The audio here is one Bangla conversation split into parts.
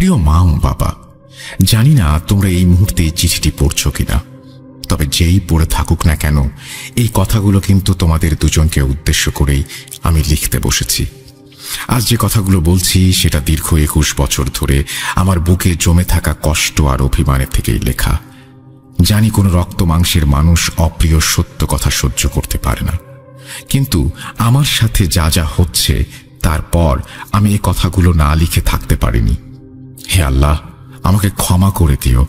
প্রিয় মা ও বাবা, জানি না তোমরা এই মুহূর্তে এই চিঠিটি পড়ছো কিনা, তবে যেই পড়ে থাকুক না কেন, এই কথাগুলো কিন্তু তোমাদের দুজনকে উদ্দেশ্য করেই আমি লিখতে বসেছি। আজ যে কথাগুলো বলছি সেটা দীর্ঘ 21 বছর ধরে আমার বুকে জমে থাকা কষ্ট আর অভিমানের থেকেই লেখা। জানি কোনো রক্ত মাংসের মানুষ অপ্রিয় সত্য কথা সহ্য করতে পারে না, কিন্তু আমার সাথে যা যা হচ্ছে তারপর আমি এই কথাগুলো না লিখে থাকতে পারিনি। হে আল্লাহ, আমাকে ক্ষমা করে দিও,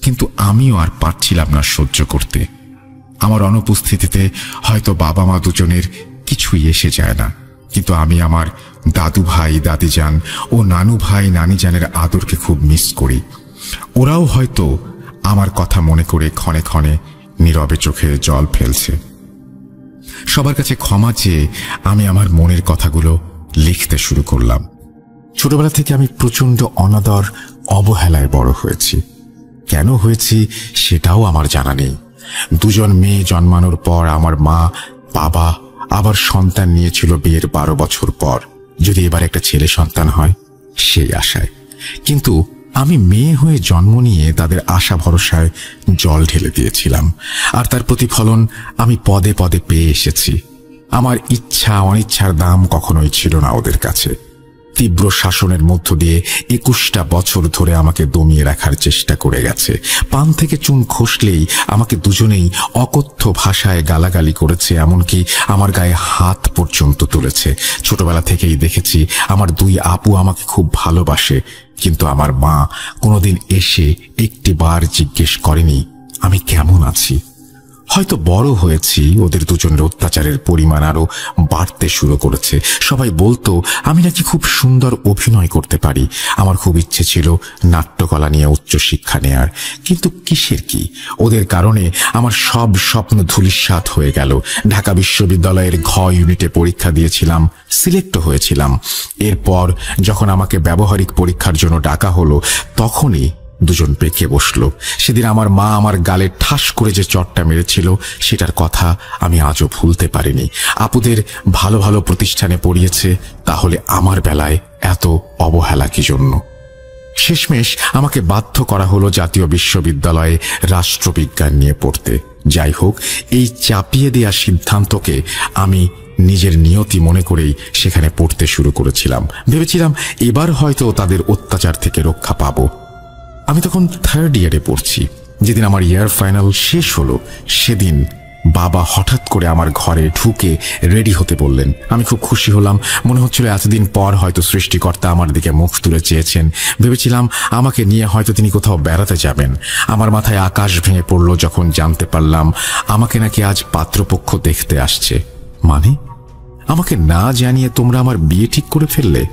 কিন্তু আমিও আর পারছিলাম না সহ্য করতে। আমার অনুপস্থিতিতে হয়তো বাবা মা দুজনের কিছুই এসে যায় না, কিন্তু আমি আমার দাদু ভাই দাদিজান ও নানু ভাই নানিজানের আদরকে খুব মিস করি। ওরাও হয়তো আমার কথা মনে করে ক্ষণে ক্ষণে নীরবে চোখে জল ফেলছে। সবার কাছে ক্ষমা চেয়ে আমি আমার মনের কথাগুলো লিখতে শুরু করলাম। ছোটবেলা থেকে আমি প্রচন্ড অনাদর অবহেলায় বড় হয়েছি। কেন হয়েছি সেটাও আমার জানা নেই। দুজন মেয়ে জন্মানোর পর আমার মা বাবা আবার সন্তান নিয়েছিল বিয়ের 12 বছর পর, যদি এবার একটা ছেলে সন্তান হয় সেই আশায়। কিন্তু আমি মেয়ে হয়ে জন্ম নিয়ে তাদের আশা ভরসায় জল ঢেলে দিয়েছিলাম, আর তার প্রতিফলন আমি পদে পদে পেয়ে এসেছি। আমার ইচ্ছা অনিচ্ছার দাম কখনোই ছিল না ওদের কাছে। তীব্র শাসনের মধ্য দিয়ে 21টা বছর ধরে আমাকে দমিয়ে রাখার চেষ্টা করে গেছে। পান থেকে চুন খসলেই আমাকে দুজনেই অকথ্য ভাষায় গালাগালি করেছে, এমনকি আমার গায়ে হাত পর্যন্ত তুলেছে। ছোটবেলা থেকেই দেখেছি আমার 2 আপু আমাকে খুব ভালোবাসে, কিন্তু আমার মা কোনোদিন এসে একটিবার জিজ্ঞেস করেনি আমি কেমন আছি। হয়তো বড় হয়েছি, ওদের দুজনের অত্যাচারের পরিমাণ আরো বাড়তে শুরু করেছে। সবাই বলতো আমি নাকি খুব সুন্দর অভিনয় করতে পারি। আমার খুব ইচ্ছে ছিল নাট্যকলা নিয়ে উচ্চশিক্ষা নেয়ার, কিন্তু কিসের কি, ওদের কারণে আমার সব স্বপ্ন ধূলিসাৎ হয়ে গেল। ঢাকা বিশ্ববিদ্যালয়ের ঘ ইউনিটে পরীক্ষা দিয়েছিলাম, সিলেক্ট হয়েছিলাম। এরপর যখন আমাকে ব্যবহারিক পরীক্ষার জন্য ডাকা হলো, তখনই দুজন পেকে বসলো। সেদিন আমার মা আমার গালে ঠাস করে যে চটটা মেরেছিল সেটার কথা আমি আজও ভুলতে পারিনি। আপুদের ভালো ভালো প্রতিষ্ঠানে পড়িয়েছে, তাহলে আমার বেলায় এত অবহেলা কি জন্য? শেষমেশ আমাকে বাধ্য করা হলো জাতীয় বিশ্ববিদ্যালয়ে রাষ্ট্রবিজ্ঞান নিয়ে পড়তে। যাই হোক, এই চাপিয়ে দেওয়া সিদ্ধান্তকে আমি নিজের নিয়তি মনে করেই সেখানে পড়তে শুরু করেছিলাম। ভেবেছিলাম এবার হয়তো তাদের অত্যাচার থেকে রক্ষা পাবো। আমি তখন 3rd ইয়ারে পড়ছি। যেদিন আমার ইয়ার ফাইনাল শেষ হলো, সেদিন বাবা হঠাৎ করে আমার ঘরে ঢুকে রেডি হতে বললেন। আমি খুব খুশি হলাম। মনে হচ্ছিল এতদিন পর হয়তো সৃষ্টিকর্তা আমার দিকে মুখ তুলে চেয়েছেন। ভেবেছিলাম আমাকে নিয়ে হয়তো তিনি কোথাও বেড়াতে যাবেন। আমার মাথায় আকাশ ভেঙে পড়ল যখন জানতে পারলাম আমাকে নাকি আজ পাত্রপক্ষ দেখতে আসছে। মানে, আমাকে না জানিয়ে তোমরা আমার বিয়ে ঠিক করে ফেললে?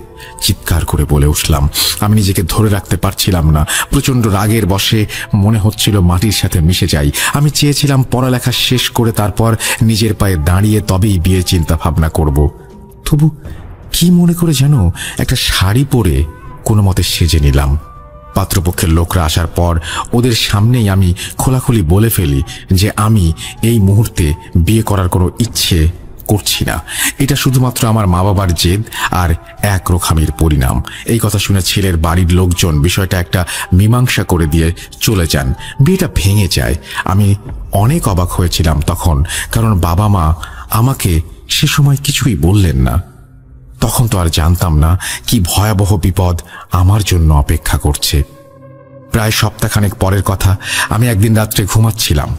চিৎকার করে বলে উঠলাম। আমি নিজেকে ধরে রাখতে পারছিলাম না। প্রচন্ড রাগের বশে মনে হচ্ছিল মাটির সাথে মিশে যাই। আমি চেয়েছিলাম পড়ালেখা শেষ করে তারপর নিজের পায়ে দাঁড়িয়ে তবেই বিয়ের চিন্তা ভাবনা করব। তবু কি মনে করে যেন একটা শাড়ি পরে কোনো মতে সেজে নিলাম। পাত্রপক্ষের লোকরা আসার পর ওদের সামনেই আমি খোলাখুলি বলে ফেলি যে আমি এই মুহূর্তে বিয়ে করার কোনো ইচ্ছে করছি না। এটা শুধুমাত্র আমার মা বাবার জেদ আর একরোখামির পরিণাম। এই কথা শুনে ছেলের বাড়ির লোকজন বিষয়টা একটা মীমাংসা করে দিয়ে চলে যান। বিয়েটা ভেঙে যায়। আমি অনেক অবাক হয়েছিলাম তখন, কারণ বাবা মা আমাকে সে সময় কিছুই বললেন না। তখন তো আর জানতাম না কি ভয়াবহ বিপদ আমার জন্য অপেক্ষা করছে। প্রায় সপ্তাহখানেক পরের কথা, আমি একদিন রাত্রে ঘুমাচ্ছিলাম।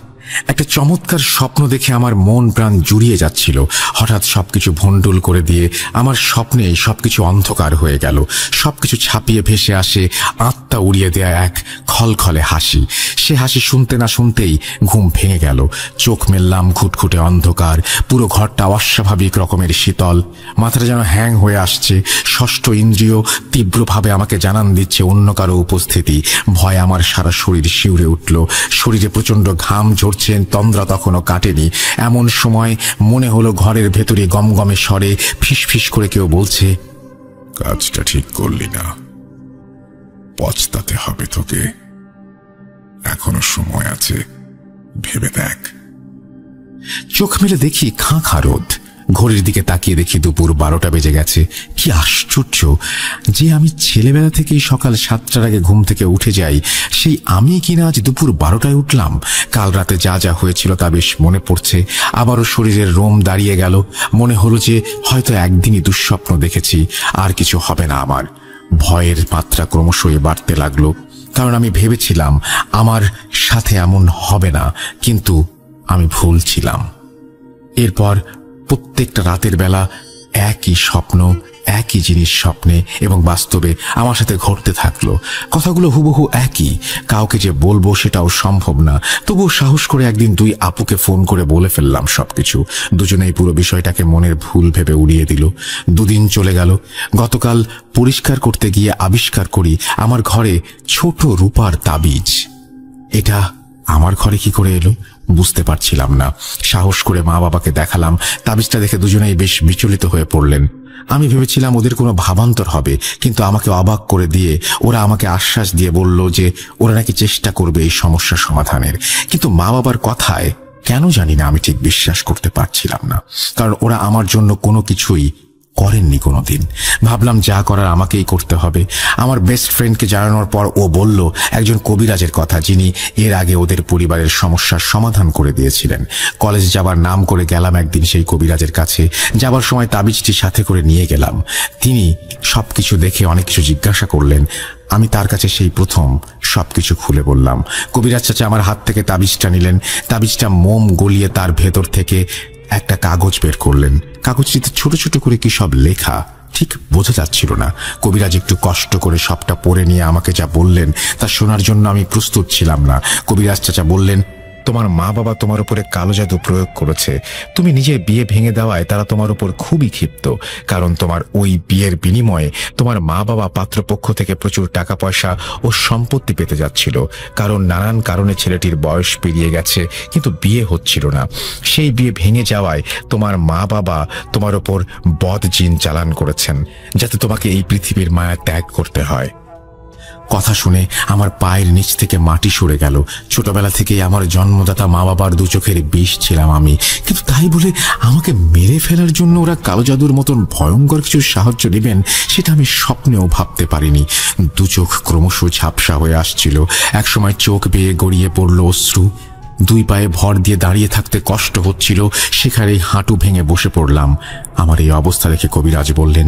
একটা চমৎকার স্বপ্ন দেখে আমার মন প্রাণ জুড়িয়ে যাচ্ছিল। হঠাৎ সবকিছু ভণ্ডুল করে দিয়ে আমার স্বপ্নে সবকিছু অন্ধকার হয়ে গেল। সবকিছু ছাপিয়ে ভেসে আসে আত্মা উড়িয়ে দেয়া এক খলখলে হাসি। সে হাসি শুনতে না শুনতেই ঘুম ভেঙে গেল। চোখ মেললাম, ঘুটঘুটে অন্ধকার। পুরো ঘরটা অস্বাভাবিক রকমের শীতল। মাথাটা যেন হ্যাং হয়ে আসছে। ষষ্ঠ ইন্দ্রিয় তীব্রভাবে আমাকে জানান দিচ্ছে অন্য কারো উপস্থিতি। ভয়ে আমার সারা শরীর শিউরে উঠল। শরীরে প্রচন্ড ঘাম ঝরছে, তন্দ্রা তখনও কাটেনি। এমন সময় মনে হলো ঘরের ভেতরে গমগমে স্বরে ফিস ফিস করে কেউ বলছে, কাজটা ঠিক করলি না, পচতাতে হবে তোকে, এখনো সময় আছে, ভেবে দেখ। চোখ মেলে দেখি খাঁ খাঁ রোদ। ঘড়ির দিকে তাকিয়ে দেখি দুপুর 12টা বেজে গেছে। কি আশ্চর্য যে আমি ছেলেবেলা থেকেই সকাল 7টার আগে ঘুম থেকে উঠে যাই, সেই আমি কিনা আজ দুপুর 12টায় উঠলাম। কাল রাতে যা যা হয়েছিল তা বেশ মনে পড়ছে। আবারও শরীরের রোম দাঁড়িয়ে গেল। মনে হলো যে হয়তো একদিনই দুঃস্বপ্ন দেখেছি, আর কিছু হবে না আমার। ভয়ের মাত্রা ক্রমশই বাড়তে লাগলো, কারণ আমি ভেবেছিলাম আমার সাথে এমন হবে না, কিন্তু আমি ভুল ছিলাম। এরপর প্রত্যেকটা রাতের বেলা একই স্বপ্ন, একই জিনিস স্বপ্নে এবং বাস্তবে আমার সাথে ঘটতে থাকলো। কথাগুলো হুবহু একই। কাউকে যে বলবো সেটাও সম্ভব না, তবুও সাহস করে একদিন 2 আপুকে ফোন করে বলে ফেললাম সবকিছু। দুজনেই পুরো বিষয়টাকে মনের ভুল ভেবে উড়িয়ে দিল। 2 দিন চলে গেল। গতকাল পরিষ্কার করতে গিয়ে আবিষ্কার করি আমার ঘরে ছোট রূপার তাবিজ। এটা আমার ঘরে কি করে এলো বুঝতে পারছিলাম না। সাহস করে মা বাবাকে দেখালাম। তাবিজটা দেখে দুজনেই বেশ বিচলিত হয়ে পড়লেন। আমি ভেবেছিলাম ওদের কোনো ভাবান্তর হবে, কিন্তু আমাকে অবাক করে দিয়ে ওরা আমাকে আশ্বাস দিয়ে বলল যে ওরা নাকি চেষ্টা করবে এই সমস্যা সমাধানের। কিন্তু মা বাবার কথায় কেন জানি না আমি ঠিক বিশ্বাস করতে পারছিলাম না, কারণ ওরা আমার জন্য কোনো কিছুই করেননি কোনোদিন। ভাবলাম যা করার আমাকেই করতে হবে। আমার বেস্ট ফ্রেন্ডকে জানানোর পর ও বলল একজন কবিরাজের কথা, যিনি এর আগে ওদের পরিবারের সমস্যার সমাধান করে দিয়েছিলেন। কলেজ যাবার নাম করে গেলাম একদিন সেই কবিরাজের কাছে। যাবার সময় তাবিজটি সাথে করে নিয়ে গেলাম। তিনি সবকিছু দেখে অনেক কিছু জিজ্ঞাসা করলেন। আমি তার কাছে সেই প্রথম সবকিছু খুলে বললাম। কবিরাজ চাচা আমার হাত থেকে তাবিজটা নিলেন। তাবিজটা মোম গলিয়ে তার ভেতর থেকে একটা কাগজ বের করলেন। কাগজটিতে ছোট ছোট করে কি সব লেখা, ঠিক বোঝা যাচ্ছিল না। কবিরাজ একটু কষ্ট করে সবটা পড়ে নিয়ে আমাকে যা বললেন তা শোনার জন্য আমি প্রস্তুত ছিলাম না। কবিরাজ চাচা বললেন, তোমার মা বাবা তোমার উপরে কালো জাদু প্রয়োগ করেছে। তুমি নিজের বিয়ে ভেঙে দেওয়ায় তারা তোমার উপর খুবই ক্ষিপ্ত, কারণ তোমার ওই বিয়ের বিনিময়ে তোমার মা বাবা পাত্রপক্ষ থেকে প্রচুর টাকা পয়সা ও সম্পত্তি পেতে যাচ্ছিল। কারণ নানান কারণে ছেলেটির বয়স পেরিয়ে গেছে, কিন্তু বিয়ে হচ্ছিল না। সেই বিয়ে ভেঙে যাওয়ায় তোমার মা বাবা তোমার ওপর বদ জিন চালান করেছেন, যাতে তোমাকে এই পৃথিবীর মায়া ত্যাগ করতে হয়। কথা শুনে আমার পায়ের নিচ থেকে মাটি সরে গেল। ছোটবেলা থেকেই আমার জন্মদাতা মা বাবার 2 চোখের বিষ ছিলাম আমি, কিন্তু তাই বলে আমাকে মেরে ফেলার জন্য ওরা কালো জাদুর মতন ভয়ঙ্কর কিছু সাহায্য নেবেন সেটা আমি স্বপ্নেও ভাবতে পারিনি। 2 চোখ ক্রমশ ঝাপসা হয়ে আসছিল। একসময় চোখ বেয়ে গড়িয়ে পড়ল অশ্রু। 2 পায়ে ভর দিয়ে দাঁড়িয়ে থাকতে কষ্ট হচ্ছিল। সেখানেই হাঁটু ভেঙে বসে পড়লাম। আমার এই অবস্থা দেখে কবিরাজ বললেন,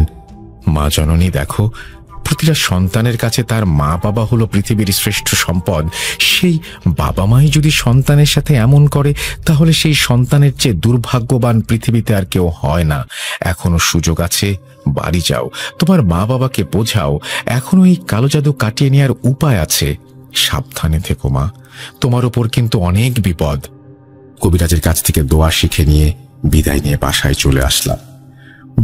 মা জননী দেখো, প্রতিটা সন্তানের কাছে তার মা বাবা হলো পৃথিবীর শ্রেষ্ঠ সম্পদ। সেই বাবা মাই যদি সন্তানের সাথে এমন করে, তাহলে সেই সন্তানের চেয়ে দুর্ভাগ্যবান পৃথিবীতে আর কেউ হয় না। এখনো সুযোগ আছে, বাড়ি যাও, তোমার মা বাবাকে বোঝাও, এখনো এই কালো জাদু কাটিয়ে নেওয়ার উপায় আছে। সাবধানে থেকো মা, তোমার ওপর কিন্তু অনেক বিপদ। কবিরাজের কাছ থেকে দোয়া শিখে নিয়ে বিদায় নিয়ে বাসায় চলে আসলাম।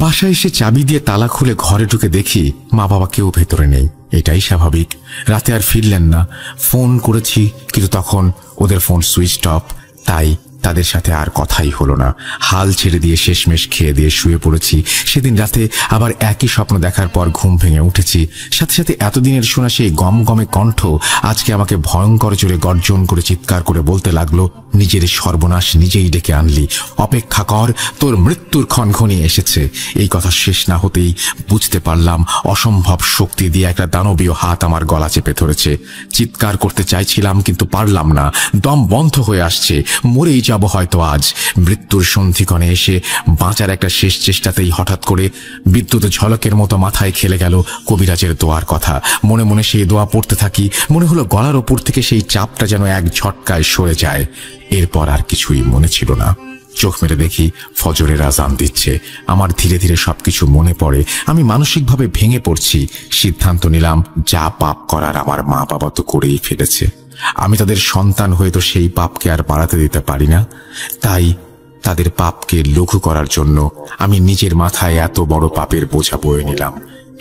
বাসায় এসে চাবি দিয়ে তালা খুলে ঘরে ঢুকে দেখি মা বাবা কেউ ভেতরে নেই। এটাই স্বাভাবিক। রাতে আর ফিরলেন না। ফোন করেছি, কিন্তু তখন ওদের ফোন সুইচ অফ, তাই তাদের সাথে আর কথাই হলো না। হাল ছেড়ে দিয়ে শেষমেশ খেয়ে দিয়ে শুয়ে পড়েছি। সেদিন রাতে আবার একই স্বপ্ন দেখার পর ঘুম ভেঙে উঠেছি। সাথে সাথে এতদিনের শোনা সেই গমগমে কণ্ঠ আজকে আমাকে ভয়ঙ্কর জোরে গর্জন করে চিৎকার করে বলতে লাগলো, নিজের সর্বনাশ নিজেই ডেকে আনলি, অপেক্ষা কর, তোর মৃত্যুর ক্ষণ ঘনিয়ে এসেছে। এই কথা শেষ না হতেই বুঝতে পারলাম অসম্ভব শক্তি দিয়ে একটা দানবীয় হাত আমার গলা চেপে ধরেছে। চিৎকার করতে চাইছিলাম, কিন্তু পারলাম না। দম বন্ধ হয়ে আসছে। মরেই যাব হয়তো আজ। মৃত্যুর সন্ধিক্ষণে এসে বাঁচার একটা শেষ চেষ্টাতেই হঠাৎ করে বিদ্যুৎ ঝলকের মতো মাথায় খেলে গেল কবিরাজের দোয়ার কথা। মনে মনে সেই দোয়া পড়তে থাকি। মনে হলো গলার ওপর থেকে সেই চাপটা যেন এক ঝটকায় সরে যায়। এরপর আর কিছুই মনে ছিল না। চোখ মেলে দেখি ফজরের আজান দিচ্ছে। আমার ধীরে ধীরে সবকিছু মনে পড়ে। আমি মানসিকভাবে ভেঙে পড়ছি। সিদ্ধান্ত নিলাম, যা পাপ করার আমার মা বাবা তো করেই ফেলেছে, আমি তাদের সন্তান হয়ে তো সেই পাপকে আর বাড়াতে দিতে পারি না। তাই তাদের পাপকে লঘু করার জন্য আমি নিজের মাথায় এত বড় পাপের বোঝা বয়ে নিলাম।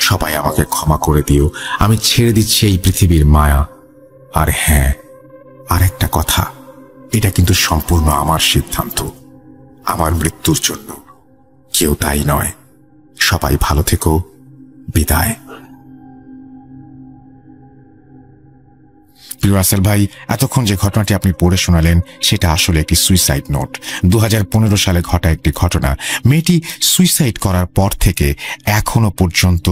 সবাই আমাকে ক্ষমা করে দিও। আমি ছেড়ে দিচ্ছি এই পৃথিবীর মায়া। আর হ্যাঁ, আর একটা কথা, এটা কিন্তু সম্পূর্ণ আমার সিদ্ধান্ত, আমার মৃত্যুর জন্য। কেউ তাই নয়। সবাই ভালো থেকো। বিদায়। প্রিয় রাসেল ভাই, এতক্ষণ যে ঘটনাটি আপনি পড়ে শোনালেন সেটা আসলে একটি সুইসাইড নোট। 2015 সালে ঘটা একটি ঘটনা। মেয়েটি সুইসাইড করার পর থেকে এখনো পর্যন্ত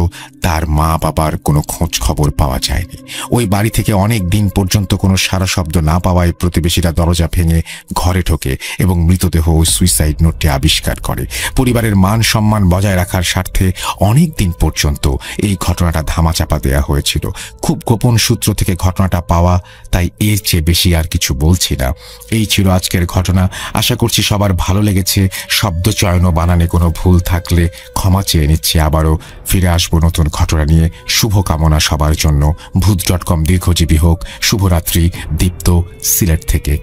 তার মা বাবার কোনো খোঁজ খবর পাওয়া যায়নি। ওই বাড়ি থেকে অনেক দিন পর্যন্ত কোনো সারা শব্দ না পাওয়ায় প্রতিবেশীরা দরজা ভেঙে ঘরে ঢোকে এবং মৃতদেহ ওই সুইসাইড নোটটি আবিষ্কার করে। পরিবারের মান সম্মান বজায় রাখার স্বার্থে অনেক দিন পর্যন্ত এই ঘটনাটা ধামাচাপা দেয়া হয়েছিল। খুব গোপন সূত্র থেকে ঘটনাটা পাওয়া, তাই এর চেয়ে বেশি আর কিছু বলছি না। এই ছিল আজকের ঘটনা। আশা করছি সবার ভালো লেগেছে। শব্দ চয়ন ও বানানে কোনো ভুল থাকলে ক্ষমা চেয়ে নিচ্ছি। আবারও ফিরে আসবো নতুন ঘটনা নিয়ে। শুভকামনা সবার জন্য। ভূত.com দীর্ঘজীবী হোক। শুভরাত্রি। দীপ্ত, সিলেট থেকে।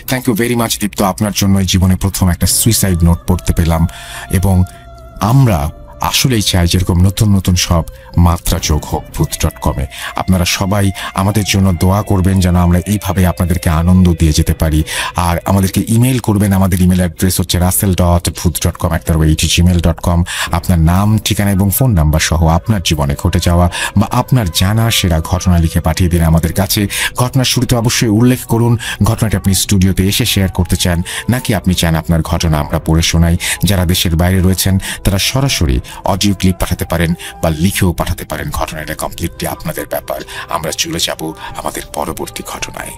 থ্যাংক ইউ ভেরি মাচ দীপ্ত। আপনার জন্য জীবনে প্রথম একটা সুইসাইড নোট পড়তে পেলাম এবং আমরা আসলেই চাই যেরকম নতুন নতুন সব মাত্রা যোগ হোক ভূত.com-এ। আপনারা সবাই আমাদের জন্য দোয়া করবেন যেন আমরা এইভাবে আপনাদেরকে আনন্দ দিয়ে যেতে পারি। আর আমাদেরকে ইমেল করবেন। আমাদের ইমেল অ্যাড্রেস হচ্ছে russell.booth.com@gmail.com। আপনার নাম, ঠিকানা এবং ফোন নাম্বার সহ আপনার জীবনে ঘটে যাওয়া বা আপনার জানা সেরা ঘটনা লিখে পাঠিয়ে দিন আমাদের কাছে। ঘটনার শুরুতে অবশ্যই উল্লেখ করুন ঘটনাটি আপনি স্টুডিওতে এসে শেয়ার করতে চান নাকি আপনি চান আপনার ঘটনা আমরা পড়ে শোনাই। যারা দেশের বাইরে রয়েছেন তারা সরাসরি অডিও ক্লিপ পাঠাতে পারেন বা লিখেও পাঠাতে পারেন। ঘটনাটা কমপ্লিটলি আপনাদের ব্যাপার। আমরা চলে যাব আমাদের পরবর্তী ঘটনায়।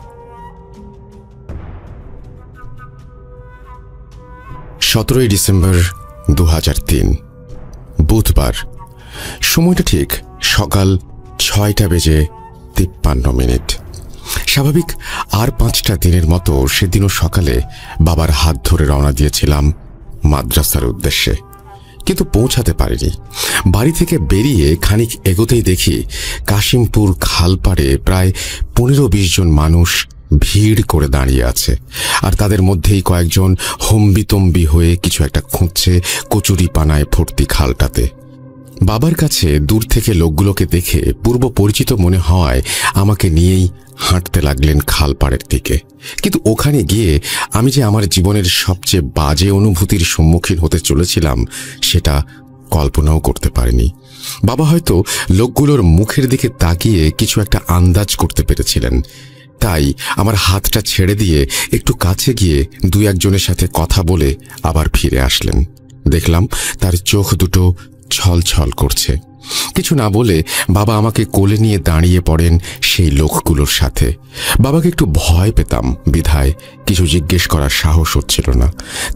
17 ডিসেম্বর 2003, বুধবার। সময়টা ঠিক সকাল 6:53। স্বাভাবিক আর 5টা দিনের মতো সেদিনও সকালে বাবার হাত ধরে রওনা দিয়েছিলাম মাদ্রাসার উদ্দেশ্যে, কিন্তু পৌঁছাতে পারিনি। বাড়ি থেকে বেরিয়ে খানিক এগোতেই দেখি কাশিমপুর খালপাড়ে প্রায় 15-20 জন মানুষ ভিড় করে দাঁড়িয়ে আছে, আর তাদের মধ্যেই কয়েকজন হম্বিতম্বি হয়ে কিছু একটা খুঁজছে কচুরি পানায় ভর্তি খালটাতে। বাবার কাছে দূর থেকে লোকগুলোকে দেখে পূর্ব পরিচিত মনে হওয়ায় আমাকে নিয়েই হাঁটতে লাগলেন খালপাড়ের দিকে। কিন্তু ওখানে গিয়ে আমি যে আমার জীবনের সবচেয়ে বাজে অনুভূতির সম্মুখীন হতে চলেছিলাম সেটা কল্পনাও করতে পারিনি। বাবা হয়তো লোকগুলোর মুখের দিকে তাকিয়ে কিছু একটা আন্দাজ করতে পেরেছিলেন, তাই আমার হাতটা ছেড়ে দিয়ে একটু কাছে গিয়ে 2-1 সাথে কথা বলে আবার ফিরে আসলেন। দেখলাম তার চোখ দুটো ছলছল করছে। কিছু না বলে বাবা আমাকে কোলে নিয়ে দাঁড়িয়ে পড়েন সেই লোকগুলোর সাথে। বাবাকে একটু ভয় পেতাম বিধায় কিছু জিজ্ঞেস করার সাহস হচ্ছিল না,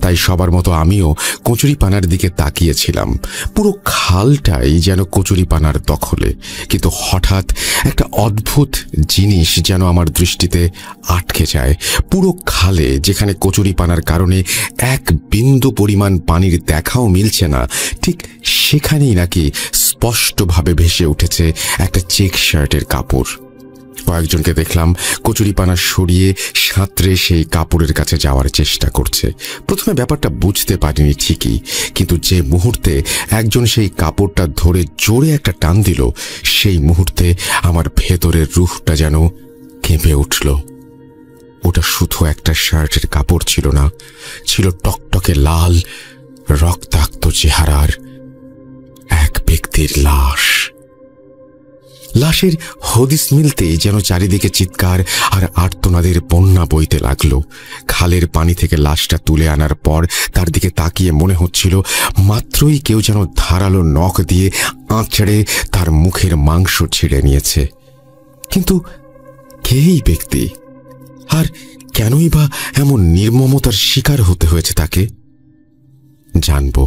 তাই সবার মতো আমিও কচুরিপানার দিকে তাকিয়েছিলাম। পুরো খালটাই যেন কচুরিপানার দখলে, কিন্তু হঠাৎ একটা অদ্ভুত জিনিস যেন আমার দৃষ্টিতে আটকে যায়। পুরো খালে যেখানে কচুরিপানার কারণে এক বিন্দু পরিমাণ পানির দেখাও মিলছে না, ঠিক সেখানেই নাকি স্পষ্টভাবে ভেসে উঠেছে একটা চেক শার্টের কাপড়। কয়েকজনকে দেখলাম কচুরিপানা সরিয়ে সাঁতরে সেই কাপড়ের কাছে যাওয়ার চেষ্টা করছে। প্রথমে ব্যাপারটা বুঝতে পারিনি ঠিকই, কিন্তু যে মুহূর্তে একজন সেই কাপড়টা ধরে জোরে একটা টান দিল, সেই মুহূর্তে আমার ভেতরের রুহটা যেন কেঁপে উঠল। ওটা শুধু একটা শার্টের কাপড় ছিল না, ছিল টকটকে লাল রক্তাক্ত চেহারার এক ব্যক্তির লাশ। লাশের হদিস মিলতেই যেন চারিদিকে চিৎকার আর আর্তনাদের বন্যা বইতে লাগলো। খালের পানি থেকে লাশটা তুলে আনার পর তার দিকে তাকিয়ে মনে হচ্ছিল মাত্রই কেউ যেন ধারালো নখ দিয়ে আঁচড়ে তার মুখের মাংস ছিঁড়ে নিয়েছে। কিন্তু কে এই ব্যক্তি, আর কেনই বা এমন নির্মমতার শিকার হতে হয়েছে তাকে? জানবো,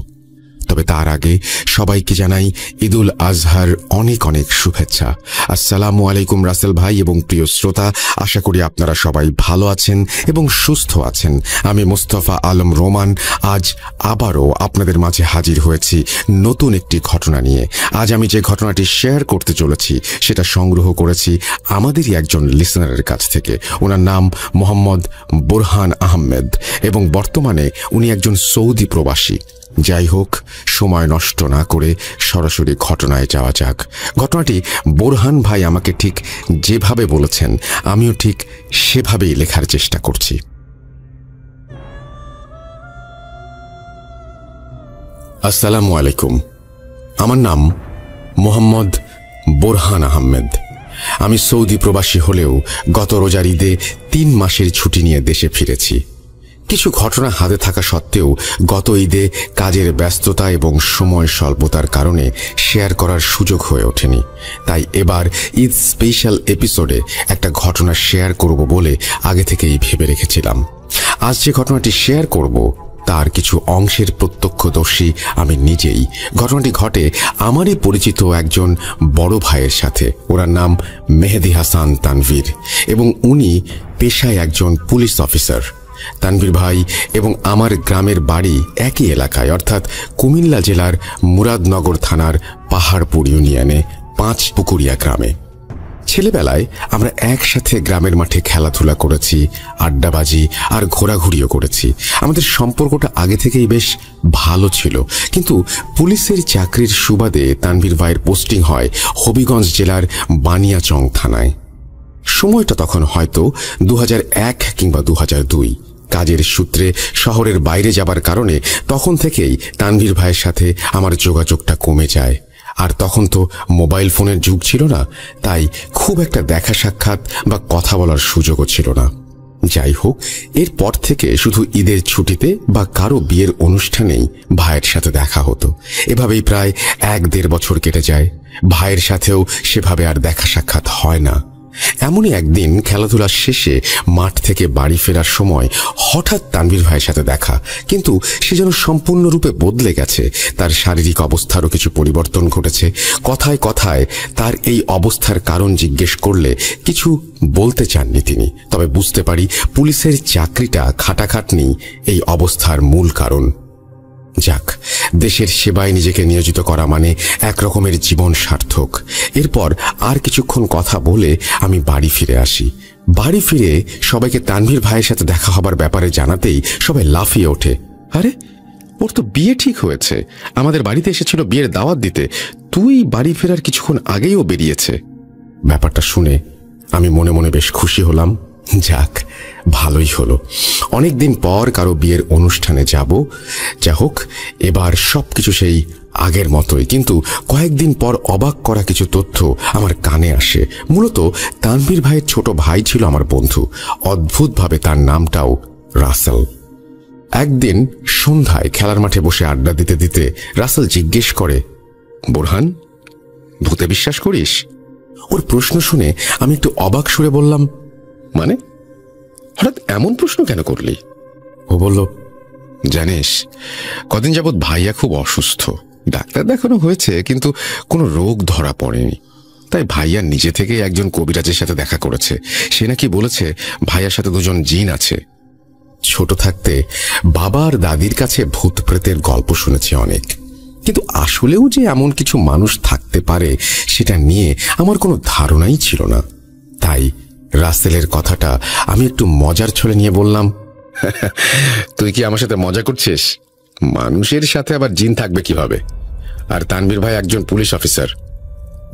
তবে তার আগে সবাইকে জানাই ঈদুল আজহার অনেক অনেক শুভেচ্ছা। আসসালামু আলাইকুম রাসেল ভাই এবং প্রিয় শ্রোতা, আশা করি আপনারা সবাই ভালো আছেন এবং সুস্থ আছেন। আমি মোস্তফা আলম রোমান আজ আবারও আপনাদের মাঝে হাজির হয়েছি নতুন একটি ঘটনা নিয়ে। আজ আমি যে ঘটনাটি শেয়ার করতে চলেছি সেটা সংগ্রহ করেছি আমাদেরই একজন লিসনারের কাছ থেকে। ওনার নাম মোহাম্মদ বোরহান আহমেদ এবং বর্তমানে উনি একজন সৌদি প্রবাসী। যাই হোক, সময় নষ্ট না করে সরাসরি ঘটনায় যাওয়া যাক। ঘটনাটি বোরহান ভাই আমাকে ঠিক যেভাবে বলেছেন আমিও ঠিক সেভাবেই লেখার চেষ্টা করছি। আসসালামু আলাইকুম। আমার নাম মোহাম্মদ বোরহান আহমেদ। আমি সৌদি প্রবাসী হলেও গত রোজার ঈদে 3 মাসের ছুটি নিয়ে দেশে ফিরেছি। কিছু ঘটনা হাতে থাকা সত্ত্বেও গত ঈদে কাজের ব্যস্ততা এবং সময় স্বল্পতার কারণে শেয়ার করার সুযোগ হয়ে ওঠেনি। তাই এবার ঈদ স্পেশাল এপিসোডে একটা ঘটনা শেয়ার করব বলে আগে থেকেই ভেবে রেখেছিলাম। আজ যে ঘটনাটি শেয়ার করব তার কিছু অংশের প্রত্যক্ষদর্শী আমি নিজেই। ঘটনাটি ঘটে আমারই পরিচিত একজন বড় ভাইয়ের সাথে। ওনার নাম মেহেদি হাসান তানভীর এবং উনি পেশায় একজন পুলিশ অফিসার। তানভীর ভাই এবং আমার গ্রামের বাড়ি একই এলাকায়, অর্থাৎ কুমিল্লা জেলার মুরাদনগর থানার পাহাড়পুর ইউনিয়নে 5 পুকুরিয়া গ্রামে। ছেলেবেলায় আমরা একসাথে গ্রামের মাঠে খেলাধুলা করেছি, আড্ডাবাজি আর ঘোরাঘুরিও করেছি। আমাদের সম্পর্কটা আগে থেকেই বেশ ভালো ছিল। কিন্তু পুলিশের চাকরির সুবাদে তানভীর ভাইয়ের পোস্টিং হয় হবিগঞ্জ জেলার বানিয়াচং থানায়। সময়টা তখন হয়তো 2001 কিংবা 2002। কাজের সূত্রে শহরের বাইরে যাবার কারণে তখন থেকেই তানভীর ভাইয়ের সাথে আমার যোগাযোগটা কমে যায়। আর তখন তো মোবাইল ফোনের যুগ ছিল না, তাই খুব একটা দেখা সাক্ষাৎ বা কথা বলার সুযোগও ছিল না। যাই হোক, এরপর থেকে শুধু ঈদের ছুটিতে বা কারো বিয়ের অনুষ্ঠানেই ভাইয়ের সাথে দেখা হতো। এভাবেই প্রায় 1-1.5 বছর কেটে যায়। ভাইয়ের সাথেও সেভাবে আর দেখা সাক্ষাৎ হয় না। এমনই একদিন খেলাধুলা শেষে মাঠ থেকে বাড়ি ফেরার সময় হঠাৎ তানভীর ভাইয়ের সাথে দেখা। কিন্তু সে যেন সম্পূর্ণরূপে বদলে গেছে। তার শারীরিক অবস্থারও কিছু পরিবর্তন ঘটেছে। কথায় কথায় তার এই অবস্থার কারণ জিজ্ঞেস করলে কিছু বলতে চাননি তিনি। তবে বুঝতে পারি পুলিশের চাকরিটা খাটাখাটনি এই অবস্থার মূল কারণ। যাক, দেশের সেবায় নিজেকে নিয়োজিত করা মানে এক রকমের জীবন সার্থক। এরপর আর কিছুক্ষণ কথা বলে আমি বাড়ি ফিরে আসি। বাড়ি ফিরে সবাইকে তানভীর ভাইয়ের সাথে দেখা হবার ব্যাপারে জানাতেই সবাই লাফিয়ে ওঠে, আরে ওর তো বিয়ে ঠিক হয়েছে, আমাদের বাড়িতে এসেছিল বিয়ের দাওয়াত দিতে, তুই বাড়ি ফেরার কিছুক্ষণ আগেই ও বেরিয়েছে। ব্যাপারটা শুনে আমি মনে মনে বেশ খুশি হলাম। যাক, ভালোই হলো, অনেকদিন পর কারো বিয়ের অনুষ্ঠানে যাব। যা হোক, এবার সবকিছু সেই আগের মতোই। কিন্তু কয়েকদিন পর অবাক করা কিছু তথ্য আমার কানে আসে। মূলত তানভীর ভাইয়ের ছোট ভাই ছিল আমার বন্ধু। অদ্ভুতভাবে তার নামটাও রাসেল। একদিন সন্ধ্যায় খেলার মাঠে বসে আড্ডা দিতে দিতে রাসেল জিজ্ঞেস করে, বোরহান, ভূতে বিশ্বাস করিস? ওর প্রশ্ন শুনে আমি একটু অবাক সুরে বললাম, মানে হঠাৎ এমন প্রশ্ন কেন করলি? ও বলল, জানিস, কদিন যাবৎ ভাইয়া খুব অসুস্থ। ডাক্তার দেখানো হয়েছে কিন্তু কোনো রোগ ধরা পড়েনি। তাই ভাইয়া নিজে থেকে একজন কবিরাজের সাথে দেখা করেছে। সে নাকি বলেছে ভাইয়ার সাথে 2 জন জিন আছে। ছোট থাকতে বাবা আর দাদির কাছে ভূত প্রেতের গল্প শুনেছি অনেক, কিন্তু আসলেও যে এমন কিছু মানুষ থাকতে পারে সেটা নিয়ে আমার কোনো ধারণাই ছিল না। তাই রাসেলের কথাটা আমি একটু মজার ছলে নিয়ে বললাম, তুই কি আমার সাথে মজা করছিস? মানুষের সাথে আবার জিন থাকবে কিভাবে? আর তানভীর ভাই একজন পুলিশ অফিসার,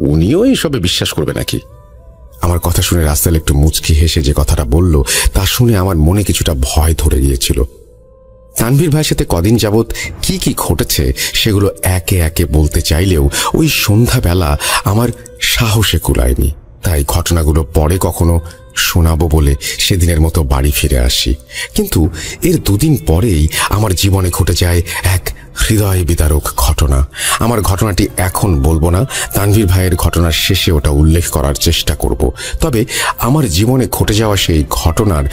উনিও এইসবে বিশ্বাস করবে নাকি? আমার কথা শুনে রাসেল একটু মুচকি হেসে যে কথাটা বলল তা শুনে আমার মনে কিছুটা ভয় ধরে গিয়েছিল। তানভীর ভাইয়ের সাথে কদিন যাবৎ কি কি ঘটেছে সেগুলো একে একে বলতে চাইলেও ওই সন্ধ্যাবেলা আমার সাহসে কুলায়নি। তাই ঘটনাগুলো পরে কখনো শোনাবো বলে সেদিনের মতো বাড়ি ফিরে আসি। কিন্তু এর 2 দিন পরেই আমার জীবনে ঘটে যায় এক হৃদয় বিদারক ঘটনা। আমার ঘটনাটি এখন বলবো না, তানভীর ভাইয়ের ঘটনার শেষে ওটা উল্লেখ করার চেষ্টা করব। তবে আমার জীবনে ঘটে যাওয়া সেই ঘটনার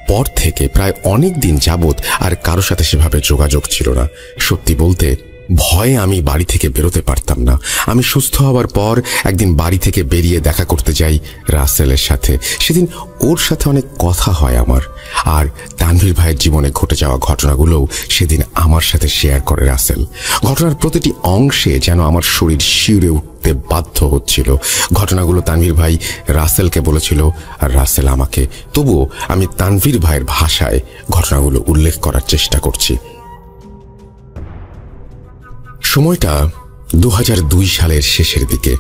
পর থেকে প্রায় অনেক দিন যাবৎ আর কারো সাথে সেভাবে যোগাযোগ ছিল না। সত্যি বলতে ভয়ে আমি বাড়ি থেকে বেরোতে পারতাম না। আমি সুস্থ হওয়ার পর একদিন বাড়ি থেকে বেরিয়ে দেখা করতে যাই রাসেলের সাথে। সেদিন ওর সাথে অনেক কথা হয় আমার। আর তানভীর ভাইয়ের জীবনে ঘটে যাওয়া ঘটনাগুলোও সেদিন আমার সাথে শেয়ার করে রাসেল। ঘটনার প্রতিটি অংশে যেন আমার শরীর শিউরে উঠতে বাধ্য হচ্ছিল। ঘটনাগুলো তানভীর ভাই রাসেলকে বলেছিল আর রাসেল আমাকে। তবুও আমি তানভীর ভাইয়ের ভাষায় ঘটনাগুলো উল্লেখ করার চেষ্টা করছি। সময়টা 2002 সালের শেষের দিকে।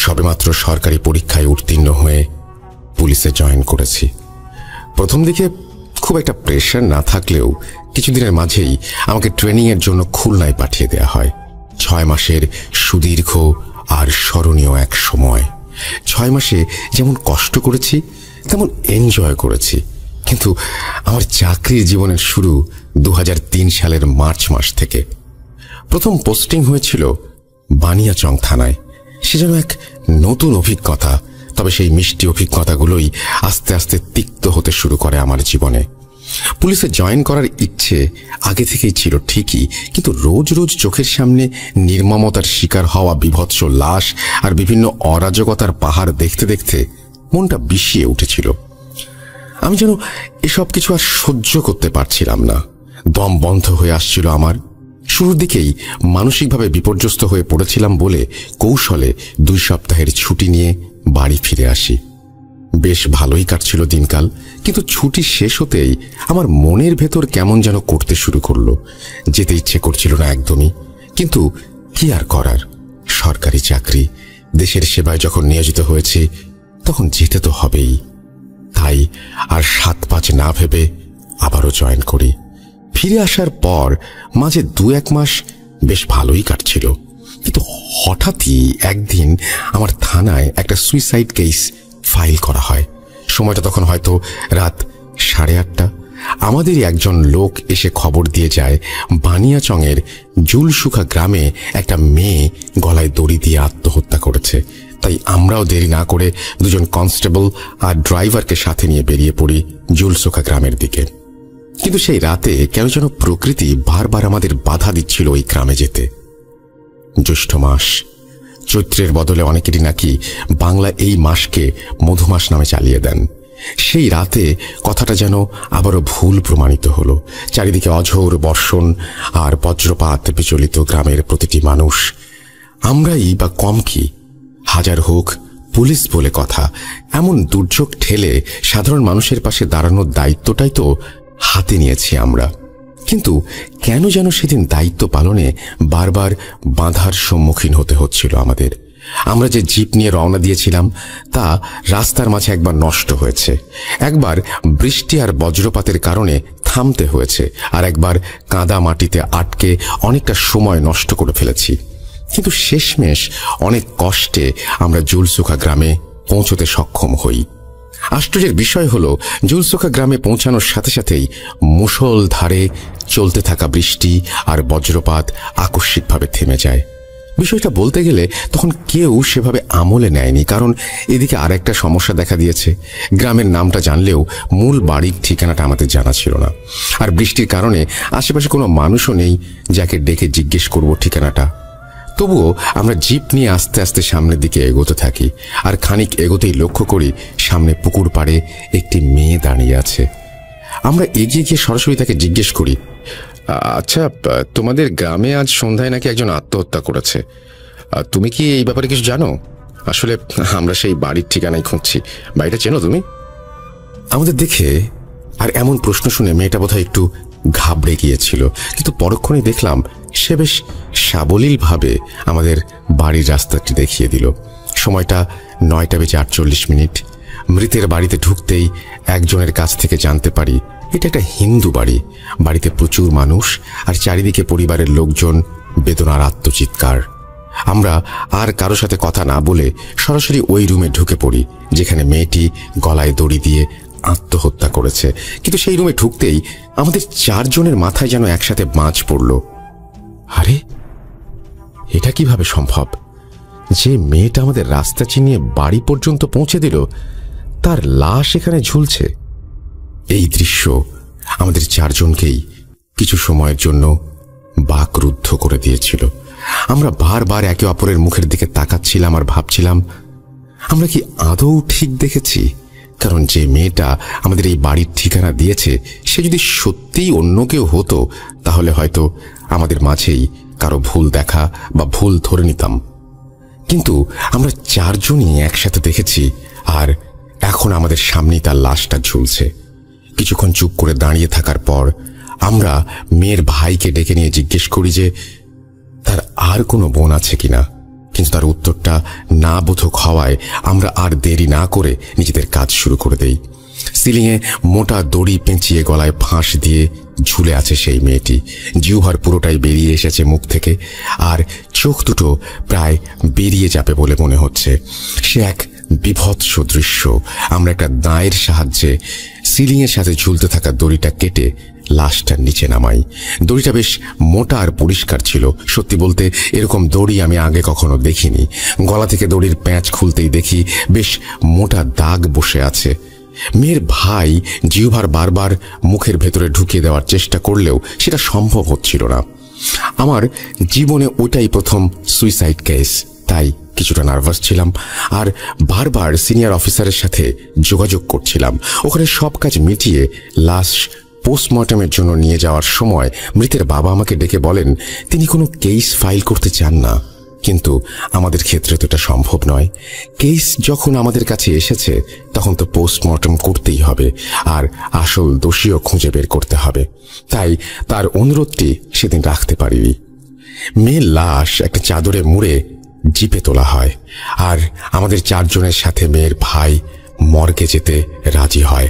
সবেমাত্র সরকারি পরীক্ষায় উত্তীর্ণ হয়ে পুলিশে জয়েন করেছি। প্রথম দিকে খুব একটা প্রেশার না থাকলেও কিছুদিনের মাঝেই আমাকে ট্রেনিংয়ের জন্য খুলনায় পাঠিয়ে দেওয়া হয়। 6 মাসের সুদীর্ঘ আর স্মরণীয় এক সময়। 6 6 মাসে যেমন কষ্ট করেছি তেমন এনজয় করেছি। কিন্তু আমার চাকরির জীবনের শুরু 2003 সালের মার্চ মাস থেকে। প্রথম পোস্টিং হয়েছিল বানিয়াচং থানায়। সে যেন এক নতুন অভিজ্ঞতা। তবে সেই মিষ্টি অভিজ্ঞতাগুলোই আস্তে আস্তে তিক্ত হতে শুরু করে আমার জীবনে। পুলিশে জয়েন করার ইচ্ছে আগে থেকেই ছিল ঠিকই, কিন্তু রোজ রোজ চোখের সামনে নির্মমতার শিকার হওয়া বিভৎস লাশ আর বিভিন্ন অরাজকতার পাহাড় দেখতে দেখতে মনটা বিষিয়ে উঠেছিল। আমি যেন এসব কিছু আর সহ্য করতে পারছিলাম না। দম বন্ধ হয়ে আসছিল আমার। শুরুর দিকেই মানসিকভাবে বিপর্যস্ত হয়ে পড়েছিলাম বলে কৌশলে 2 সপ্তাহের ছুটি নিয়ে বাড়ি ফিরে আসি। বেশ ভালোই কাটছিল দিনকাল, কিন্তু ছুটি শেষ হতেই আমার মনের ভেতর কেমন যেন করতে শুরু করলো। যেতে ইচ্ছে করছিল না একদমই, কিন্তু কি আর করার, সরকারি চাকরি, দেশের সেবায় যখন নিয়োজিত হয়েছে তখন যেতে তো হবেই। তাই আর 7-5 না ভেবে আবারও জয়েন করি। ফিরে আসার পর মাঝে 2-1 মাস বেশ ভালোই কাটছিল, কিন্তু হঠাৎই একদিন আমার থানায় একটা সুইসাইড কেস ফাইল করা হয়। সময়টা তখন হয়তো রাত 8:30। আমাদেরই একজন লোক এসে খবর দিয়ে যায় বানিয়াচংয়ের জুলসুখা গ্রামে একটা মেয়ে গলায় দড়ি দিয়ে আত্মহত্যা করেছে। তাই আমরাও দেরি না করে 2 জন কনস্টেবল আর ড্রাইভারকে সাথে নিয়ে বেরিয়ে পড়ি জুলসুখা গ্রামের দিকে। কিন্তু সেই রাতে কেন যেন প্রকৃতি বারবার আমাদের বাধা দিচ্ছিল ওই গ্রামে যেতে। জ্যৈষ্ঠ মাস, চৈত্রের বদলে অনেকেরই নাকি বাংলা এই মাসকে মধুমাস নামে চালিয়ে দেন। সেই রাতে কথাটা যেন আবারও ভুল প্রমাণিত হলো। চারিদিকে অঝোর বর্ষণ আর বজ্রপাত বিচলিত গ্রামের প্রতিটি মানুষ। আমরাই বা কম কি? হাজার হোক পুলিশ বলে কথা, এমন দুর্যোগ ঠেলে সাধারণ মানুষের পাশে দাঁড়ানোর দায়িত্বটাই তো হাতে নিয়েছি আমরা। কিন্তু কেন যেন সেদিন দায়িত্ব পালনে বারবার বাধার সম্মুখীন হতে হচ্ছিল আমাদের। আমরা যে জিপ নিয়ে রওনা দিয়েছিলাম তা রাস্তার মাঝে একবার নষ্ট হয়েছে, একবার বৃষ্টি আর বজ্রপাতের কারণে থামতে হয়েছে, আর একবার কাদা মাটিতে আটকে অনেকটা সময় নষ্ট করে ফেলেছি। কিন্তু শেষমেশ অনেক কষ্টে আমরা জুলসুখা গ্রামে পৌঁছতে সক্ষম হই। আশ্চর্যের বিষয় হলো, জুলসুখা গ্রামে পৌঁছানোর সাথে সাথেই মুষলধারে চলতে থাকা বৃষ্টি আর বজ্রপাত আকস্মিকভাবে থেমে যায়। বিষয়টা বলতে গেলে তখন কেউ সেভাবে আমলে নেয়নি, কারণ এদিকে আর একটা সমস্যা দেখা দিয়েছে। গ্রামের নামটা জানলেও মূল বাড়ির ঠিকানাটা আমাদের জানা ছিল না, আর বৃষ্টির কারণে আশেপাশে কোনো মানুষও নেই যাকে ডেকে জিজ্ঞেস করব ঠিকানাটা। তবুও আমরা জিপ নিয়ে আস্তে আস্তে সামনের দিকে এগোতে থাকি, আর খানিক এগোতেই লক্ষ্য করি সামনে পুকুর পাড়ে একটি মেয়ে দাঁড়িয়ে আছে। আমরা এগিয়ে গিয়ে সরাসরি তাকে জিজ্ঞেস করি, আচ্ছা, তোমাদের গ্রামে আজ সন্ধ্যায় নাকি একজন আত্মহত্যা করেছে, তুমি কি এই ব্যাপারে কিছু জানো? আসলে আমরা সেই বাড়ির ঠিকানাই খুঁজছি, বাড়িটা চেনো তুমি? আমাদের দেখে আর এমন প্রশ্ন শুনে মেয়েটা বোধহয় একটু ঘাবড়ে গিয়েছিল, কিন্তু পরক্ষণেই দেখলাম সে বেশ সাবলীলভাবে আমাদের বাড়ির রাস্তাটি দেখিয়ে দিল। সময়টা 9:48। মৃতের বাড়িতে ঢুকতেই একজনের কাছ থেকে জানতে পারি এটা একটা হিন্দু বাড়ি। বাড়িতে প্রচুর মানুষ, আর চারিদিকে পরিবারের লোকজন, বেদনার আত্মচিৎকার। আমরা আর কারো সাথে কথা না বলে সরাসরি ওই রুমে ঢুকে পড়ি যেখানে মেয়েটি গলায় দড়ি দিয়ে আত্মহত্যা করেছে। কিন্তু সেই রুমে ঢুকতেই আমাদের 4 জনের মাথায় যেন একসাথে বাজ পড়ল। আরে, এটা কিভাবে সম্ভব? যে মেয়েটা আমাদের রাস্তা চিনিয়ে বাড়ি পর্যন্ত পৌঁছে দিল, তার লাশ এখানে ঝুলছে। এই দৃশ্য আমাদের 4 জনকেই কিছু সময়ের জন্য বাকরুদ্ধ করে দিয়েছিল। আমরা বারবার একে অপরের মুখের দিকে তাকাচ্ছিলাম আর ভাবছিলাম, আমরা কি আদৌ ঠিক দেখেছি? কারণ যে মেয়েটা আমাদের এই বাড়ির ঠিকানা দিয়েছে সে যদি সত্যিই অন্য কেউ হতো, তাহলে হয়তো আমাদের মাঝেই কারো ভুল দেখা বা ভুল ধরে নিতাম। কিন্তু আমরা 4 জনই একসাথে দেখেছি, আর এখন আমাদের সামনেই তার লাশটা ঝুলছে। কিছুক্ষণ চুপ করে দাঁড়িয়ে থাকার পর আমরা মেয়ের ভাইকে ডেকে নিয়ে জিজ্ঞেস করি যে তার আর কোনো বোন আছে কিনা, কিন্তু তার উত্তরটা না বোধক হওয়ায় আমরা আর দেরি না করে নিজেদের কাজ শুরু করে দেই। সিলিংয়ে মোটা দড়ি পেঁচিয়ে গলায় ফাঁস দিয়ে ঝুলে আছে সেই মেয়েটি। জিহ্বার পুরোটাই বেরিয়ে এসেছে মুখ থেকে, আর চোখ দুটো প্রায় বেরিয়ে যাবে বলে মনে হচ্ছে। সে এক বিভৎস দৃশ্য। আমরা একটা দায়ের সাহায্যে সিলিংয়ের সাথে ঝুলতে থাকা দড়িটা কেটে লাশটার নিচে নামাই। দড়িটা বেশ মোটা আর পরিষ্কার ছিল। সত্যি বলতে এরকম দড়ি আমি আগে কখনো দেখিনি। গলা থেকে দড়ির প্যাঁচ খুলতেই দেখি বেশ মোটা দাগ বসে আছে। মেয়ের ভাই জিহ্বার বারবার মুখের ভেতরে ঢুকিয়ে দেওয়ার চেষ্টা করলেও সেটা সম্ভব হচ্ছিল না। আমার জীবনে ওটাই প্রথম সুইসাইড কেস, তাই কিছুটা নার্ভাস ছিলাম আর বারবার সিনিয়র অফিসারের সাথে যোগাযোগ করছিলাম। ওখানে সব কাজ মিটিয়ে লাশ পোস্টমর্টমের জন্য নিয়ে যাওয়ার সময় মৃতের বাবা আমাকে ডেকে বলেন তিনি কোনো কেস ফাইল করতে চান না, কিন্তু আমাদের ক্ষেত্রে তো এটা সম্ভব নয়। কেস যখন আমাদের কাছে এসেছে তখন তো পোস্টমর্টম করতেই হবে আর আসল দোষীও খুঁজে বের করতে হবে। তাই তার অনুরোধটি সেদিন রাখতে পারিনি। মেয়ের লাশ একটা চাদরে মুড়ে জিপে তোলা হয় আর আমাদের 4 জনের সাথে মেয়ের ভাই মর্গে যেতে রাজি হয়।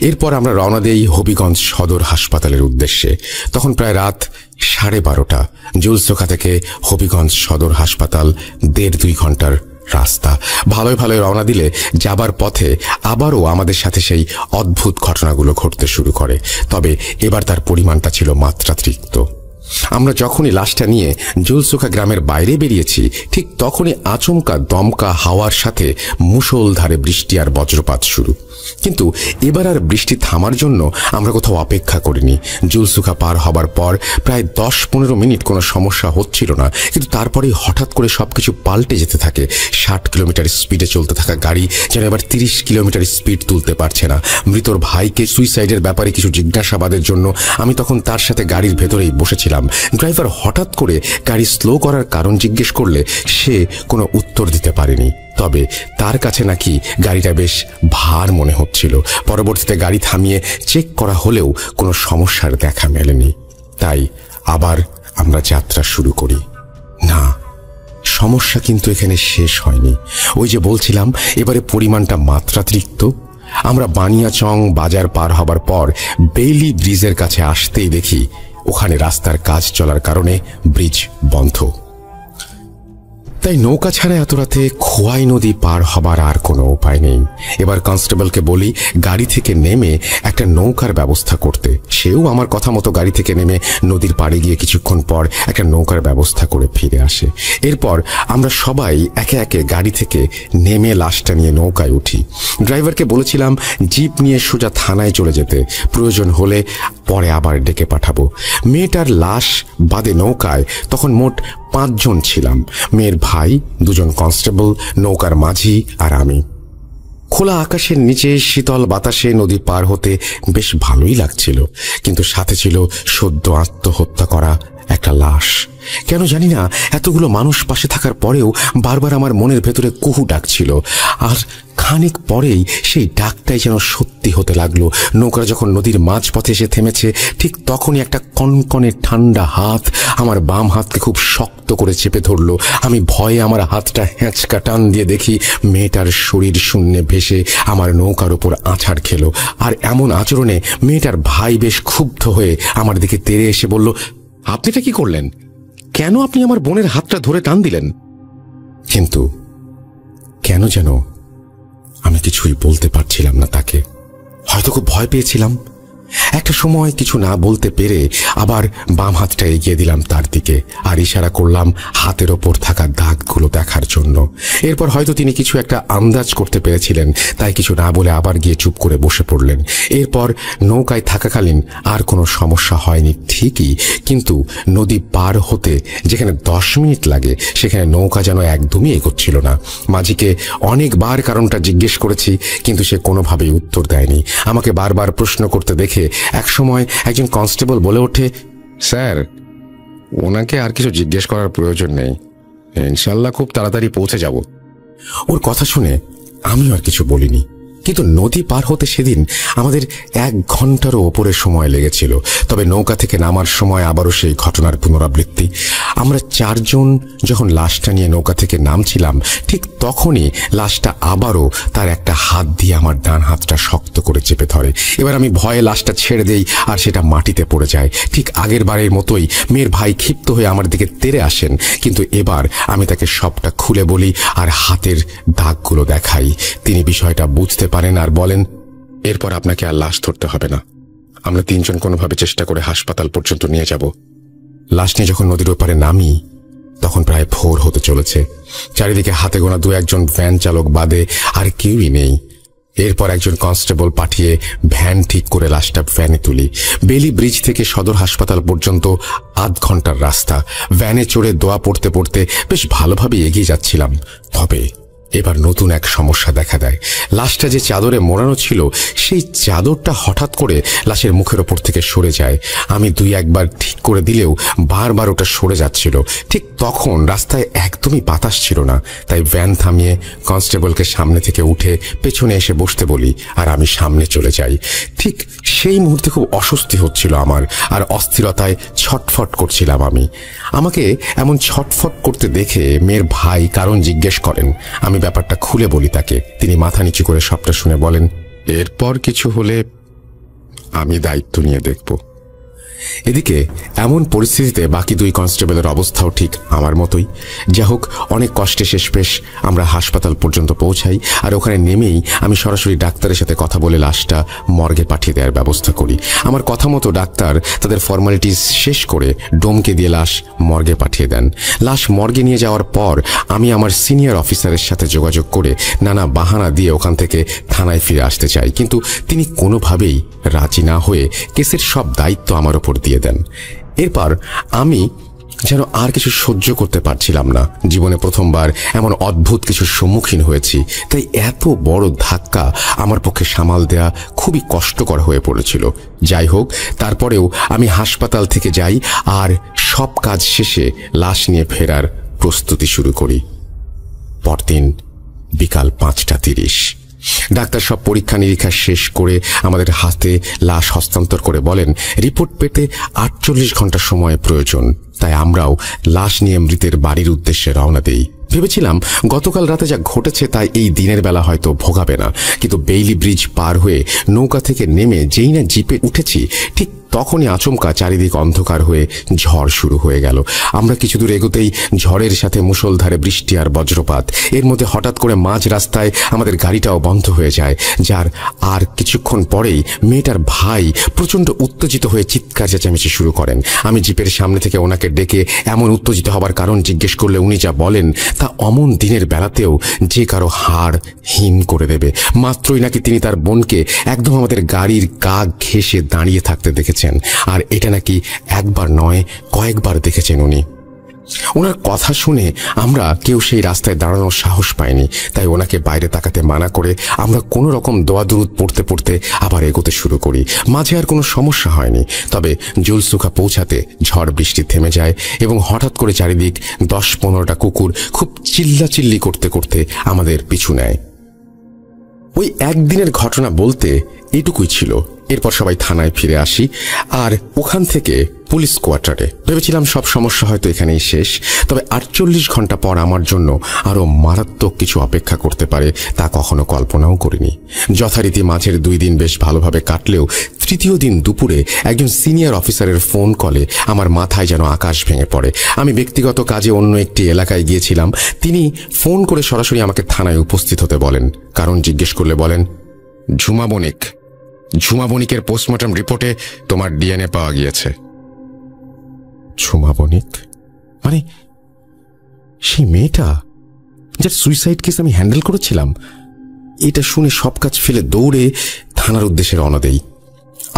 এরপর আমরা রওনা দেই হবিগঞ্জ সদর হাসপাতালের উদ্দেশ্যে। তখন প্রায় রাত 12:30। জুলসোখা থেকে হবিগঞ্জ সদর হাসপাতাল 1.5-2 ঘন্টার রাস্তা। ভালোই ভালোই রওনা দিলে যাবার পথে আবারও আমাদের সাথে সেই অদ্ভুত ঘটনাগুলো ঘটতে শুরু করে। তবে এবার তার পরিমাণটা ছিল মাত্রাতিরিক্ত। আমরা যখনই লাশটা নিয়ে জুলসোখা গ্রামের বাইরে বেরিয়েছি ঠিক তখনই আচমকা দমকা হাওয়ার সাথে মুষলধারে বৃষ্টি আর বজ্রপাত শুরু। কিন্তু এবার আর বৃষ্টি থামার জন্য আমরা কোথাও অপেক্ষা করিনি। জুলসোখা পার হবার পর প্রায় 10-15 মিনিট কোনো সমস্যা হচ্ছিল না, কিন্তু তারপরেই হঠাৎ করে সবকিছু পাল্টে যেতে থাকে। 60 কিলোমিটার স্পিডে চলতে থাকা গাড়ি যেন এবার 30 কিলোমিটার স্পিড তুলতে পারছে না। মৃতর ভাইকে সুইসাইডের ব্যাপারে কিছু জিজ্ঞাসাবাদের জন্য আমি তখন তার সাথে গাড়ির ভেতরেই বসেছিলাম। ড্রাইভার হঠাৎ করে গাড়ি স্লো করার কারণ জিজ্ঞেস করলে সে কোনো উত্তর দিতে পারেনি। তবে তার কাছে নাকি গাড়িটা বেশ ভার মনে হচ্ছিল। পরবর্তীতে গাড়ি থামিয়ে চেক করা হলেও কোনো সমস্যার দেখা মেলেনি। তাই আবার আমরা যাত্রা শুরু করি। না, সমস্যা কিন্তু এখানে শেষ হয়নি। ওই যে বলছিলাম এবারে পরিমাণটা মাত্রাতিরিক্ত। আমরা বানিয়াচং বাজার পার হবার পর বেইলি ব্রিজের কাছে আসতেই দেখি ওখানে রাস্তার কাজ চলার কারণে ব্রিজ বন্ধ। তাই নৌকা ছাড়া এত রাতে খোয়াই নদী পার হবার আর কোনো উপায় নেই। এবার কনস্টেবলকে বলি গাড়ি থেকে নেমে একটা নৌকার ব্যবস্থা করতে। সেও আমার কথা মতো গাড়ি থেকে নেমে নদীর পাড়ে গিয়ে কিছুক্ষণ পর একটা নৌকার ব্যবস্থা করে ফিরে আসে। এরপর আমরা সবাই একে একে গাড়ি থেকে নেমে লাশটা নিয়ে নৌকায় উঠি। ড্রাইভারকে বলেছিলাম জিপ নিয়ে সোজা থানায় চলে যেতে, প্রয়োজন হলে পরে আবার ডেকে পাঠাবো। মেয়েটার লাশ বাদে নৌকায় তখন মোট 5 জন ছিলাম। মেয়ের ভাই, 2 জন কনস্টেবল, নৌকার মাঝি আর আমি। খোলা আকাশের নিচে শীতল বাতাসে নদী পার হতে বেশ ভালোই লাগছিল, কিন্তু সাথে ছিল সদ্য আত্মহত্যা করা একটা লাশ। কেন জানি না এতগুলো মানুষ পাশে থাকার পরেও বারবার আমার মনের ভেতরে কুহু ডাকছিল। আর খানিক পরেই সেই ডাকটাই যেন সত্যি হতে লাগলো। নৌকা যখন নদীর মাঝপথে এসে থেমেছে ঠিক তখনই একটা কনকনে ঠান্ডা হাত আমার বাম হাতকে খুব শক্ত করে চেপে ধরলো। আমি ভয়ে আমার হাতটা হ্যাঁচকা টান দিয়ে দেখি মেয়েটার শরীর শূন্যে ভেসে আমার নৌকার উপর আছাড় খেলো। আর এমন আচরণে মেয়েটার ভাই বেশ ক্ষুব্ধ হয়ে আমার দিকে তেড়ে এসে বলল, আপনি এটা কি করলেন? কেন আপনি আমার বোনের হাতটা ধরে টান দিলেন? কিন্তু কেন যেন আমি কিছুই বলতে পারছিলাম না তাকে। হয়তো খুব ভয় পেয়েছিলাম। একটা সময় কিছু না বলতে পেরে আবার বাম হাতটা এগিয়ে দিলাম তার দিকে আর ইশারা করলাম হাতের ওপর থাকা দাগগুলো দেখার জন্য। এরপর হয়তো তিনি কিছু একটা আন্দাজ করতে পেরেছিলেন, তাই কিছু না বলে আবার গিয়ে চুপ করে বসে পড়লেন। এরপর নৌকায় থাকাকালীন আর কোনো সমস্যা হয়নি ঠিকই, কিন্তু নদী পার হতে যেখানে 10 মিনিট লাগে সেখানে নৌকা যেন একদমই এগোচ্ছিল না। মাঝিকে অনেকবার কারণটা জিজ্ঞেস করেছি, কিন্তু সে কোনোভাবেই উত্তর দেয়নি। আমাকে বারবার প্রশ্ন করতে দেখে একসময় একজন কনস্টেবল বলে ওঠে, স্যার, ওনাকে আর কিছু জিজ্ঞেস করার প্রয়োজন নেই, ইনশাল্লাহ খুব তাড়াতাড়ি পৌঁছে যাব। ওর কথা শুনে আমিও আর কিছু বলিনি, কিন্তু নদী পার হতে সেদিন আমাদের 1 ঘন্টারও ওপরে সময় লেগেছিল। তবে নৌকা থেকে নামার সময় আবারও সেই ঘটনার পুনরাবৃত্তি। আমরা 4 জন যখন লাশটা নিয়ে নৌকা থেকে নামছিলাম, ঠিক তখনই লাশটা আবারও তার একটা হাত দিয়ে আমার ডান হাতটা শক্ত করে চেপে ধরে। এবার আমি ভয়ে লাশটা ছেড়ে দেই আর সেটা মাটিতে পড়ে যায়। ঠিক আগের বারের মতোই মেয়ের ভাই ক্ষিপ্ত হয়ে আমার দিকে তেড়ে আসেন, কিন্তু এবার আমি তাকে সবটা খুলে বলি আর হাতের দাগগুলো দেখাই। তিনি বিষয়টা বুঝতে পারেন আর বলেন, এরপর আপনাকে আর লাশ ধরতে হবে না, আমরা 3 জন কোনোভাবে চেষ্টা করে হাসপাতাল পর্যন্ত নিয়ে যাব। লাশ নিয়ে যখন নদীর ওপারে নামি তখন প্রায় ভোর হতে চলেছে। চারিদিকে হাতে গোনা 2-1 জন ভ্যান চালক বাদে আর কেউই নেই। এরপর একজন কনস্টেবল পাঠিয়ে ভ্যান ঠিক করে লাশটা ভ্যানে তুলি। বেলি ব্রিজ থেকে সদর হাসপাতাল পর্যন্ত 8 ঘন্টার রাস্তা। ভ্যানে চড়ে দোয়া পড়তে পড়তে বেশ ভালোভাবে এগিয়ে যাচ্ছিলাম। তবে এবার নতুন এক সমস্যা দেখা দেয়। লাশটা যে চাদরে মোড়ানো ছিল সেই চাদরটা হঠাৎ করে লাশের মুখের ওপর থেকে সরে যায়। আমি 2-1 বার ঠিক করে দিলেও বারবার ওটা সরে যাচ্ছিল। ঠিক তখন রাস্তায় একদমই বাতাস ছিল না, তাই ভ্যান থামিয়ে কনস্টেবলকে সামনে থেকে উঠে পেছনে এসে বসতে বলি আর আমি সামনে চলে যাই। ঠিক সেই মুহূর্তে খুব অস্বস্তি হচ্ছিল আমার, আর অস্থিরতায় ছটফট করছিলাম আমি। আমাকে এমন ছটফট করতে দেখে মেয়ের ভাই কারণ জিজ্ঞেস করেন। আমি ব্যাপারটা খুলে বলি তাকে। তিনি মাথা নিচু করে সবটা শুনে বলেন, এরপর কিছু হলে আমি দায়িত্ব নিয়ে দেখব। এদিকে এমন পরিস্থিতিতে বাকি 2 কনস্টেবলের অবস্থাও ঠিক আমার মতোই। যা হোক, অনেক কষ্টে শেষমেশ আমরা হাসপাতাল পর্যন্ত পৌঁছাই, আর ওখানে নেমেই আমি সরাসরি ডাক্তারের সাথে কথা বলে লাশটা মর্গে পাঠিয়ে দেওয়ার ব্যবস্থা করি। আমার কথা মতো ডাক্তার তাদের ফর্মালিটিস শেষ করে ডোমকে দিয়ে লাশ মর্গে পাঠিয়ে দেন। লাশ মর্গে নিয়ে যাওয়ার পর আমি আমার সিনিয়র অফিসারের সাথে যোগাযোগ করে নানা বাহানা দিয়ে ওখান থেকে থানায় ফিরে আসতে চাই, কিন্তু তিনি কোনোভাবেই রাজি না হয়ে কেসের সব দায়িত্ব আমার ওপর দিয়ে দেন। এরপর আমি যেন আর কিছু সহ্য করতে পারছিলাম না। জীবনে প্রথমবার এমন অদ্ভুত কিছুর সম্মুখীন হয়েছি, তাই এত বড় ধাক্কা আমার পক্ষে সামাল দেয়া খুবই কষ্টকর হয়ে পড়েছিল। যাই হোক, তারপরেও আমি হাসপাতাল থেকে যাই আর সব কাজ শেষে লাশ নিয়ে ফেরার প্রস্তুতি শুরু করি। পরদিন বিকাল 5:30। ডাক্তার সব পরীক্ষা নিরীক্ষা শেষ করে আমাদের হাতে লাশ হস্তান্তর করে বলেন, রিপোর্ট পেতে 48 ঘন্টা সময় প্রয়োজন। তাই আমরাও লাশ নিয়ে মৃতের বাড়ির উদ্দেশ্যে রওনা দেই। ভেবেছিলাম গতকাল রাতে যা ঘটেছে তাই এই দিনের বেলা হয়তো ভোগাবে না, কিন্তু বেইলি ব্রিজ পার হয়ে নৌকা থেকে নেমে যেই না জিপে উঠেছি, ঠিক তখনই আচমকা চারিদিক অন্ধকার হয়ে ঝড় শুরু হয়ে গেল। আমরা কিছু দূর এগোতেই ঝড়ের সাথে মুষলধারে বৃষ্টি আর বজ্রপাত। এর মধ্যে হঠাৎ করে মাঝ রাস্তায় আমাদের গাড়িটাও বন্ধ হয়ে যায়, যার আর কিছুক্ষণ পরেই মেয়েটার ভাই প্রচণ্ড উত্তেজিত হয়ে চিৎকার চেঁচামেচি শুরু করেন। আমি জিপের সামনে থেকে ওনাকে ডেকে এমন উত্তেজিত হবার কারণ জিজ্ঞেস করলে উনি যা বলেন তা অমন দিনের বেলাতেও যে কারো হাড় হিম করে দেবে। মাত্রই নাকি তিনি তার বোনকে একদম আমাদের গাড়ির গা ঘেঁষে দাঁড়িয়ে থাকতে দেখেছেন, আর এটা নাকি একবার নয় কয়েকবার দেখেছেন উনি। ওনার কথা শুনে আমরা কেউ সেই রাস্তায় দাঁড়ানোর সাহস পাইনি, তাই ওনাকে বাইরে তাকাতে মানা করে আমরা কোনো রকম দোয়া দুরুদ পড়তে পড়তে আবার এগোতে শুরু করি। মাঝে আর কোনো সমস্যা হয়নি, তবে জুলসুখা পৌঁছাতে ঝড় বৃষ্টি থেমে যায় এবং হঠাৎ করে চারিদিক 10-15টা কুকুর খুব চিল্লাচিল্লি করতে করতে আমাদের পিছু নেয়। ওই একদিনের ঘটনা বলতে এটুকুই ছিল। এরপর সবাই থানায় ফিরে আসি আর ওখান থেকে পুলিশ কোয়ার্টারে। ভেবেছিলাম সব সমস্যা হয়তো এখানেই শেষ, তবে 48 ঘন্টা পর আমার জন্য আরো মারাত্মক কিছু অপেক্ষা করতে পারে তা কখনো কল্পনাও করিনি। যথারীতি মাঝের 2 দিন বেশ ভালোভাবে কাটলেও তৃতীয় দিন দুপুরে একজন সিনিয়র অফিসারের ফোন কলে আমার মাথায় যেন আকাশ ভেঙে পড়ে। আমি ব্যক্তিগত কাজে অন্য একটি এলাকায় গিয়েছিলাম। তিনি ফোন করে সরাসরি আমাকে থানায় উপস্থিত হতে বলেন। কারণ জিজ্ঞেস করলে বলেন, ঝুমা বণিকের পোস্টমর্টম রিপোর্টে তোমার ডিএনএ পাওয়া গিয়েছে। ঝুমা বণিক মানে সেই মেয়েটা যার সুইসাইড কেস আমি হ্যান্ডেল করেছিলাম? এটা শুনে সব কাজ ফেলে দৌড়ে থানার উদ্দেশ্যে রওনা দেই।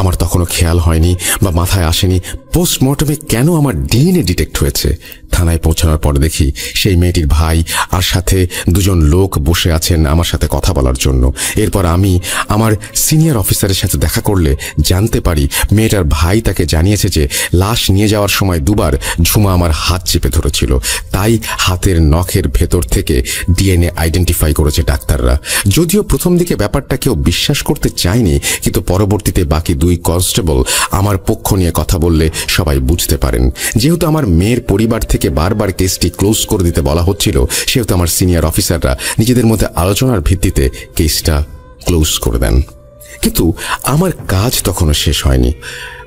আমার তখনও খেয়াল হয়নি বা মাথায় আসেনি পোস্টমর্টমে কেন আমার ডিএনএ ডিটেক্ট হয়েছে। থানায় পৌঁছানোর পরে দেখি সেই মেয়েটির ভাই আর সাথে দুজন লোক বসে আছেন আমার সাথে কথা বলার জন্য। এরপর আমি আমার সিনিয়র অফিসারের সাথে দেখা করলে জানতে পারি মেয়েটার ভাই তাকে জানিয়েছে যে লাশ নিয়ে যাওয়ার সময় দুবার ঝুমা আমার হাত চেপে ধরেছিল, তাই হাতের নখের ভেতর থেকে ডিএনএ আইডেন্টিফাই করেছে ডাক্তাররা। যদিও প্রথম দিকে ব্যাপারটা কেউ বিশ্বাস করতে চায়নি, কিন্তু পরবর্তীতে বাকি দুই কনস্টেবল আমার পক্ষ নিয়ে কথা বললে সবাই বুঝতে পারেন। যেহেতু আমার মেয়ের পরিবার থেকে বারবার কেসটি ক্লোজ করে দিতে বলা হচ্ছিল, সেহেতু আমার সিনিয়র অফিসাররা নিজেদের মধ্যে আলোচনার ভিত্তিতে কেসটা ক্লোজ করে দেন। কিন্তু আমার কাজ তখনও শেষ হয়নি।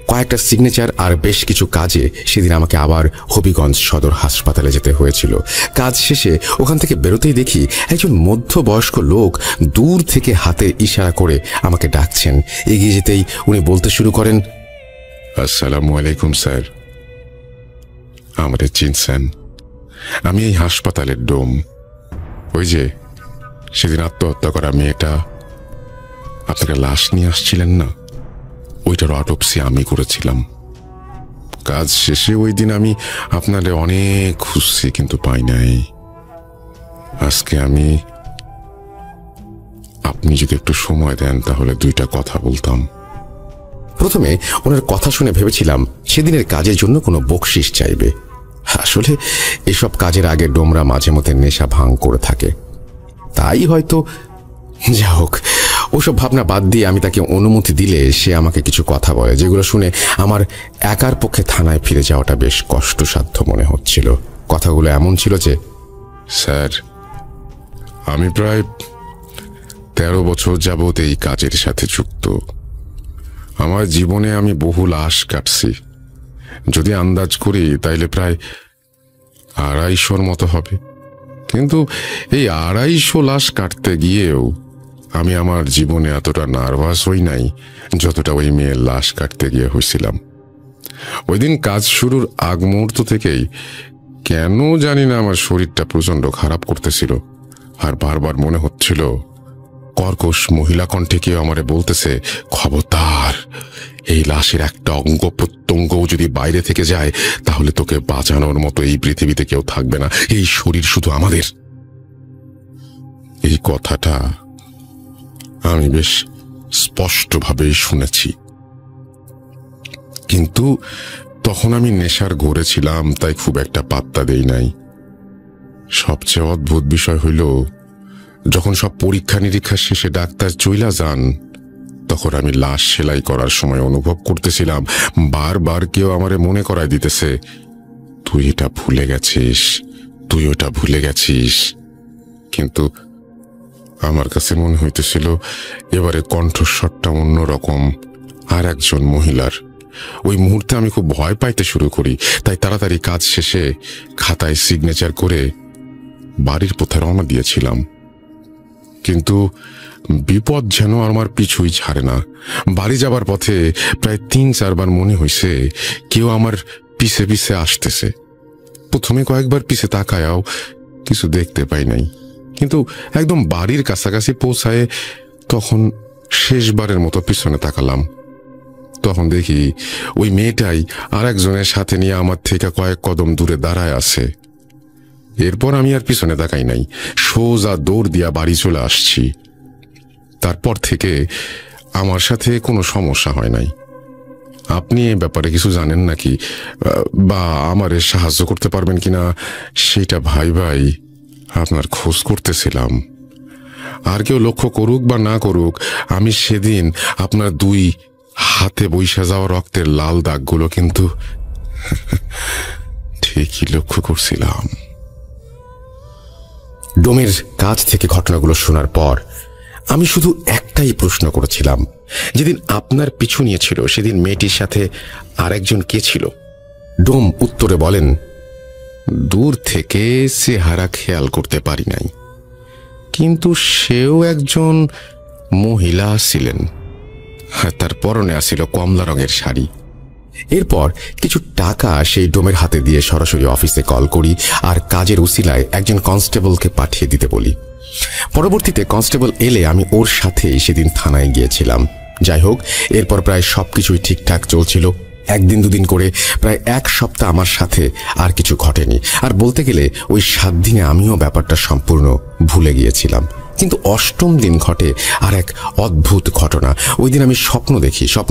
কয়েকটা সিগনেচার আর বেশ কিছু কাজে সেদিন আমাকে আবার হবিগঞ্জ সদর হাসপাতালে যেতে হয়েছিল। কাজ শেষে ওখান থেকে বেরোতেই দেখি একজন মধ্যবয়স্ক লোক দূর থেকে হাতে ইশারা করে আমাকে ডাকছেন। এগিয়ে যেতেই উনি বলতে শুরু করেন, আসসালামু আলাইকুম স্যার, আমাদের চিনছেন? আমি এই হাসপাতালের ডোম। ওই যে সেদিন আত্মহত্যা করা মেয়েটা, আপনারা লাশ নিয়ে আসছিলেন না, ওইটার অটোপসি আমি করেছিলাম। কাজ শেষে ওই দিন আমি আপনাদের অনেক খুঁজছি, কিন্তু পাই নাই। আজকে আপনি যদি একটু সময় দেন তাহলে দুইটা কথা বলতাম। প্রথমে ওনার কথা শুনে ভেবেছিলাম সেদিনের কাজের জন্য কোনো বকশিস চাইবে। আসলে এসব কাজের আগে ডোমরা মাঝে মধ্যে নেশা ভাঙ করে থাকে, তাই হয়তো। যা হোক, ওসব ভাবনা বাদ দিয়ে আমি তাকে অনুমতি দিলে সে আমাকে কিছু কথা বলে, যেগুলো শুনে আমার একার পক্ষে থানায় ফিরে যাওয়াটা বেশ কষ্টসাধ্য মনে হচ্ছিল। কথাগুলো এমন ছিল যে, স্যার, আমি প্রায় 13 বছর যাবত এই কাজের সাথে যুক্ত। আমার জীবনে আমি বহু লাশ কাটছি। যদি আন্দাজ করি তাইলে প্রায় 250 মতো হবে। কিন্তু এই 250 লাশ কাটতে গিয়েও আমি আমার জীবনে এতটা নার্ভাস হই নাই যতটা ওই মেয়ের লাশ কাটতে গিয়ে হয়েছিলাম। ওই দিন কাজ শুরুর আগ মুহূর্ত থেকেই কেন জানি না আমার শরীরটা প্রচন্ড খারাপ করতেছিল, আর বারবার মনে হচ্ছিল কর্কশ মহিলা কণ্ঠে কেউ আমারে বলতেছে, খবরদার, এই লাশের একটা অঙ্গ প্রত্যঙ্গও যদি বাইরে থেকে যায় তাহলে তোকে বাঁচানোর মতো এই পৃথিবীতে কেউ থাকবে না, এই শরীর শুধু আমাদের। এই কথাটা আমি বেশ স্পষ্টভাবেই শুনেছি, কিন্তু তখন আমি নেশার ঘোরে ছিলাম, তাই খুব একটা পাত্তা দেই নাই। সবচেয়ে অদ্ভুত বিষয় হইল, যখন সব পরীক্ষা নিরীক্ষা শেষে ডাক্তার চইলা যান, তখন আমি লাশ সেলাই করার সময় অনুভব করতেছিলাম বারবার কেউ আমারে মনে করায় দিতেছে, তুই এটা ভুলে গেছিস, তুই ওটা ভুলে গেছিস। কিন্তু আমার কাছে মনে হইতেছিল এবারে কণ্ঠস্বরটা অন্যরকম, আর একজন মহিলার। ওই মুহূর্তে আমি খুব ভয় পাইতে শুরু করি, তাই তাড়াতাড়ি কাজ শেষে খাতায় সিগনেচার করে বাড়ির পথে রওনা দিয়েছিলাম। কিন্তু বিপদ যেন আমার পিছুই ছাড়ে না। বাড়ি যাবার পথে প্রায় 3-4 বার মনে হয়েছে কেউ আমার পিছে পিছে আসতেছে। প্রথমে কয়েকবার পিছে তাকায়াও কিছু দেখতে পাই নাই, কিন্তু একদম বাড়ির কাছাকাছি পৌঁছায় তখন শেষবারের মতো পিছনে তাকালাম। তখন দেখি ওই মেয়েটাই আর একজনের সাথে নিয়ে আমার থেকে কয়েক কদম দূরে দাঁড়ায় আছে। এরপর আমি আর পিছনে তাকাই নাই, সোজা দৌড় দিয়া বাড়ি চলে আসছি। তারপর থেকে আমার সাথে কোনো সমস্যা হয় নাই। আপনি এ ব্যাপারে কিছু জানেন নাকি, বা আমারে সাহায্য করতে পারবেন কিনা সেটা ভাই আপনার খোঁজ করতেছিলাম। আর কেউ লক্ষ্য করুক বা না করুক, আমি সেদিন আপনার 2 হাতে বইসা যাওয়া রক্তের লাল দাগগুলো কিন্তু ঠিকই লক্ষ্য করছিলাম। ডোমের কাছ থেকে ঘটনাগুলো শোনার পর আমি শুধু একটাই প্রশ্ন করেছিলাম, যেদিন আপনার পিছু নিয়েছিল সেদিন মেয়েটির সাথে আরেকজন কে ছিল? ডোম উত্তরে বলেন, দূর থেকে চেহারা খেয়াল করতে পারি নাই, কিন্তু সেও একজন মহিলা ছিলেন। তার পরনে আছিল কমলা রঙের শাড়ি। এরপর কিছু টাকা সেই ডোমের হাতে দিয়ে সরাসরি অফিসে কল করি আর কাজের উসিলায় একজন কনস্টেবলকে পাঠিয়ে দিতে বলি। পরবর্তীতে কনস্টেবল এলে আমি ওর সাথেই সেদিন থানায় গিয়েছিলাম। যাই হোক, এরপর প্রায় সবকিছুই ঠিকঠাক চলছিল। একদিন দুদিন করে প্রায় এক সপ্তাহ আমার সাথে আর কিছু ঘটেনি। আর বলতে গেলে ওই 7 দিনে আমিও ব্যাপারটা সম্পূর্ণ ভুলে গিয়েছিলাম। কিন্তু 8ম দিন ঘটে আর এক অদ্ভুত ঘটনা। ওই দিন আমি স্বপ্ন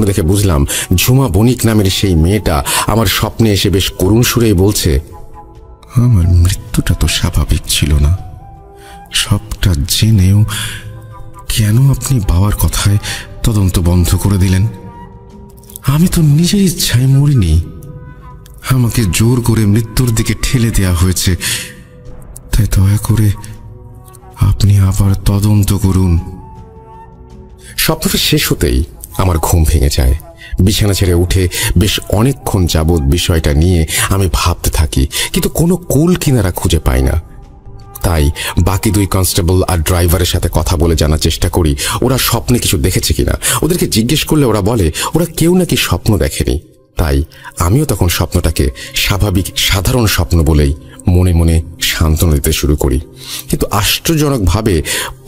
দেখে বুঝলাম ঝুমা বণিক নামের সেই মেয়েটা আমার স্বপ্নে এসে বেশ করুণ সুরেই বলছে, আমার মৃত্যুটা তো স্বাভাবিক ছিল না। সবটা জেনেও কেন আপনি বাবার কথায় তদন্ত বন্ধ করে দিলেন? আমি তো নিজের ইচ্ছায় মরিনি, আমাকে জোর করে মৃত্যুর দিকে ঠেলে দেয়া হয়েছে। তাই দয়া করে আপনি আবার তদন্ত করুন। স্বপ্নটা শেষ হতেই আমার ঘুম ভেঙে যায়। বিছানা ছেড়ে উঠে বেশ অনেকক্ষণ যাবৎ বিষয়টা নিয়ে আমি ভাবতে থাকি, কিন্তু কোনো কুল কিনারা খুঁজে পাই না। তাই বাকি 2 কনস্টেবল আর ড্রাইভারের সাথে কথা বলে জানার চেষ্টা করি ওরা স্বপ্নে কিছু দেখেছে কিনা। ওদেরকে জিজ্ঞেস করলে ওরা বলে ওরা কেউ নাকি স্বপ্ন দেখেনি। তাই আমিও তখন স্বপ্নটাকে স্বাভাবিক সাধারণ স্বপ্ন বলেই মনে মনে সান্ত্বনা দিতে শুরু করি। কিন্তু আশ্চর্যজনকভাবে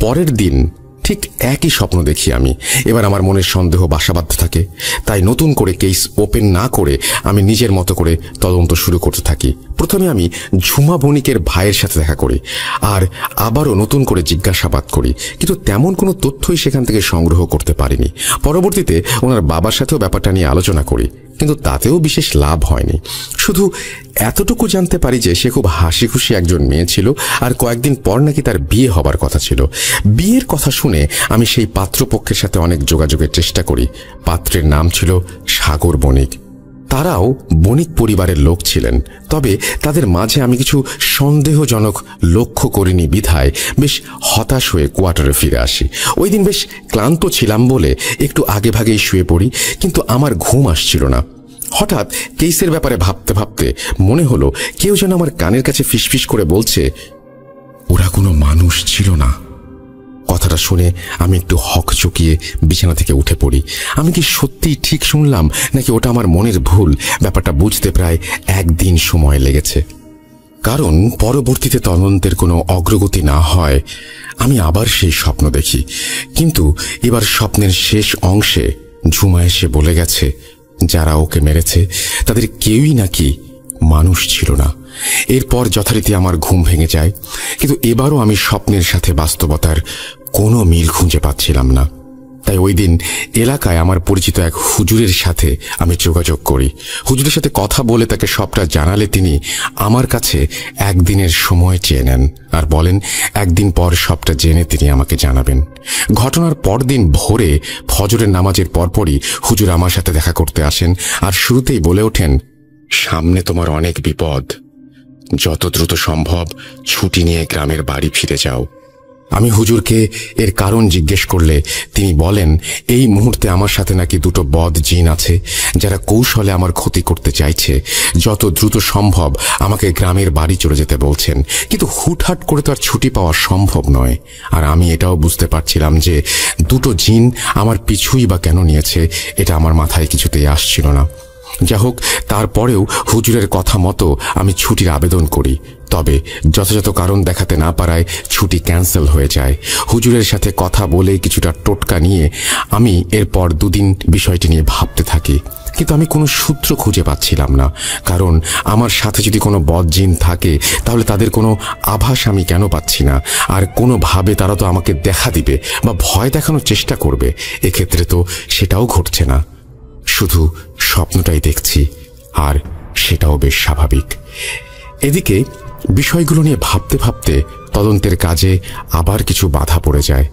পরের দিন ঠিক একই স্বপ্ন দেখি আমি। এবার আমার মনের সন্দেহ বাসা বাঁধতে থাকে। তাই নতুন করে কেস ওপেন না করে আমি নিজের মতো করে তদন্ত শুরু করতে থাকি। প্রথমে আমি ঝুমা বণিকের ভাইয়ের সাথে দেখা করি আর আবারও নতুন করে জিজ্ঞাসাবাদ করি, কিন্তু তেমন কোনো তথ্যই সেখান থেকে সংগ্রহ করতে পারিনি। পরবর্তীতে ওনার বাবার সাথেও ব্যাপারটা নিয়ে আলোচনা করি, কিন্তু তাতেও বিশেষ লাভ হয়নি। শুধু এতটুকু জানতে পারি যে সে খুব হাসি খুশি একজন মেয়ে ছিল আর কয়েকদিন পর নাকি তার বিয়ে হবার কথা ছিল। বিয়ের কথা শুনে আমি সেই পাত্রপক্ষের সাথে অনেক যোগাযোগের চেষ্টা করি। পাত্রের নাম ছিল সাগর বণিক। তারাও বণিক পরিবারের লোক ছিলেন, তবে তাদের মাঝে আমি কিছু সন্দেহজনক লক্ষ্য করিনি বিধায় বেশ হতাশ হয়ে কোয়ার্টারে ফিরে আসি। ওই দিন বেশ ক্লান্ত ছিলাম বলে একটু আগে ভাগেই শুয়ে পড়ি, কিন্তু আমার ঘুম আসছিল না। হঠাৎ কেসের ব্যাপারে ভাবতে ভাবতে মনে হলো কেউ যেন আমার কানের কাছে ফিসফিস করে বলছে, ওরা কোনো মানুষ ছিল না। কথাটা শুনে আমি একটু হকচকিয়ে বিছানা থেকে উঠে পড়ি। আমি কি সত্যিই ঠিক শুনলাম নাকি ওটা আমার মনের ভুল? ব্যাপারটা বুঝতে প্রায় 1 দিন সময় লেগেছে। কারণ পরবর্তীতে তদন্তের কোনো অগ্রগতি না হয় আমি আবার সেই স্বপ্ন দেখি। কিন্তু এবার স্বপ্নের শেষ অংশে ঝুমা এসে বলে গেছে যারা ওকে মেরেছে তাদের কেউই নাকি মানুষ ছিল না। এরপর যথারীতি আমার ঘুম ভেঙে যায়, কিন্তু এবারও আমি স্বপ্নের সাথে বাস্তবতার কোনো মিল খুঁজে পাচ্ছিলাম না। তাই ওই দিন এলাকায় আমার পরিচিত এক হুজুরের সাথে আমি যোগাযোগ করি। হুজুরের সাথে কথা বলে তাকে সবটা জানালে তিনি আমার কাছে 1 দিনের সময় চেয়ে নেন আর বলেন 1 দিন পর সবটা জেনে তিনি আমাকে জানাবেন। ঘটনার পরদিন ভোরে ফজরের নামাজের পরপরই হুজুর আমার সাথে দেখা করতে আসেন আর শুরুতেই বলে ওঠেন, সামনে তোমার অনেক বিপদ, যত দ্রুত সম্ভব ছুটি নিয়ে গ্রামের বাড়ি ফিরে যাও। আমি হুজুরকে এর কারণ জিজ্ঞেস করলে তিনি বলেন এই মুহূর্তে আমার সাথে নাকি 2টো বদ জিন আছে যারা কৌশলে আমার ক্ষতি করতে চাইছে। যত দ্রুত সম্ভব আমাকে গ্রামের বাড়ি চলে যেতে বলছেন, কিন্তু হুটহাট করে তো আর ছুটি পাওয়া সম্ভব নয়। আর আমি এটাও বুঝতে পারছিলাম যে 2টো জিন আমার পিছুই বা কেন নিয়েছে, এটা আমার মাথায় কিছুতেই আসছিল না। যা হোক, তারপরেও হুজুরের কথা মতো আমি ছুটির আবেদন করি, তবে যথাযথ কারণ দেখাতে না পারায় ছুটি ক্যান্সেল হয়ে যায়। হুজুরের সাথে কথা বলে কিছুটা টোটকা নিয়ে আমি এরপর 2 দিন বিষয়টি নিয়ে ভাবতে থাকি, কিন্তু আমি কোনো সূত্র খুঁজে পাচ্ছিলাম না। কারণ আমার সাথে যদি কোনো বদজিন থাকে তাহলে তাদের কোনো আভাস আমি কেন পাচ্ছি না? আর কোনোভাবে তারা তো আমাকে দেখা দিবে বা ভয় দেখানোর চেষ্টা করবে। এক্ষেত্রে তো সেটাও ঘটছে না, শুধু স্বপ্নটাই দেখছি, আর সেটাও বেশ স্বাভাবিক। এদিকে বিষয়গুলো নিয়ে ভাবতে ভাবতে তদন্তের কাজে আবার কিছু বাধা পড়ে যায়।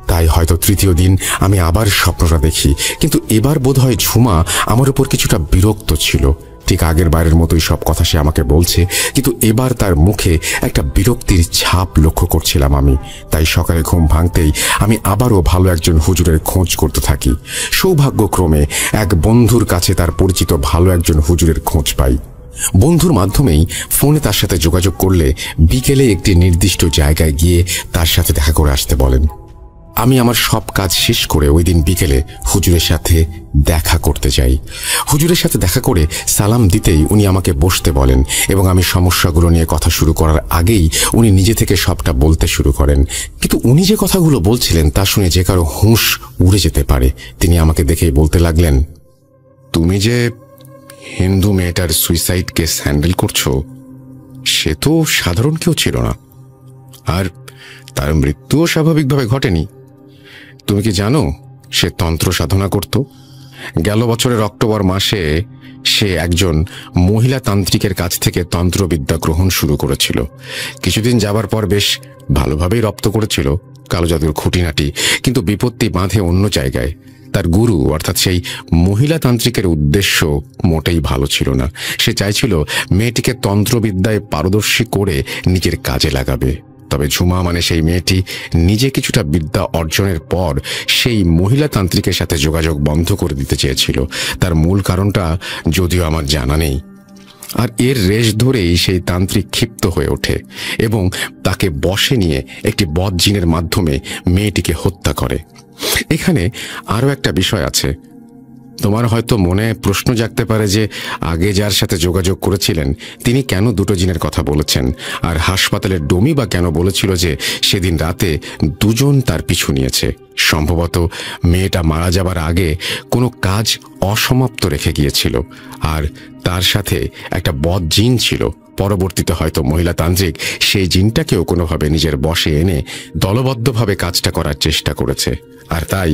তাই হয়তো 3য় দিন আমি আবার স্বপ্নটা দেখি, কিন্তু এবার বোধহয় ঝুমা আমার উপর কিছুটা বিরক্ত ছিল। ঠিক আগের বারের মতোই সব কথা সে আমাকে বলছে, কিন্তু এবার তার মুখে একটা বিরক্তির ছাপ লক্ষ্য করছিলাম আমি। তাই সকালে ঘুম ভাঙতেই আমি আবারও ভালো একজন হুজুরের খোঁজ করতে থাকি। সৌভাগ্যক্রমে এক বন্ধুর কাছে তার পরিচিত ভালো একজন হুজুরের খোঁজ পাই। বন্ধুর মাধ্যমেই ফোনে তার সাথে যোগাযোগ করলে বিকেলে একটি নির্দিষ্ট জায়গায় গিয়ে তার সাথে দেখা করে আসতে বলেন। আমি আমার সব কাজ শেষ করে ওই দিন বিকেলে হুজুরের সাথে দেখা করতে যাই। হুজুরের সাথে দেখা করে সালাম দিতেই উনি আমাকে বসতে বলেন এবং আমি সমস্যাগুলো নিয়ে কথা শুরু করার আগেই উনি নিজে থেকে সবটা বলতে শুরু করেন। কিন্তু উনি যে কথাগুলো বলছিলেন তা শুনে যে কারো হুঁশ উড়ে যেতে পারে। তিনি আমাকে দেখেই বলতে লাগলেন, তুমি যে হিন্দু মেয়েটার সুইসাইড কেস হ্যান্ডেল করছো, সে তো সাধারণ কেউ ছিল না, আর তার মৃত্যুও স্বাভাবিকভাবে ঘটেনি। তুমি কি জানো সে তন্ত্র সাধনা করত? গেল বছরের অক্টোবর মাসে সে একজন মহিলা তান্ত্রিকের কাছ থেকে তন্ত্রবিদ্যা গ্রহণ শুরু করেছিল। কিছুদিন যাবার পর বেশ ভালোভাবেই রপ্ত করেছিল কালো জাদুর খুঁটিনাটি, কিন্তু বিপত্তি বাঁধে অন্য জায়গায়। তার গুরু অর্থাৎ সেই মহিলা তান্ত্রিকের উদ্দেশ্য মোটেই ভালো ছিল না। সে চাইছিল মেয়েটিকে তন্ত্রবিদ্যায় পারদর্শী করে নিজের কাজে লাগাবে। তবে ঝুমা মানে সেই মেয়েটি নিজে কিছুটা বিদ্যা অর্জনের পর সেই মহিলা তান্ত্রিকের সাথে যোগাযোগ বন্ধ করে দিতে চেয়েছিল। তার মূল কারণটা যদিও আমার জানা নেই। আর এর রেশ ধরেই সেই তান্ত্রিক ক্ষিপ্ত হয়ে ওঠে এবং তাকে বশে নিয়ে একটি বদজিনের মাধ্যমে মেয়েটিকে হত্যা করে। এখানে আরও একটা বিষয় আছে। তোমার হয়তো মনে প্রশ্ন জাগতে পারে যে আগে যার সাথে যোগাযোগ করেছিলেন তিনি কেন দুটো জিনের কথা বলেছেন, আর হাসপাতালের ডমি বা কেন বলেছিল যে সেদিন রাতে দুজন তার পিছু নিয়েছে। সম্ভবত মেয়েটা মারা যাবার আগে কোনো কাজ অসমাপ্ত রেখে গিয়েছিল, আর তার সাথে একটা বদ জিন ছিল। পরবর্তীতে হয়তো মহিলা তান্ত্রিক সেই জিনটাকেও কোনোভাবে নিজের বশে এনে দলবদ্ধভাবে কাজটা করার চেষ্টা করেছে, আর তাই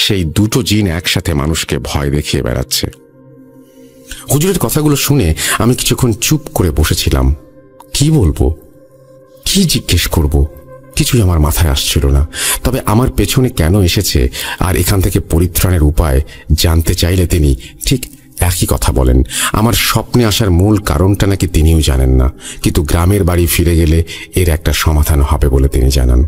সেই দুটো জিন একসাথে মানুষকে ভয় দেখিয়ে বেড়াচ্ছে। হুজুরের কথাগুলো শুনে আমি কিছুক্ষণ চুপ করে বসেছিলাম। কি বলবো, কি জিজ্ঞেস করব, কিছুই আমার মাথায় আসছিল না। তবে আমার পেছনে কেন এসেছে আর এখান থেকে পরিত্রাণের উপায় জানতে চাইলে তিনি ঠিক একই কথা বলেন। আমার স্বপ্নে আসার মূল কারণটা নাকি তিনিও জানেন না, কিন্তু গ্রামের বাড়ি ফিরে গেলে এর একটা সমাধান হবে বলে তিনি জানান।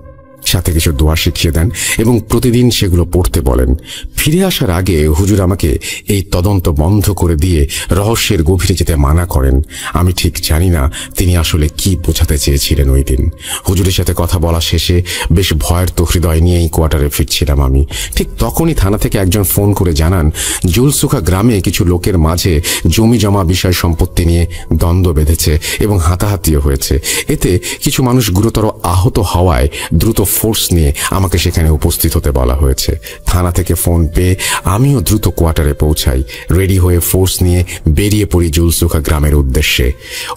সাথে কিছু দোয়া শিখিয়ে দেন এবং প্রতিদিন সেগুলো পড়তে বলেন। ফিরে আসার আগে হুজুর আমাকে এই তদন্ত বন্ধ করে দিয়ে রহস্যের গভীরে যেতে মানা করেন। আমি ঠিক জানি না তিনি আসলে কি বোঝাতে চেয়েছিলেন ওই দিন। হুজুরের সাথে কথা বলা শেষে বেশ ভয়ের তো হৃদয় নিয়েই কোয়ার্টারে ফিরছিলাম আমি। ঠিক তখনই থানা থেকে একজন ফোন করে জানান জুলসুখা গ্রামে কিছু লোকের মাঝে জমি জমা বিষয় সম্পত্তি নিয়ে দ্বন্দ্ব বেঁধেছে এবং হাতাহাতিও হয়েছে। এতে কিছু মানুষ গুরুতর আহত হওয়ায় দ্রুত ফোর্স নিয়ে আমাকে সেখানে উপস্থিত হতে বলা হয়েছে। থানা থেকে ফোন পেয়ে আমিও দ্রুত কোয়ার্টারে পৌঁছাই। রেডি হয়ে ফোর্স নিয়ে বেরিয়ে পড়ি জুলসুখা গ্রামের উদ্দেশ্যে।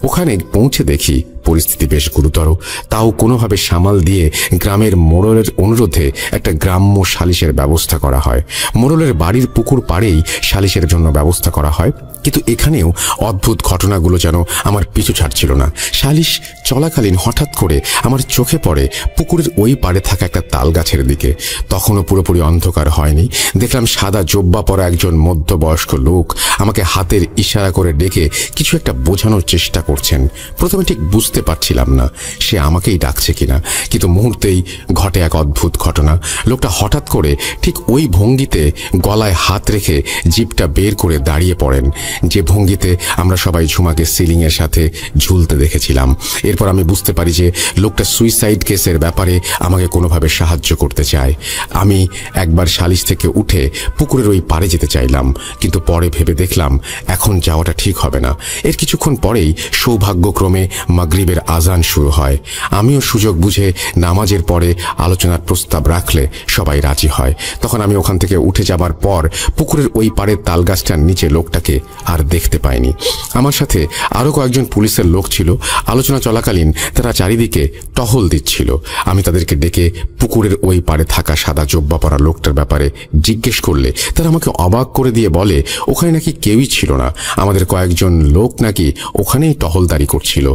ওখানে পৌঁছে দেখি পরিস্থিতি বেশ গুরুতর। তাও কোনোভাবে সামাল দিয়ে গ্রামের মোড়লের অনুরোধে একটা গ্রাম্য সালিশের ব্যবস্থা করা হয়। মোড়লের বাড়ির পুকুর পাড়েই সালিশের জন্য ব্যবস্থা করা হয়। কিন্তু এখানেও অদ্ভুত ঘটনাগুলো যেন আমার পিছু ছাড়ছিল না। সালিশ চলাকালীন হঠাৎ করে আমার চোখে পড়ে পুকুরের ওই পাড়ে থাকা একটা তাল গাছের দিকে। তখনও পুরোপুরি অন্ধকার হয়নি। দেখলাম সাদা জোব্বা পরা একজন মধ্যবয়স্ক লোক আমাকে হাতের ইশারা করে ডেকে কিছু একটা বোঝানোর চেষ্টা করছেন। প্রথমে ঠিক বুঝতে পারছিলাম না সে আমাকেই ডাকছে কিনা, কিন্তু মুহূর্তেই ঘটে এক অদ্ভুত ঘটনা। লোকটা হঠাৎ করে ঠিক ওই ভঙ্গিতে গলায় হাত রেখে জিপটা বের করে দাঁড়িয়ে পড়েন, যে ভঙ্গিতে আমরা সবাই ঝুমাকে সিলিংয়ের সাথে ঝুলতে দেখেছিলাম। এরপর আমি বুঝতে পারি যে লোকটা সুইসাইড কেসের ব্যাপারে আমাকে কোনোভাবে সাহায্য করতে চায়। আমি একবার সালিশ থেকে উঠে পুকুরের ওই পাড়ে যেতে চাইলাম, কিন্তু পরে ভেবে দেখলাম এখন যাওয়াটা ঠিক হবে না। এর কিছুক্ষণ পরেই সৌভাগ্যক্রমে মাগরিবের আজান শুরু হয়। আমিও সুযোগ বুঝে নামাজের পরে আলোচনার প্রস্তাব রাখলে সবাই রাজি হয়। তখন আমি ওখান থেকে উঠে যাবার পর পুকুরের ওই পাড়ের তালগাছটার নিচে লোকটাকে আর দেখতে পাইনি। আমার সাথে আরো কয়েকজন পুলিশের লোক ছিল। আলোচনা চলাকালীন তারা চারিদিকে টহল দিচ্ছিল। আমি তাদেরকে ডেকে পুকুরের ওই পাড়ে থাকা সাদা জোব্বা পরা লোকটার ব্যাপারে জিজ্ঞেস করলে তারা আমাকে অবাক করে দিয়ে বলে ওখানে নাকি কেউই ছিল না, আমাদের কয়েকজন লোক নাকি ওখানেই টহলদারি করছিল।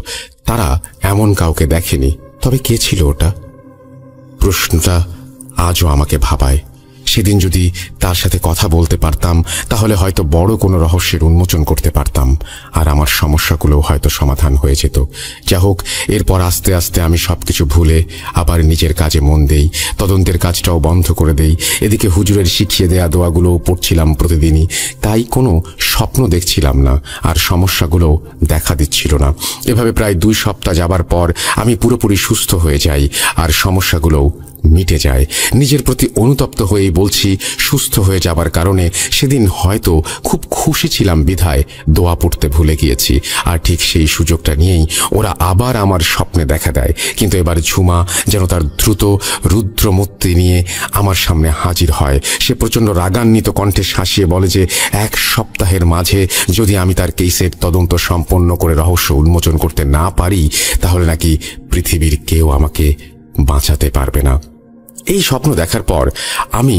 তারা এমন কাউকে দেখেনি। তবে কে ছিল ওটা? প্রশ্নটা আজও আমাকে ভাবায়। সেদিন যদি তার সাথে কথা বলতে পারতাম তাহলে হয়তো বড় কোনো রহস্যের উন্মোচন করতে পারতাম, আর আমার সমস্যাগুলোও হয়তো সমাধান হয়ে যেত। যা হোক, এরপর আস্তে আস্তে আমি সবকিছু ভুলে আবার নিজের কাজে মন দেই। তদন্তের কাজটাও বন্ধ করে দেই। এদিকে হুজুরের শিখিয়ে দেয়া দোয়াগুলোও পড়ছিলাম প্রতিদিনই। তাই কোনো স্বপ্ন দেখছিলাম না, আর সমস্যাগুলোও দেখা দিচ্ছিল না। এভাবে প্রায় 2 সপ্তাহ যাবার পর আমি পুরোপুরি সুস্থ হয়ে যাই, আর সমস্যাগুলোও মিটে যায়। নিজের প্রতি অনুতপ্ত হয়েই বলছি, সুস্থ হয়ে যাবার কারণে সেদিন হয়তো খুব খুশি ছিলাম বিধায় দোয়া পড়তে ভুলে গিয়েছি। আর ঠিক সেই সুযোগটা নিয়েই ওরা আবার আমার স্বপ্নে দেখা দেয়। কিন্তু এবার ঝুমা যেন তার দ্রুত রুদ্রমূর্তি নিয়ে আমার সামনে হাজির হয়। সে প্রচণ্ড রাগান্বিত কণ্ঠে শাসিয়ে বলে যে 1 সপ্তাহের মাঝে যদি আমি তার কেসের তদন্ত সম্পন্ন করে রহস্য উন্মোচন করতে না পারি, তাহলে নাকি পৃথিবীর কেউ আমাকে বাঁচাতে পারবে না। এই স্বপ্ন দেখার পর আমি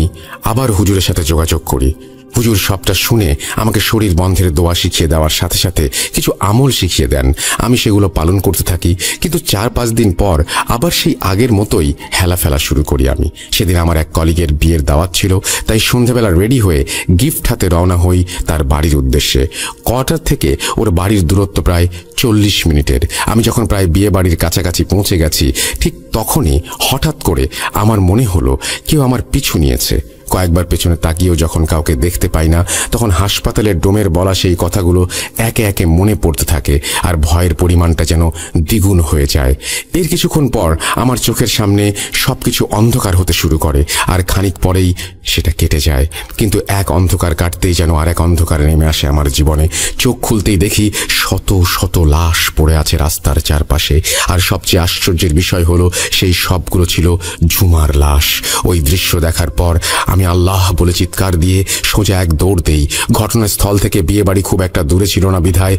আবার হুজুরের সাথে যোগাযোগ করি। হুজুর সবটা শুনে আমাকে শরীর বন্ধের দোয়া শিখিয়ে দেওয়ার সাথে সাথে কিছু আমল শিখিয়ে দেন। আমি সেগুলো পালন করতে থাকি। কিন্তু 4-5 দিন পর আবার সেই আগের মতোই হেলাফেলা শুরু করি আমি। সেদিন আমার এক কলিগের বিয়ের দাওয়াত ছিল, তাই সন্ধ্যাবেলা রেডি হয়ে গিফট হাতে রওনা হই তার বাড়ির উদ্দেশ্যে। কোয়ার্টার থেকে ওর বাড়ির দূরত্ব প্রায় 40 মিনিটের। আমি যখন প্রায় বিয়ে বাড়ির কাছাকাছি পৌঁছে গেছি, ঠিক তখনই হঠাৎ করে আমার মনে হলো কেউ আমার পিছু নিয়েছে। কয়েকবার পেছনে তাকিয়েও যখন কাউকে দেখতে পাই না, তখন হাসপাতালের ডোমের বলা সেই কথাগুলো একে একে মনে পড়তে থাকে, আর ভয়ের পরিমাণটা যেন দ্বিগুণ হয়ে যায়। এর কিছুক্ষণ পর আমার চোখের সামনে সবকিছু অন্ধকার হতে শুরু করে, আর খানিক পরেই সেটা কেটে যায়। কিন্তু এক অন্ধকার কাটতেই যেন আর এক অন্ধকার নেমে আসে আমার জীবনে। চোখ খুলতেই দেখি শত শত লাশ পড়ে আছে রাস্তার চারপাশে, আর সবচেয়ে আশ্চর্যের বিষয় হলো সেই সবগুলো ছিল ঝুমার লাশ। ওই দৃশ্য দেখার পর আমি আল্লাহ বলে চিৎকার দিয়ে সোজা এক দৌড় দেই। ঘটনাস্থল থেকে বিয়ে বাড়ি খুব একটা দূরে ছিল না বিধায়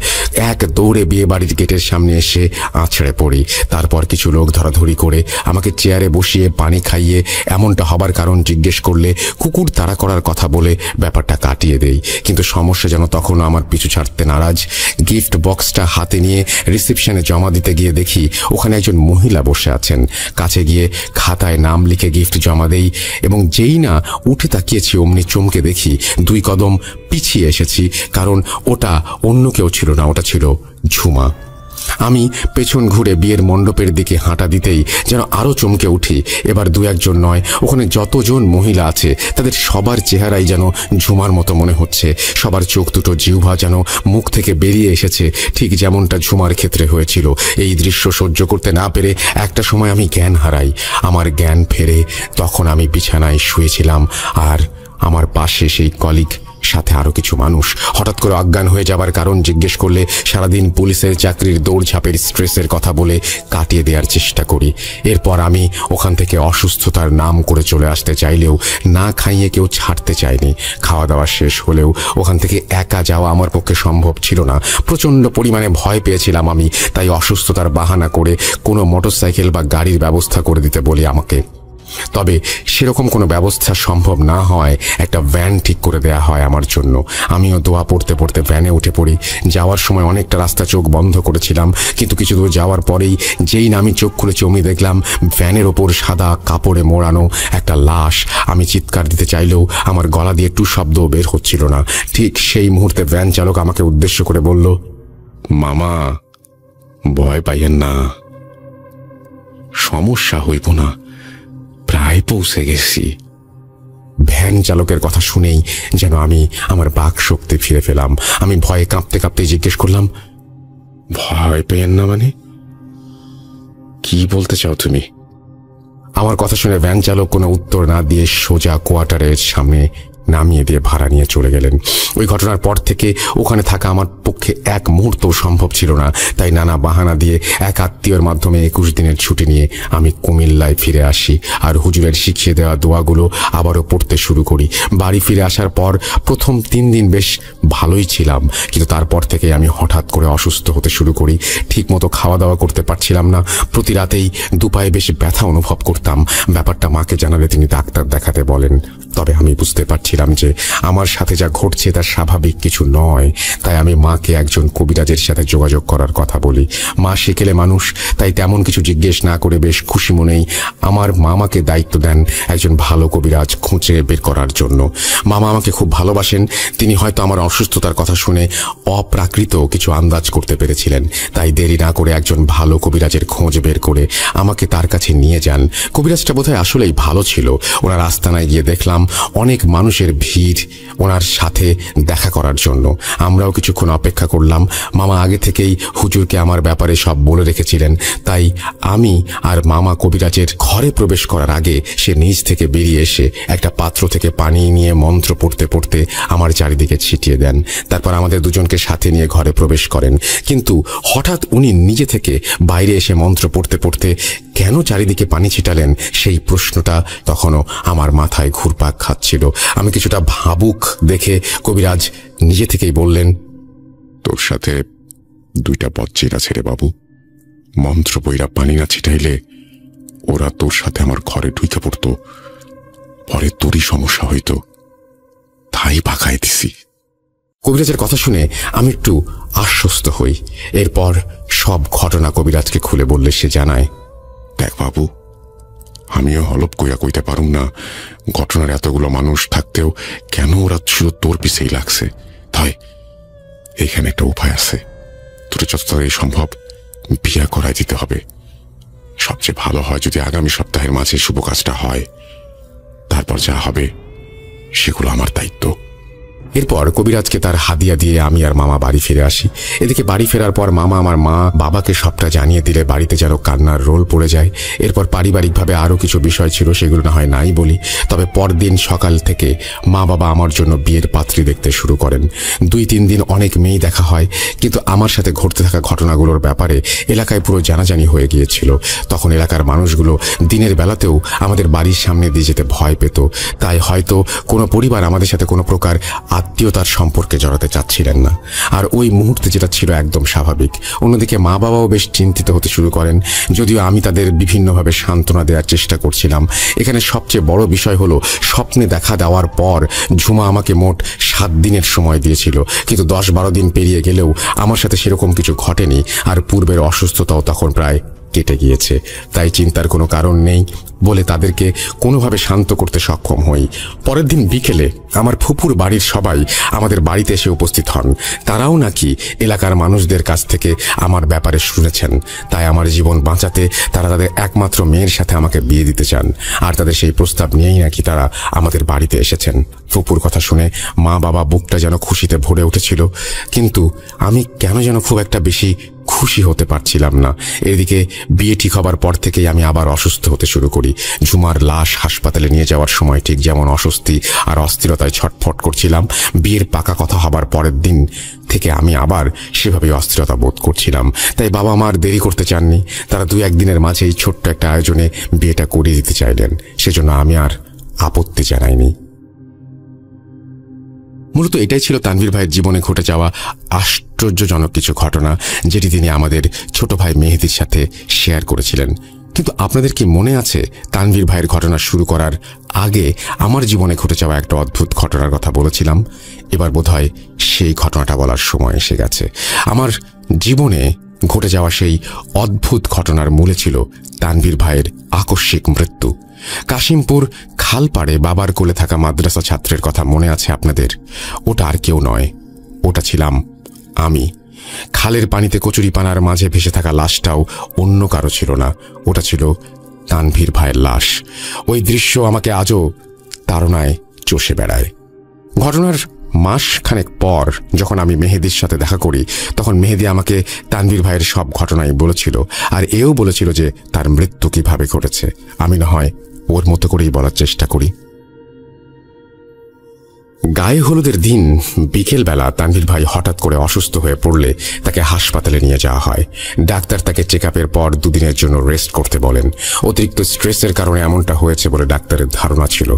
এক দৌড়ে বিয়ে বাড়ির গেটের সামনে এসে আছড়ে পড়ি। তারপর কিছু লোক ধরাধরি করে আমাকে চেয়ারে বসিয়ে পানি খাইয়ে এমনটা হবার কারণ জিজ্ঞেস করলে কুকুর তাড়া করার কথা বলে ব্যাপারটা কাটিয়ে দেই। কিন্তু সমস্যা যেন তখনও আমার পিছু ছাড়তে নারাজ। গিফট বক্সটা হাতে নিয়ে রিসেপশনে জমা দিতে গিয়ে দেখি ওখানে একজন মহিলা বসে আছেন। কাছে গিয়ে খাতায় নাম লিখে গিফট জমা দেই, এবং যেই না উঠে তাকিয়েছি অমনি চমকে দেখি 2 কদম পিছিয়ে এসেছি, কারণ ওটা অন্য কেউ ছিল না, ওটা ছিল ঝুমা। আমি পেছন ঘুরে বিয়ের মণ্ডপের দিকে হাঁটা দিতেই যেন আরো চমকে উঠি। এবার 2-1 জন নয়, ওখানে যতজন মহিলা আছে তাদের সবার চেহারাই যেন ঝুমার মতো মনে হচ্ছে। সবার চোখ দুটো জিহ্বা যেন মুখ থেকে বেরিয়ে এসেছে, ঠিক যেমনটা ঝুমার ক্ষেত্রে হয়েছিল। এই দৃশ্য সহ্য করতে না পেরে একটা সময় আমি জ্ঞান হারাই। আমার জ্ঞান ফেরে তখন আমি বিছানায় শুয়েছিলাম, আর আমার পাশে সেই কলিগ, সাথে আরো কিছু মানুষ। হঠাৎ করে অজ্ঞান হয়ে যাবার কারণ জিজ্ঞেস করলে সারাদিন পুলিশের চাকরির দৌড়ঝাঁপের স্ট্রেসের কথা বলে কাটিয়ে দেওয়ার চেষ্টা করি। এরপর আমি ওখান থেকে অসুস্থতার নাম করে চলে আসতে চাইলেও না খাইয়ে কেউ ছাড়তে চায়নি। খাওয়া দাওয়া শেষ হলেও ওখান থেকে একা যাওয়া আমার পক্ষে সম্ভব ছিল না। প্রচণ্ড পরিমাণে ভয় পেয়েছিলাম আমি, তাই অসুস্থতার বাহানা করে কোনো মোটরসাইকেল বা গাড়ির ব্যবস্থা করে দিতে বলি আমাকে। তবে সেরকম কোনো ব্যবস্থা সম্ভব না হয় একটা ভ্যান ঠিক করে দেয়া হয় আমার জন্য। আমিও দোয়া পড়তে পড়তে ভ্যানে উঠে পড়ি। যাওয়ার সময় অনেকটা রাস্তা চোখ বন্ধ করেছিলাম, কিন্তু কিছু দূর যাওয়ার পরেই যেই না আমি চোখ খুলেছি অমনি দেখলাম ভ্যানের ওপর সাদা কাপড়ে মোড়ানো একটা লাশ। আমি চিৎকার দিতে চাইলেও আমার গলা দিয়ে টু শব্দও বের হচ্ছিল না। ঠিক সেই মুহূর্তে ভ্যান চালক আমাকে উদ্দেশ্য করে বলল, মামা ভয় পাইয়েন না, সমস্যা হইব না, প্রায় পৌঁছে গেছি। ভ্যান চালকের কথা শুনেই যেন আমি আমার বাক শক্তি ফিরে পেলাম। আমি ভয়ে কাঁপতে কাঁপতে জিজ্ঞেস করলাম, ভয় পেয়েন না মানে কি বলতে চাও তুমি? আমার কথা শুনে ভ্যান চালক কোনো উত্তর না দিয়ে সোজা কোয়ার্টারের সামনে নামিয়ে দিয়ে ভাড়া নিয়ে চলে গেলেন। ওই ঘটনার পর থেকে ওখানে থাকা আমার পক্ষে এক মুহূর্ত সম্ভব ছিল না, তাই নানা বাহানা দিয়ে এক আত্মীয়র মাধ্যমে 21 দিনের ছুটি নিয়ে আমি কুমিল্লায় ফিরে আসি, আর হুজুরের শিখিয়ে দেওয়া দোয়াগুলো আবারও পড়তে শুরু করি। বাড়ি ফিরে আসার পর প্রথম 3 দিন বেশ ভালোই ছিলাম, কিন্তু তারপর থেকে আমি হঠাৎ করে অসুস্থ হতে শুরু করি। ঠিকমতো খাওয়া দাওয়া করতে পারছিলাম না। প্রতি রাতেই দুপায়ে বেশ ব্যথা অনুভব করতাম। ব্যাপারটা মাকে জানালে তিনি ডাক্তার দেখাতে বলেন। তবে আমি বুঝতে পারছিলাম যে আমার সাথে যা ঘটছে তা স্বাভাবিক কিছু নয়, তাই আমি মাকে একজন কবিরাজের সাথে যোগাযোগ করার কথা বলি। মা সেকেলে মানুষ, তাই তেমন কিছু জিজ্ঞেস না করে বেশ খুশি মনেই আমার মামাকে দায়িত্ব দেন একজন ভালো কবিরাজ খুঁজে বের করার জন্য। মামা আমাকে খুব ভালোবাসেন। তিনি হয়তো আমার অসুস্থতার কথা শুনে অপ্রাকৃত কিছু আন্দাজ করতে পেরেছিলেন, তাই দেরি না করে একজন ভালো কবিরাজের খোঁজ বের করে আমাকে তার কাছে নিয়ে যান। কবিরাজটা বোধহয় আসলেই ভালো ছিল। ওনার আস্তানায় গিয়ে দেখলাম দেখলাম অনেক মানুষের ভিড় ওনার সাথে দেখা করার জন্য। আমরাও কিছুক্ষণ অপেক্ষা করলাম। মামা আগে থেকেই হুজুরকে আমার ব্যাপারে সব বলে রেখেছিলেন, তাই আমি আর মামা কবিরাজের ঘরে প্রবেশ করার আগে সে নিজ থেকে বেরিয়ে এসে একটা পাত্র থেকে পানি নিয়ে মন্ত্র পড়তে পড়তে আমার চারিদিকে ছিটিয়ে দেন। তারপর আমাদের দুজনকে সাথে নিয়ে ঘরে প্রবেশ করেন। কিন্তু হঠাৎ উনি নিজে থেকে বাইরে এসে মন্ত্র পড়তে পড়তে কেন চারিদিকে পানি ছিটালেন সেই প্রশ্নটা তখনও আমার মাথায় ঘুরপাক খাচ্ছিল। আমি কিছুটা ভাবুক দেখে কবিরাজ নিজে থেকেই বললেন, তোর সাথে 2টা বজ্জির আছে রে বাবু। মন্ত্র বইরা পানি না ছিটাইলে ওরা তোর সাথে আমার ঘরে ঢুকে পড়তো, পরে তোরই সমস্যা হইতো, তাই পাকাই দিছি। কবিরাজের কথা শুনে আমি একটু আশ্বস্ত হই। এরপর সব ঘটনা কবিরাজকে খুলে বললে সে জানায়, দেখ বাবু, আমিও হলপ কইয়া কইতে পারুম না ঘটনার এতগুলো মানুষ থাকতেও কেন ওরা শুধু তোর পিছেই লাগছে। তাই এখানে একটা উপায় আছে, তোর যত তাড়াতাড়ি সম্ভব বিয়া করাই দিতে হবে। সবচেয়ে ভালো হয় যদি আগামী সপ্তাহের মাঝে শুভ কাজটা হয়, তারপর যা হবে সেগুলো আমার দায়িত্ব। এরপর কবিরাজকে তার হাদিয়া দিয়ে আমি আর মামা বাড়ি ফিরে আসি। এদিকে বাড়ি ফেরার পর মামা আমার মা বাবাকে সবটা জানিয়ে দিলে বাড়িতে যেন কান্নার রোল পড়ে যায়। এরপর পারিবারিকভাবে আরও কিছু বিষয় ছিল, সেগুলো না হয় নাই বলি। তবে পরদিন সকাল থেকে মা বাবা আমার জন্য বিয়ের পাত্রী দেখতে শুরু করেন। 2-3 দিন অনেক মেয়ে দেখা হয়, কিন্তু আমার সাথে ঘটতে থাকা ঘটনাগুলোর ব্যাপারে এলাকায় পুরো জানাজানি হয়ে গিয়েছিল। তখন এলাকার মানুষগুলো দিনের বেলাতেও আমাদের বাড়ির সামনে দিয়ে যেতে ভয় পেত। তাই হয়তো কোনো পরিবার আমাদের সাথে কোনো প্রকার আত্মীয়তার সম্পর্কে জড়াতে চাচ্ছিলেন না। আর ওই মুহূর্তে যেটা ছিল একদম স্বাভাবিক। অন্যদিকে মা বাবাও বেশ চিন্তিত হতে শুরু করেন, যদিও আমি তাদের বিভিন্নভাবে সান্ত্বনা দেওয়ার চেষ্টা করছিলাম। এখানে সবচেয়ে বড় বিষয় হলো, স্বপ্নে দেখা দেওয়ার পর ঝুমা আমাকে মোট 7 দিনের সময় দিয়েছিল, কিন্তু 10-12 দিন পেরিয়ে গেলেও আমার সাথে সেরকম কিছু ঘটেনি। আর পূর্বের অসুস্থতাও তখন প্রায় কেটে গিয়েছে। তাই চিন্তার কোনো কারণ নেই বলে তাদেরকে কোনোভাবে শান্ত করতে সক্ষম হই। পরের দিন বিকেলে আমার ফুপুর বাড়ির সবাই আমাদের বাড়িতে এসে উপস্থিত হন। তারাও নাকি এলাকার মানুষদের কাছ থেকে আমার ব্যাপারে শুনেছেন, তাই আমার জীবন বাঁচাতে তারা তাদের একমাত্র মেয়ের সাথে আমাকে বিয়ে দিতে চান। আর তাদের সেই প্রস্তাব নিয়েই নাকি তারা আমাদের বাড়িতে এসেছেন। ফুপুর কথা শুনে মা বাবা বুকটা যেন খুশিতে ভরে উঠেছিল, কিন্তু আমি কেন যেন খুব একটা বেশি খুশি হতে পারছিলাম না। এদিকে বিয়ে ঠিক হবার পর থেকেই আমি আবার অসুস্থ হতে শুরু করি। ঝুমার লাশ হাসপাতালে নিয়ে যাওয়ার সময় ঠিক যেমন অস্বস্তি আর অস্থিরতায় ছটফট করছিলাম, বিয়ের পাকা কথা হবার পরের দিন থেকে আমি আবার সেভাবেই অস্থিরতা বোধ করছিলাম। তাই বাবা মা আর দেরি করতে চাননি। তারা 2-1 দিনের মাঝেই ছোট্ট একটা আয়োজনে বিয়েটা করিয়ে দিতে চাইলেন। সেজন্য আমি আর আপত্তি জানাইনি। মূলত এটাই ছিল তানভীর ভাইয়ের জীবনে ঘটে যাওয়া আশ্চর্যজনক কিছু ঘটনা, যেটি তিনি আমাদের ছোট ভাই মেহেদির সাথে শেয়ার করেছিলেন। কিন্তু আপনাদের কি মনে আছে, তানভীর ভাইয়ের ঘটনা শুরু করার আগে আমার জীবনে ঘটে যাওয়া একটা অদ্ভুত ঘটনার কথা বলেছিলাম? এবার বোধহয় সেই ঘটনাটা বলার সময় এসে গেছে। আমার জীবনে ঘটে যাওয়া সেই অদ্ভুত ঘটনার মূলে ছিল তানভীর ভাইয়ের আকস্মিক মৃত্যু। কাশিমপুর খালপাড়ে বাবার কোলে থাকা মাদ্রাসা ছাত্রের কথা মনে আছে আপনাদের? ওটা আর কেউ নয়, ওটা ছিলাম আমি। খালের পানিতে কচুরিপানার মাঝে ভেসে থাকা লাশটাও অন্য কারো ছিল না, ওটা ছিল তানভীর ভাইয়ের লাশ। ওই দৃশ্য আমাকে আজও তাড়নায় চষে বেড়ায়। ঘটনার মাসখানেক পর যখন আমি মেহেদির সাথে দেখা করি, তখন মেহেদি আমাকে তানভীর ভাইয়ের সব ঘটনাই বলেছিল, আর এও বলেছিল যে তার মৃত্যু কিভাবে ঘটেছে। আমি না হয় ওর মতো করেই বলার চেষ্টা করি। গায়ে হলুদের দিন বিকেলবেলা তানভীর ভাই হঠাৎ করে অসুস্থ হয়ে পড়লে তাকে হাসপাতালে নিয়ে যাওয়া হয়। ডাক্তার তাকে চেক আপের পর 2 দিনের জন্য রেস্ট করতে বলেন। অতিরিক্ত স্ট্রেসের কারণে এমনটা হয়েছে বলে ডাক্তারের ধারণা ছিল।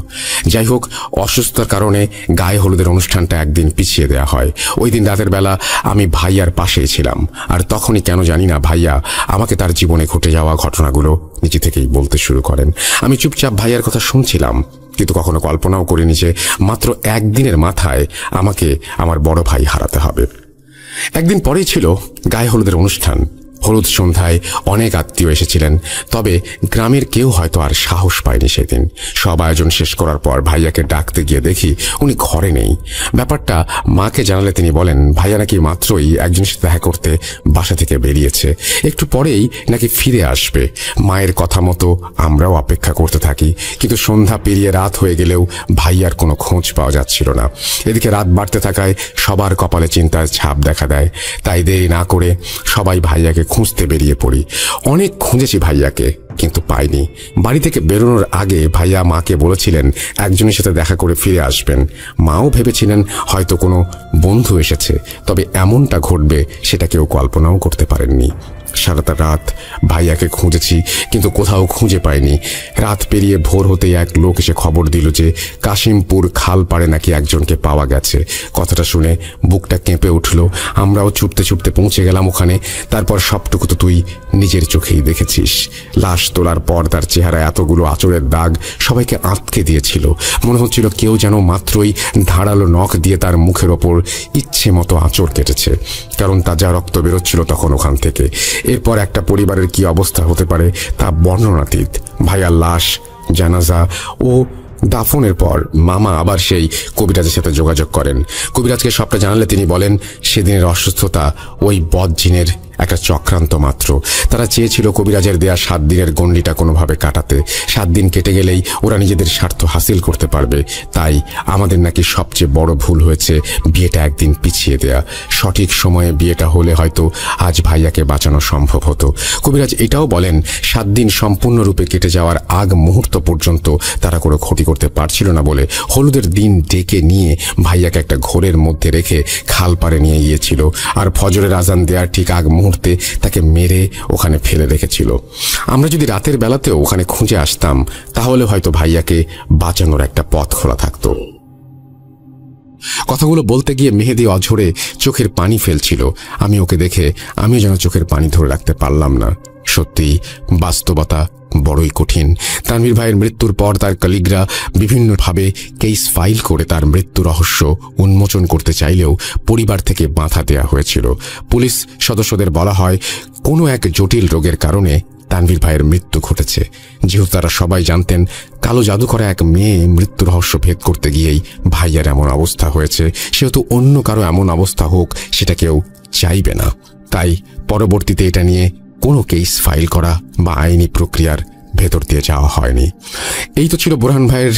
যাই হোক, অসুস্থতার কারণে গায়ে হলুদের অনুষ্ঠানটা একদিন পিছিয়ে দেওয়া হয়। ওই দিন রাতের বেলা আমি ভাইয়ার পাশেই ছিলাম, আর তখনই কেন জানি না ভাইয়া আমাকে তার জীবনে ঘটে যাওয়া ঘটনাগুলো নিজে থেকেই বলতে শুরু করেন। আমি চুপচাপ ভাইয়ার কথা শুনছিলাম, কিন্তু কখনো কল্পনাও করিনি যে মাত্র 1 দিনের মাথায় আমাকে আমার বড় ভাই হারাতে হবে। একদিন পরেই ছিল গায়ে হলুদের অনুষ্ঠান। হলুদ সন্ধ্যায় অনেক আত্মীয় এসেছিলেন, তবে গ্রামের কেউ হয়তো আর সাহস পায়নি সেদিন। সব আয়োজন শেষ করার পর ভাইয়াকে ডাকতে গিয়ে দেখি উনি ঘরে নেই। ব্যাপারটা মাকে জানালে তিনি বলেন ভাইয়া নাকি মাত্রই একজনের সাথে দেখা করতে বাসা থেকে বেরিয়েছে, একটু পরেই নাকি ফিরে আসবে। মায়ের কথা মতো আমরাও অপেক্ষা করতে থাকি, কিন্তু সন্ধ্যা পেরিয়ে রাত হয়ে গেলেও ভাইয়ার কোনো খোঁজ পাওয়া যাচ্ছিল না। এদিকে রাত বাড়তে থাকায় সবার কপালে চিন্তার ছাপ দেখা দেয়। তাই দেরি না করে সবাই ভাইয়াকে খুঁজতে বেরিয়ে পড়ি। অনেক খুঁজেছি ভাইয়াকে, কিন্তু পাইনি। বাড়ি থেকে বেরোনোর আগে ভাইয়া মাকে বলেছিলেন একজনের সাথে দেখা করে ফিরে আসবেন। মাও ভেবেছিলেন হয়তো কোনো বন্ধু এসেছে, তবে এমনটা ঘটবে সেটা কেউ কল্পনাও করতে পারেননি। সারাটা রাত ভাইয়াকে খুঁজেছি, কিন্তু কোথাও খুঁজে পাইনি। রাত পেরিয়ে ভোর হতে এক লোক এসে খবর দিল যে কাশিমপুর খাল পাড়ে নাকি একজনকে পাওয়া গেছে। কথাটা শুনে বুকটা কেঁপে উঠল। আমরাও ছুটতে ছুটতে পৌঁছে গেলাম ওখানে। তারপর সবটুকু তো তুই নিজের চোখেই দেখেছিস। লাশ তোলার পর তার চেহারা এতগুলো আঁচড়ের দাগ সবাইকে আটকে দিয়েছিল। মনে হচ্ছিল কেউ যেন মাত্রই ধারালো নখ দিয়ে তার মুখের ওপর ইচ্ছে মতো আঁচড় কেটেছে, কারণ তাজা রক্ত বেরোচ্ছিল তখন ওখান থেকে। এরপর একটা পরিবারের কি অবস্থা হতে পারে তা বর্ণনাতীত। ভাইয়ার লাশ, জানাজা ও দাফনের পর মামা আবার সেই কবিরাজের সাথে যোগাযোগ করেন। কবিরাজকে সবটা জানালে তিনি বলেন সেদিনের অসুস্থতা ওই বদজিনের একটা চক্রান্ত মাত্র। তারা চেয়েছিল কবিরাজের দেয়া 7 দিনের গণ্ডিটা কোনোভাবে কাটাতে। 7 দিন কেটে গেলেই ওরা নিজেদের স্বার্থ হাসিল করতে পারবে। তাই আমাদের নাকি সবচেয়ে বড় ভুল হয়েছে বিয়েটা একদিন পিছিয়ে দেয়া। সঠিক সময়ে বিয়েটা হলে হয়তো আজ ভাইয়াকে বাঁচানো সম্ভব হতো। কবিরাজ এটাও বলেন 7 দিন সম্পূর্ণরূপে কেটে যাওয়ার আগ মুহূর্ত পর্যন্ত তারা কোনো ক্ষতি করতে পারছিল না বলে হলুদের দিন ডেকে নিয়ে ভাইয়াকে একটা ঘোরের মধ্যে রেখে খাল পাড়ে নিয়ে গিয়েছিল, আর ফজরের আজান দেওয়ার ঠিক আগ মুহূর্তে তাকে মেরে ওখানে ফেলে রেখেছিল। আমরা যদি রাতের বেলাতেও ওখানে খুঁজে আসতাম তাহলে হয়তো ভাইয়াকে বাঁচানোর একটা পথ খোলা থাকতো। কথাগুলো বলতে গিয়ে মেহেদি অঝরে চোখের পানি ফেলছিল। আমি ওকে দেখে আমিও যেন চোখের পানি ধরে রাখতে পারলাম না। সত্যি বাস্তবতা বড়ই কঠিন। তানভীর ভাইয়ের মৃত্যুর পর তার কলিগরা বিভিন্নভাবে কেস ফাইল করে তার মৃত্যু রহস্য উন্মোচন করতে চাইলেও পরিবার থেকে বাধা দেয়া হয়েছিল। পুলিশ সদস্যদের বলা হয় কোনো এক জটিল রোগের কারণে তানভীর ভাইয়ের মৃত্যু ঘটেছে। যেহেতু তারা সবাই জানতেন কালো জাদু করা এক মেয়ে মৃত্যু রহস্য ভেদ করতে গিয়েই ভাইয়ার এমন অবস্থা হয়েছে, সেহেতু অন্য কারো এমন অবস্থা হোক সেটা কেউ চাইবে না। তাই পরবর্তীতে এটা নিয়ে কোনো কেস ফাইল করা বা আইনি প্রক্রিয়ার ভেতর দিয়ে যাওয়া হয়নি। এই তো ছিল বোরহান ভাইয়ের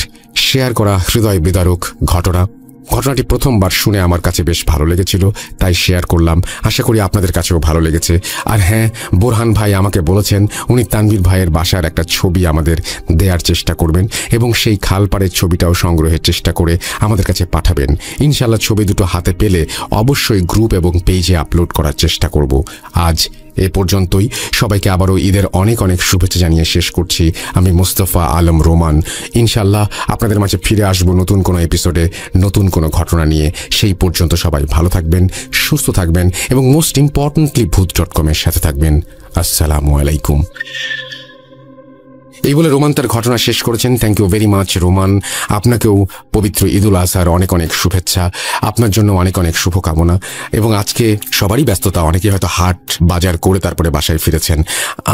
শেয়ার করা হৃদয় বিদারক ঘটনা। ঘটনাটি প্রথমবার শুনে আমার কাছে বেশ ভালো লেগেছিল, তাই শেয়ার করলাম। আশা করি আপনাদের কাছেও ভালো লেগেছে। আর হ্যাঁ, বোরহান ভাই আমাকে বলেছেন উনি তানভীর ভাইয়ের বাসার একটা ছবি আমাদের দেওয়ার চেষ্টা করবেন এবং সেই খালপাড়ের ছবিটাও সংগ্রহের চেষ্টা করে আমাদের কাছে পাঠাবেন। ইনশাল্লাহ ছবি দুটো হাতে পেলে অবশ্যই গ্রুপ এবং পেজে আপলোড করার চেষ্টা করব। আজ এ পর্যন্তই। সবাইকে আবারও ঈদের অনেক অনেক শুভেচ্ছা জানিয়ে শেষ করছি। আমি মুস্তফা আলম রোমান। ইনশাল্লাহ আপনাদের মাঝে ফিরে আসবো নতুন কোনো এপিসোডে নতুন কোনো ঘটনা নিয়ে। সেই পর্যন্ত সবাই ভালো থাকবেন, সুস্থ থাকবেন এবং মোস্ট ইম্পর্টেন্টলি ভূত.com-এর সাথে থাকবেন। আসসালামু আলাইকুম। এই বলে রোমান তার ঘটনা শেষ করেছেন। Thank you very much Roman. আপনাকেও পবিত্র ঈদুল আজহার অনেক অনেক শুভেচ্ছা। আপনার জন্য অনেক অনেক শুভকামনা। এবং আজকে সবারই ব্যস্ততা, অনেকে হয়তো হাট বাজার করে তারপরে বাসায় ফিরেছেন,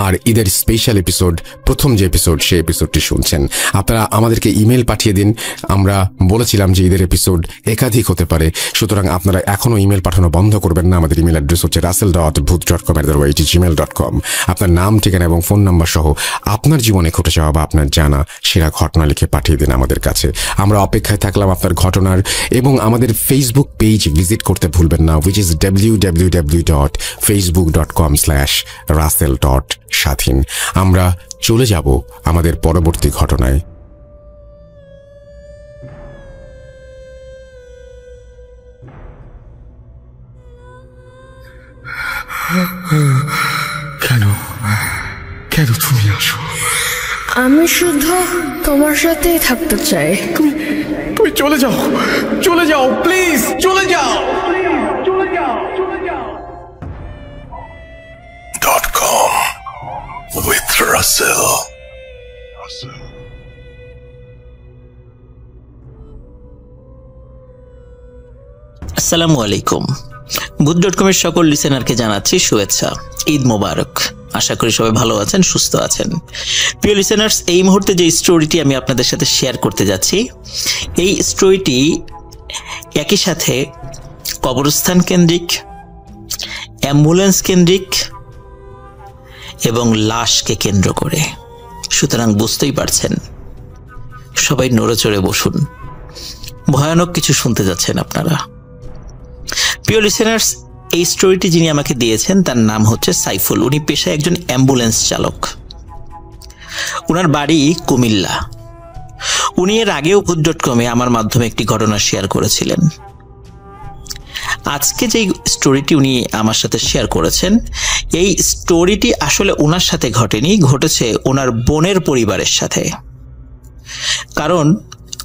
আর ঈদের স্পেশাল এপিসোড, প্রথম যে এপিসোড সেই এপিসোডটি শুনছেন। আপনারা আমাদেরকে ইমেল পাঠিয়ে দিন। আমরা বলেছিলাম যে ঈদের এপিসোড একাধিক হতে পারে, সুতরাং আপনারা এখনও ইমেল পাঠানো বন্ধ করবেন না। আমাদের ইমেল অ্যাড্রেস হচ্ছে russell.booth.com@gmail.com। আপনার নাম, ঠিকানা এবং ফোন নাম্বার সহ আপনার জীবনে ঘটে যাওয়া বা আপনার জানা সেরা ঘটনা লিখে পাঠিয়ে দিন আমাদের কাছে। আমরা অপেক্ষায় থাকলাম আপনার ঘটনার। এবং আমাদের ফেসবুক পেজ ভিজিট করতে ভুলবেন না, which is www.facebook.com/russell.স্বাধীন। আমরা চলে যাব আমাদের পরবর্তী ঘটনায়। কেন কেন তুমি আসো? আমি শুধু তোমার সাথেই থাকতে চাই। তুমি চলে যাও, চলে যাও, প্লিজ চলে যাও। .com with Russell. আসসালামু আলাইকুম। ভূত.com-এর সকল লিসেনারকে জানাচ্ছি শুভেচ্ছা, ঈদ মোবারক। আশা করি সবাই ভালো আছেন, সুস্থ আছেন। প্রিয় লিসেনার্স, এই মুহূর্তে যে স্টোরিটি আমি আপনাদের সাথে শেয়ার করতে যাচ্ছি, এই স্টোরিটি একই সাথে কবরস্থান কেন্দ্রিক, অ্যাম্বুলেন্স কেন্দ্রিক এবং লাশকে কেন্দ্র করে। সুতরাং বুঝতেই পারছেন, সবাই নড়ে চড়ে বসুন, ভয়ানক কিছু শুনতে যাচ্ছেন আপনারা। প্রিয় লিসেনার্স, এই স্টোরিটি যিনি আমাকে দিয়েছেন তার নাম হচ্ছে সাইফুল। উনি পেশায় একজন অ্যাম্বুলেন্স চালক। ওনার বাড়ি কুমিল্লা। উনি এর আগেও ভূত.com-এ আমার মাধ্যমে একটি ঘটনা শেয়ার করেছিলেন। আজকে যে স্টোরিটি উনি আমার সাথে শেয়ার করেছেন, এই স্টোরিটি আসলে ওনার সাথে ঘটেনি, ঘটেছে ওনার বোনের পরিবারের সাথে। কারণ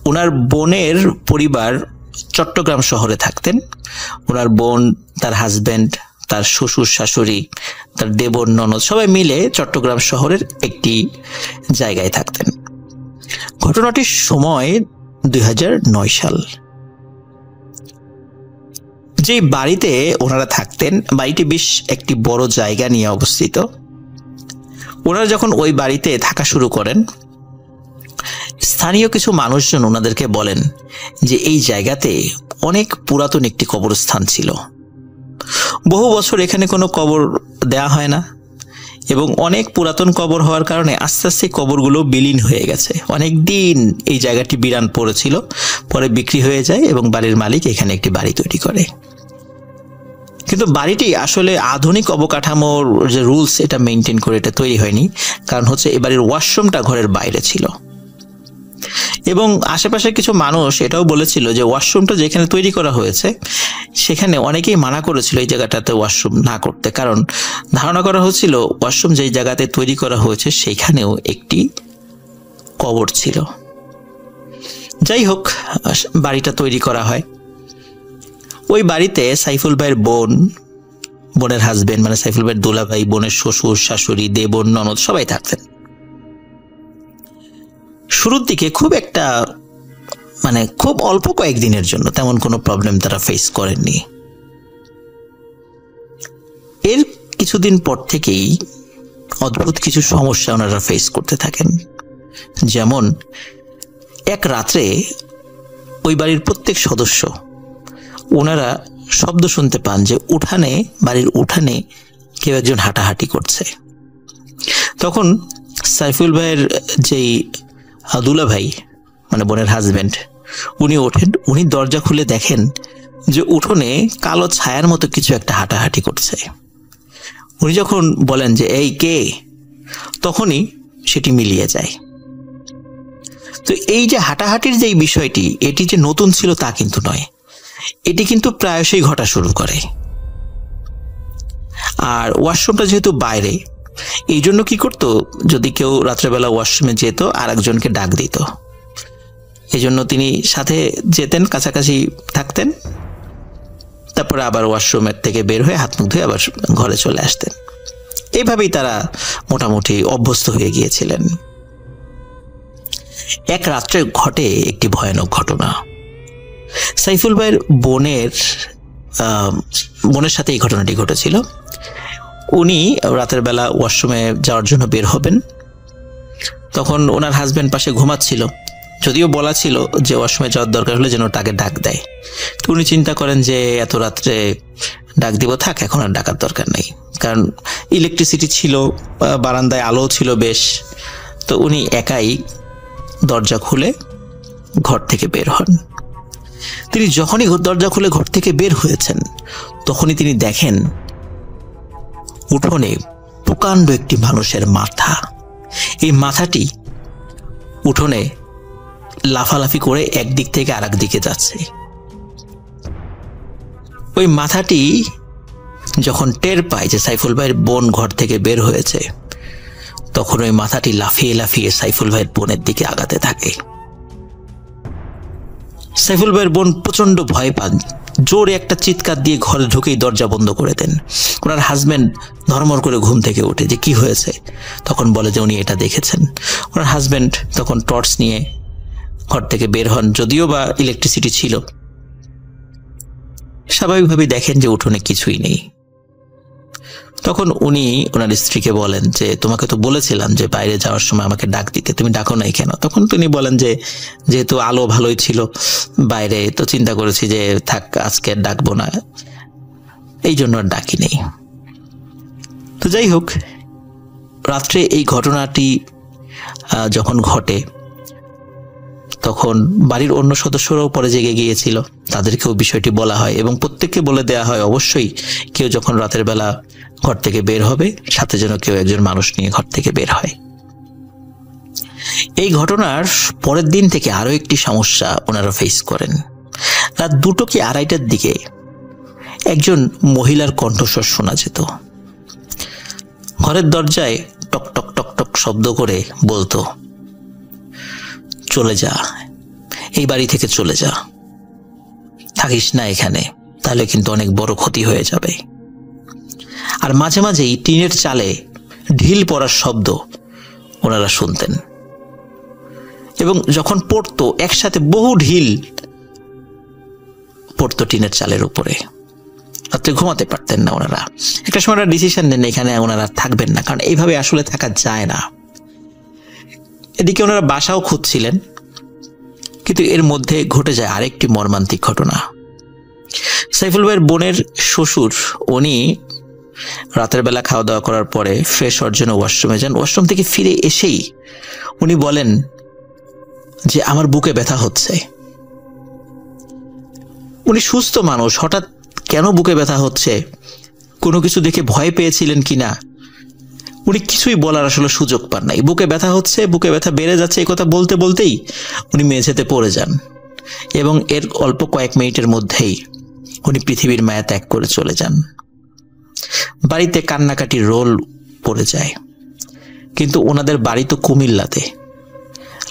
ওনার বোনের পরিবার চট্টগ্রাম শহরে থাকতেন। ওনার বোন, তার হাজব্যান্ড, তার শ্বশুর শাশুড়ি, তার দেবর ননদ সবাই মিলে চট্টগ্রাম শহরের একটি জায়গায় থাকতেন। ঘটনাটির সময় 2009 সাল। যে বাড়িতে ওনারা থাকতেন, বাড়িটি বেশ একটি বড় জায়গা নিয়ে অবস্থিত। ওনারা যখন ওই বাড়িতে থাকা শুরু করেন, স্থানীয় কিছু মানুষজন ওনাদেরকে বলেন যে এই জায়গাতে অনেক পুরাতন একটি কবরস্থান ছিল। বহু বছর এখানে কোনো কবর দেয়া হয় না এবং অনেক পুরাতন কবর হওয়ার কারণে আস্তে আস্তে কবরগুলো বিলীন হয়ে গেছে। অনেক দিন এই জায়গাটি বিরান পড়েছিল, পরে বিক্রি হয়ে যায় এবং বাড়ির মালিক এখানে একটি বাড়ি তৈরি করে। কিন্তু বাড়িটি আসলে আধুনিক অবকাঠামোর যে রুলস এটা মেনটেন করে এটা তৈরি হয়নি। কারণ হচ্ছে এই বাড়ির ওয়াশরুমটা ঘরের বাইরে ছিল এবং আশেপাশের কিছু মানুষ এটাও বলেছিল যে ওয়াশরুমটা যেখানে তৈরি করা হয়েছে সেখানে অনেকেই মানা করেছিল এই জায়গাটাতে ওয়াশরুম না করতে। কারণ ধারণা করা হচ্ছিল ওয়াশরুম যেই জায়গাতে তৈরি করা হয়েছে সেইখানেও একটি কবর ছিল। যাই হোক, বাড়িটা তৈরি করা হয়। ওই বাড়িতে সাইফুল ভাইয়ের বোন, বোনের হাজবেন্ড মানে সাইফুল ভাইয়ের দুলা ভাই, বোনের শ্বশুর শাশুড়ি, দেবর ননদ সবাই থাকতেন। শুরুর দিকে খুব অল্প কয়েকদিনের জন্য তেমন কোনো প্রবলেম তারা ফেস করেননি। এর কিছুদিন পর থেকেই অদ্ভুত কিছু সমস্যা ওনারা ফেস করতে থাকেন। যেমন এক রাত্রে ওই বাড়ির প্রত্যেক সদস্য ওনারা শব্দ শুনতে পান যে বাড়ির উঠানে কেউ একজন হাঁটাহাঁটি করছে। তখন সাইফুল ভাইয়ের যেই দুলা ভাই মানে বোনের হাজব্যান্ড, উনি ওঠেন, উনি দরজা খুলে দেখেন যে উঠোনে কালো ছায়ার মতো কিছু একটা হাঁটাহাঁটি করছে। উনি যখন বলেন যে এই কে, তখনই সেটি মিলিয়ে যায়। তো এই যে হাঁটাহাঁটির যে বিষয়টি, এটি যে নতুন ছিল তা কিন্তু নয়, এটি কিন্তু প্রায়শই ঘটা শুরু করে। আর ওয়াশরুমটা যেহেতু বাইরে, এই জন্য কি করতো, যদি কেউ রাত্রেবেলা ওয়াশরুমে যেত আর একজনকে ডাক দিত, এই জন্য তিনি সাথে যেতেন, কাছাকাছি থাকতেন, তারপরে আবার ওয়াশরুমের থেকে বের হয়ে হাত মুখ ধুয়ে আবার ঘরে চলে আসতেন। এইভাবেই তারা মোটামুটি অভ্যস্ত হয়ে গিয়েছিলেন। এক রাত্রে ঘটে একটি ভয়ানক ঘটনা। সাইফুল ভাইয়ের বোনের সাথে এই ঘটনাটি ঘটেছিল। উনি রাতের বেলা ওয়াশরুমে যাওয়ার জন্য বের হবেন, তখন ওনার হাজব্যান্ড পাশে ঘুমাচ্ছিল। যদিও বলা ছিল যে ওয়াশরুমে যাওয়ার দরকার হলে যেন তাকে ডাক দেয়। তো উনি চিন্তা করেন যে এত রাত্রে ডাক দিব, থাক, এখন আর ডাকার দরকার নেই। কারণ ইলেকট্রিসিটি ছিল, বারান্দায় আলো ছিল বেশ। তো উনি একাই দরজা খুলে ঘর থেকে বের হন। তিনি যখনই দরজা খুলে ঘর থেকে বের হয়েছেন, তখনই তিনি দেখেন উঠোনে প্রকাণ্ড একটি মানুষের মাথা। এই মাথাটি উঠোনে লাফালাফি করে একদিক থেকে আরেক দিকে যাচ্ছে। ওই মাথাটি যখন টের পায় যে সাইফুল ভাইয়ের বোন ঘর থেকে বের হয়েছে, তখন ওই মাথাটি লাফিয়ে লাফিয়ে সাইফুল ভাইয়ের বোনের দিকে আগাতে থাকে। সাইফুল ভাইয়ের বোন প্রচন্ড ভয় পান, জোরে একটা চিৎকার দিয়ে ঘরে ঢুকেই দরজা বন্ধ করে দেন। ওনার হাজব্যান্ড ধর্মর করে ঘুম থেকে উঠে যে কি হয়েছে, তখন বলে যে উনি এটা দেখেছেন। ওনার হাজব্যান্ড তখন টর্চ নিয়ে ঘর থেকে বের হন, যদিও বা ইলেকট্রিসিটি ছিল। স্বাভাবিকভাবেই দেখেন যে উঠোনে কিছুই নেই। তখন উনি ওনার স্ত্রীকে বলেন যে তোমাকে তো বলেছিলাম যে বাইরে যাওয়ার সময় আমাকে ডাক দিতে, তুমি ডাকো নাই কেন? তখন তিনি বলেন যে যেহেতু আলো ভালোই ছিল বাইরে, তো চিন্তা করেছি যে থাক আজকে ডাকবো না, এই জন্য আর ডাকি নেই। তো যাই হোক, রাত্রে এই ঘটনাটি যখন ঘটে তখন বাড়ির অন্য সদস্যরাও পরে জেগে গিয়েছিল, তাদেরকেও বিষয়টি বলা হয় এবং প্রত্যেককে বলে দেওয়া হয় অবশ্যই কেউ যখন রাতের বেলা ঘর থেকে বের হবে সাথে যেন কেউ একজন মানুষ নিয়ে ঘর থেকে বের হয়। এই ঘটনার পরের দিন থেকে আরো একটি সমস্যা ওনারা ফেস করেন। রাত 2টো কি 2:30টার দিকে একজন মহিলার কণ্ঠস্বর শোনা যেত। ঘরের দরজায় টক টক টক টক শব্দ করে বলতো, চলে যা, এই বাড়ি থেকে চলে যা, থাকিস না এখানে, তাহলে কিন্তু অনেক বড় ক্ষতি হয়ে যাবে। আর মাঝে মাঝেই টিনের চালে ঢিল পড়ার শব্দ ওনারা শুনতেন এবং যখন পড়তো একসাথে বহু ঢিল পড়তো টিনের চালের উপরে। রাত্রে ঘুমাতে পারতেন না ওনারা। একটা সময় ওনারা ডিসিশন নেন এখানে ওনারা থাকবেন না, কারণ এইভাবে আসলে থাকা যায় না। এদিকে ওনারা বাসাও খুঁজছিলেন, কিন্তু এর মধ্যে ঘটে যায় আরেকটি মর্মান্তিক ঘটনা। সাইফুল ভাইয়ের বোনের শ্বশুর উনি রাতের বেলা খাওয়া দাওয়া করার পরে ফ্রেশ হওয়ার জন্য ওয়াশরুমে যান। ওয়াশরুম থেকে ফিরে এসেই উনি বলেন যে আমার বুকে ব্যথা হচ্ছে। উনি সুস্থ মানুষ, হঠাৎ কেন বুকে ব্যথা হচ্ছে, কোনো কিছু দেখে ভয় পেয়েছিলেন কিনা, উনি কিছুই বলার আসলে সুযোগ পান নাই। বুকে ব্যথা হচ্ছে, বুকে ব্যথা বেড়ে যাচ্ছে, এই কথা বলতে বলতেই উনি মেঝেতে পড়ে যান এবং এর অল্প কয়েক মিনিটের মধ্যেই উনি পৃথিবীর মায়া ত্যাগ করে চলে যান। বাড়িতে কান্নাকাটি রোল পড়ে যায়, কিন্তু ওনাদের বাড়ি তো কুমিল্লাতে,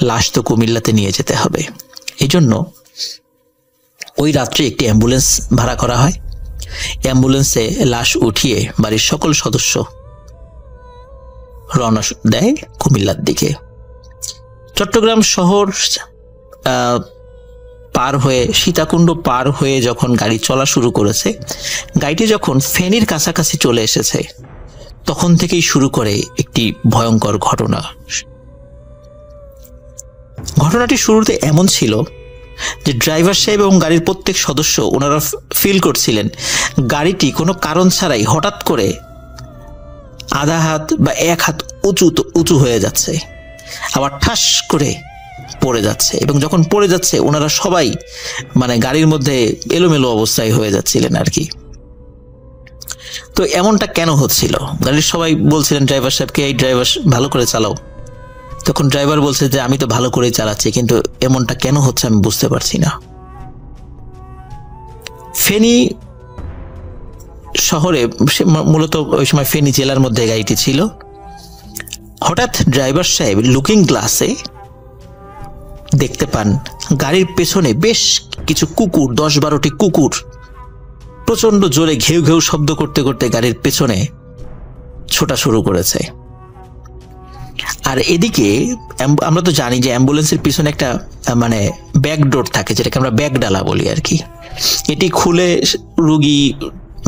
লাশ তো কুমিল্লাতে নিয়ে যেতে হবে। এই জন্য ওই রাত্রে একটি অ্যাম্বুলেন্স ভাড়া করা হয়। অ্যাম্বুলেন্সে লাশ উঠিয়ে বাড়ির সকল সদস্য রওনা দেয় কুমিল্লার দিকে। চট্টগ্রাম শহর পার হয়ে, সীতাকুণ্ড পার হয়ে যখন গাড়ি চলা শুরু করেছে, গাড়িটি যখন ফেনীর কাছাকাছি চলে এসেছে তখন থেকেই শুরু করে একটি ভয়ঙ্কর ঘটনা। ঘটনাটি শুরুতে এমন ছিল যে ড্রাইভার সাহেব এবং গাড়ির প্রত্যেক সদস্য ওনারা ফিল করছিলেন গাড়িটি কোনো কারণ ছাড়াই হঠাৎ করে আধা হাত বা 1 হাত উঁচু হয়ে যাচ্ছে, আবার ঠাস করে পড়ে যাচ্ছে এবং যখন পড়ে যাচ্ছে ওনারা সবাই মানে গাড়ির মধ্যে এলোমেলো অবস্থায় হয়ে যাচ্ছিলেন আর কি। তো এমনটা কেন হচ্ছিল? গাড়ির সবাই বলছিলেন ড্রাইভার সাহেবকে, এই ড্রাইভার ভালো করে চালাও। তখন ড্রাইভার বলছে যে আমি তো ভালো করেই চালাচ্ছি, কিন্তু এমনটা কেন হচ্ছে আমি বুঝতে পারছি না। ফেনী শহরে, মূলত ওই সময় ফেনী জেলার মধ্যে গাড়িটি ছিল। হঠাৎ ড্রাইভার সাহেব লুকিং গ্লাসে দেখতে পান গাড়ির পেছনে বেশ কিছু কুকুর, 10-12টি কুকুর প্রচন্ড জোরে ঘেউ ঘেউ শব্দ করতে করতে গাড়ির পেছনে ছোটা শুরু করেছে। আর এদিকে আমরা তো জানি যে অ্যাম্বুলেন্সের পিছনে একটা মানে ব্যাক ডোর থাকে, যেটাকে আমরা ব্যাক ডালা বলি আর কি। এটি খুলে রুগী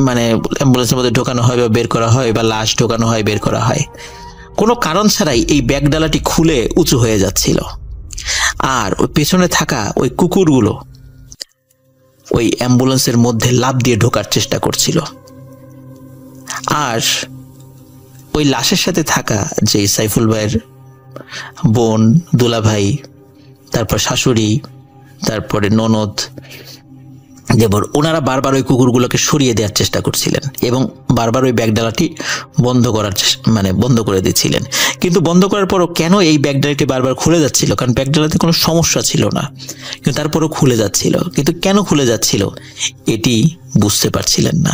মানে অ্যাম্বুলেন্সের মধ্যে ঢোকানো হয় বা বের করা হয়, বা লাশ ঢোকানো হয় বের করা হয়। কোনো কারণ ছাড়াই এই ব্যাক ডালাটি খুলে উঁচু হয়ে যাচ্ছিল, আর ওই পেছনে থাকা ওই কুকুরগুলো ওই অ্যাম্বুলেন্সের মধ্যে লাফ দিয়ে ঢোকার চেষ্টা করছিল। আর ওই লাশের সাথে থাকা যে সাইফুল ভাইয়ের বোন, দুলাভাই, তারপর শাশুড়ি, তারপরে ননদ, দেবর, ওনারা বারবার ওই কুকুরগুলোকে সরিয়ে দেওয়ার চেষ্টা করছিলেন এবং বারবার ওই ব্যাগডালাটি বন্ধ করে দিচ্ছিলেন। কিন্তু বন্ধ করার পরও কেন এই ব্যাগডালাটি বারবার খুলে যাচ্ছিল? কারণ ব্যাগডালাতে কোনো সমস্যা ছিল না, কিন্তু তারপরও খুলে যাচ্ছিল। কিন্তু কেন খুলে যাচ্ছিল এটি বুঝতে পারছিলেন না।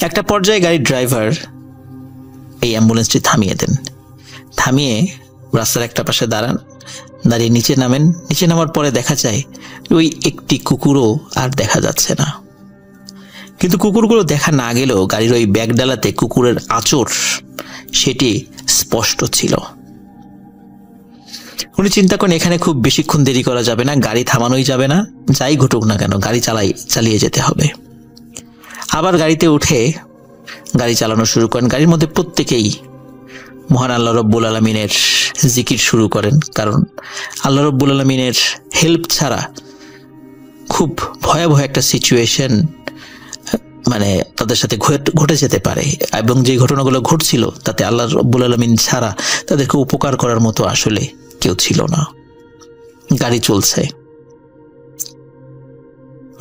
একটা পর্যায়ে গাড়ির ড্রাইভার এই অ্যাম্বুলেন্সটি থামিয়ে দেন। থামিয়ে রাস্তার একটা পাশে দাঁড়িয়ে নিচে নামেন। নিচে নামার পরে দেখা যায় ওই একটি কুকুরও আর দেখা যাচ্ছে না। কিন্তু কুকুরগুলো দেখা না গেলেও গাড়ির ওই ব্যাগডালাতে কুকুরের আঁচড় সেটি স্পষ্ট ছিল। উনি চিন্তা করেন এখানে খুব বেশিক্ষণ দেরি করা যাবে না, গাড়ি থামানোই যাবে না, যাই ঘটুক না কেন গাড়ি চালিয়ে যেতে হবে। আবার গাড়িতে উঠে গাড়ি চালানো শুরু করেন। গাড়ির মধ্যে প্রত্যেকেই মহান আল্লাহ রব্বুল আলমিনের জিকির শুরু করেন, কারণ আল্লাহ রব্বুল আলমিনের হেল্প ছাড়া খুব ভয়াবহ একটা সিচুয়েশন মানে তাদের সাথে ঘটে যেতে পারে, এবং যে ঘটনাগুলো ঘটছিল তাতে আল্লাহ রব্বুল আলমিন ছাড়া তাদেরকে উপকার করার মতো আসলে কেউ ছিল না। গাড়ি চলছে।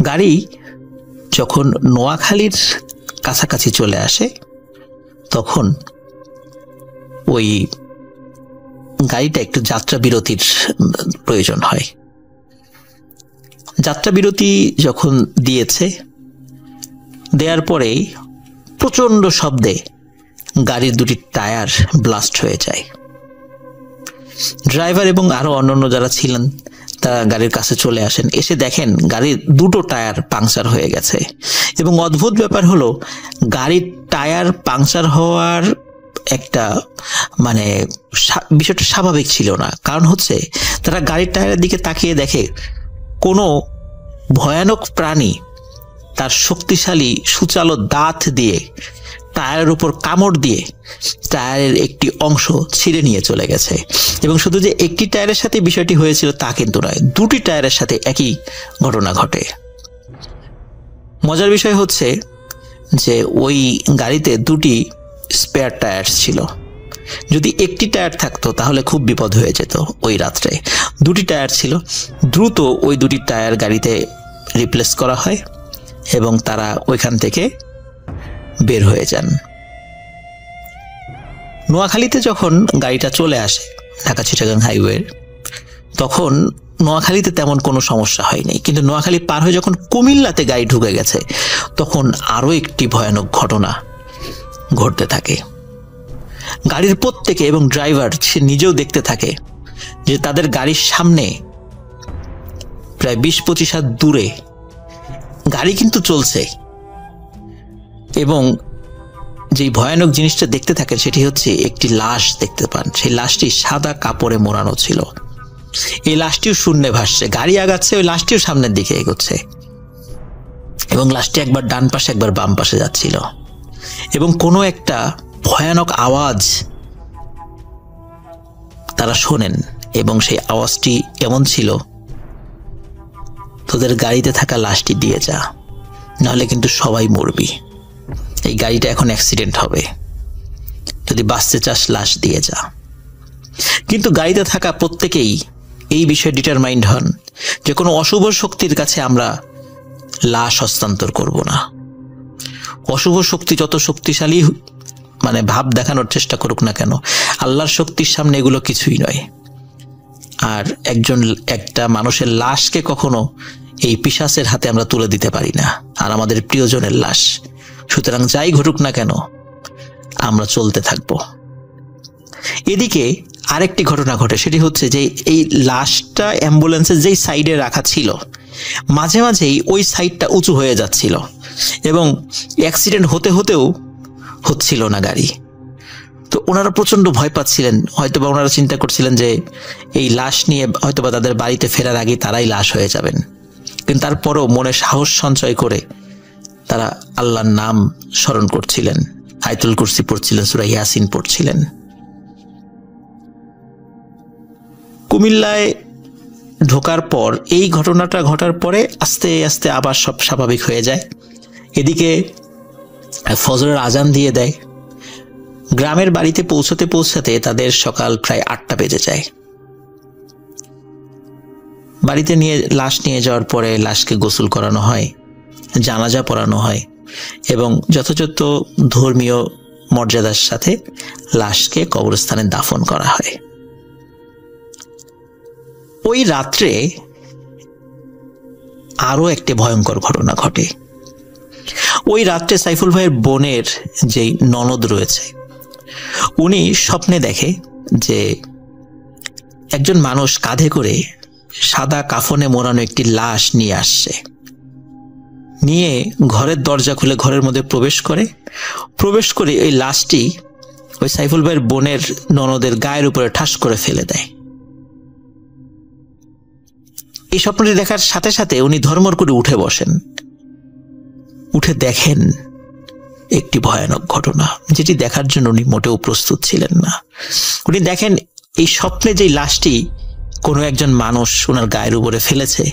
গাড়ি যখন নোয়াখালীর কাছাকাছি চলে আসে তখন ওই গাড়িটা একটু যাত্রা বিরতির প্রয়োজন হয়। যাত্রা বিরতি যখন দেওয়ার পরেই প্রচণ্ড শব্দে গাড়ির দুটি টায়ার ব্লাস্ট হয়ে যায়। ড্রাইভার এবং আরো অন্যান্য যারা ছিলেন তারা গাড়ির কাছে চলে আসেন, এসে দেখেন গাড়ির দুটো টায়ার পাংচার হয়ে গেছে। এবং অদ্ভুত ব্যাপার হলো, গাড়ির টায়ার পাংচার হওয়ার একটা মানে বিষয়টা স্বাভাবিক ছিল না। কারণ হচ্ছে তারা গাড়ির টায়ারের দিকে তাকিয়ে দেখে কোনো ভয়ানক প্রাণী তার শক্তিশালী সুচালো দাঁত দিয়ে টায়ারের উপর কামড় দিয়ে টায়ারের একটি অংশ ছিঁড়ে নিয়ে চলে গেছে। এবং শুধু যে একটি টায়ারের সাথে বিষয়টি হয়েছিল তা কিন্তু নয়, দুটি টায়ারের সাথে একই ঘটনা ঘটে। মজার বিষয় হচ্ছে যে ওই গাড়িতে দুটি স্পেয়ার টায়ার ছিল। যদি একটি টায়ার থাকতো তাহলে খুব বিপদ হয়ে যেত। ওই রাত্রে দুটি টায়ার ছিল, দ্রুত ওই দুটি টায়ার গাড়িতে রিপ্লেস করা হয় এবং তারা ওইখান থেকে বের হয়ে যান। নোয়াখালীতে যখন গাড়িটা চলে আসে ঢাকা চিটাগাং হাইওয়ের, তখন নোয়াখালীতে তেমন কোনো সমস্যা হয়নি, কিন্তু নোয়াখালী পার হয়ে যখন কুমিল্লাতে গাড়ি ঢুকে গেছে তখন আরও একটি ভয়ানক ঘটনা ঘটতে থাকে। গাড়ির প্রত্যেকে এবং ড্রাইভার সে নিজেও দেখতে থাকে যে তাদের গাড়ির সামনে প্রায় 20-25 হাত দূরে গাড়ি কিন্তু চলছে, এবং যেই ভয়ানক জিনিসটা দেখতে থাকেন সেটি হচ্ছে একটি লাশ দেখতে পান। সেই লাশটি সাদা কাপড়ে মোড়ানো ছিল। এই লাশটিও শূন্যে ভাসছে, গাড়ি আগাচ্ছে, ওই লাশটিও সামনের দিকে এগোচ্ছে, এবং লাশটি একবার ডান পাশে একবার বাম পাশে যাচ্ছিল। এবং কোনো একটা ভয়ানক আওয়াজ তারা শোনেন, এবং সেই আওয়াজটি এমন ছিল, তোদের গাড়িতে থাকা লাশটি দিয়ে যা, নাহলে কিন্তু সবাই মরবি, এই গাড়িটা এখন অ্যাক্সিডেন্ট হবে, যদি বাঁচতে চাস লাশ দিয়ে যা। কিন্তু গাড়িতে থাকা প্রত্যেকেই এই বিষয়ে ডিটারমাইন্ড হন যে কোনো অশুভ শক্তির কাছে আমরা লাশ হস্তান্তর করব না। অশুভ শক্তি যত শক্তিশালী মানে ভাব দেখানোর চেষ্টা করুক না কেন, আল্লাহর শক্তির সামনে এগুলো কিছুই নয়। আর একটা মানুষের লাশকে কখনো এই পিশাচের হাতে আমরা তুলে দিতে পারি না, আর আমাদের প্রিয়জনের লাশ। সুতরাং যাই ঘটুক না কেন আমরা চলতে থাকব। এদিকে আরেকটি ঘটনা ঘটে, সেটি হচ্ছে যে এই লাশটা অ্যাম্বুলেন্সের যেই সাইডে রাখা ছিল মাঝে মাঝেই ওই সাইডটা উঁচু হয়ে যাচ্ছিল, এবং অ্যাক্সিডেন্ট হতেও হচ্ছিল না গাড়ি। তো ওনারা প্রচণ্ড ভয় পাচ্ছিলেন। হয়তোবা ওনারা চিন্তা করছিলেন যে এই লাশ নিয়ে হয়তোবা তাদের বাড়িতে ফেরার আগে তারাই লাশ হয়ে যাবেন, কিন্তু তারপরও মনে সাহস সঞ্চয় করে তারা আল্লাহর নাম স্মরণ করছিলেন, আয়াতুল কুরসি পড়ছিলেন, সূরা ইয়াসিন পড়ছিলেন। কুমিল্লায় ঢোকার পর এই ঘটনাটা ঘটার পরে আস্তে আস্তে আবার সব স্বাভাবিক হয়ে যায়। এদিকে ফজরের আজান দিয়ে দেয়। গ্রামের বাড়িতে পৌঁছাতে তাদের সকাল প্রায় 8টা বেজে যায়। বাড়িতে লাশ নিয়ে যাওয়ার পরে লাশকে গোসল করানো হয়, জানাজা পড়ানো হয়, এবং যথাযথ ধর্মীয় মর্যাদার সাথে লাশকে কবরস্থানে দাফন করা হয়। ওই রাত্রে আরো একটি ভয়ঙ্কর ঘটনা ঘটে। ওই রাত্রে সাইফুল ভাইয়ের বোনের যে ননদ রয়েছে, উনি স্বপ্নে দেখে যে একজন মানুষ কাঁধে করে সাদা কাফনে মোড়ানো একটি লাশ নিয়ে আসছে, নিয়ে ঘরের দরজা খুলে ঘরের মধ্যে প্রবেশ করে ওই লাশটি ওই সাইফুল ভাইয়ের বোনের ননদের গায়ের উপরে ঠাস করে ফেলে দেয়। এই স্বপ্নটি দেখার সাথে সাথে উনি ধর্মর করে উঠে বসেন, উঠে দেখেন একটি ভয়ানক ঘটনা, যেটি দেখার জন্য উনি মোটেও প্রস্তুত ছিলেন না। উনি দেখেন এই স্বপ্নে যে লাশটি কোনো একজন মানুষ ওনার গায়ের উপরে ফেলেছে,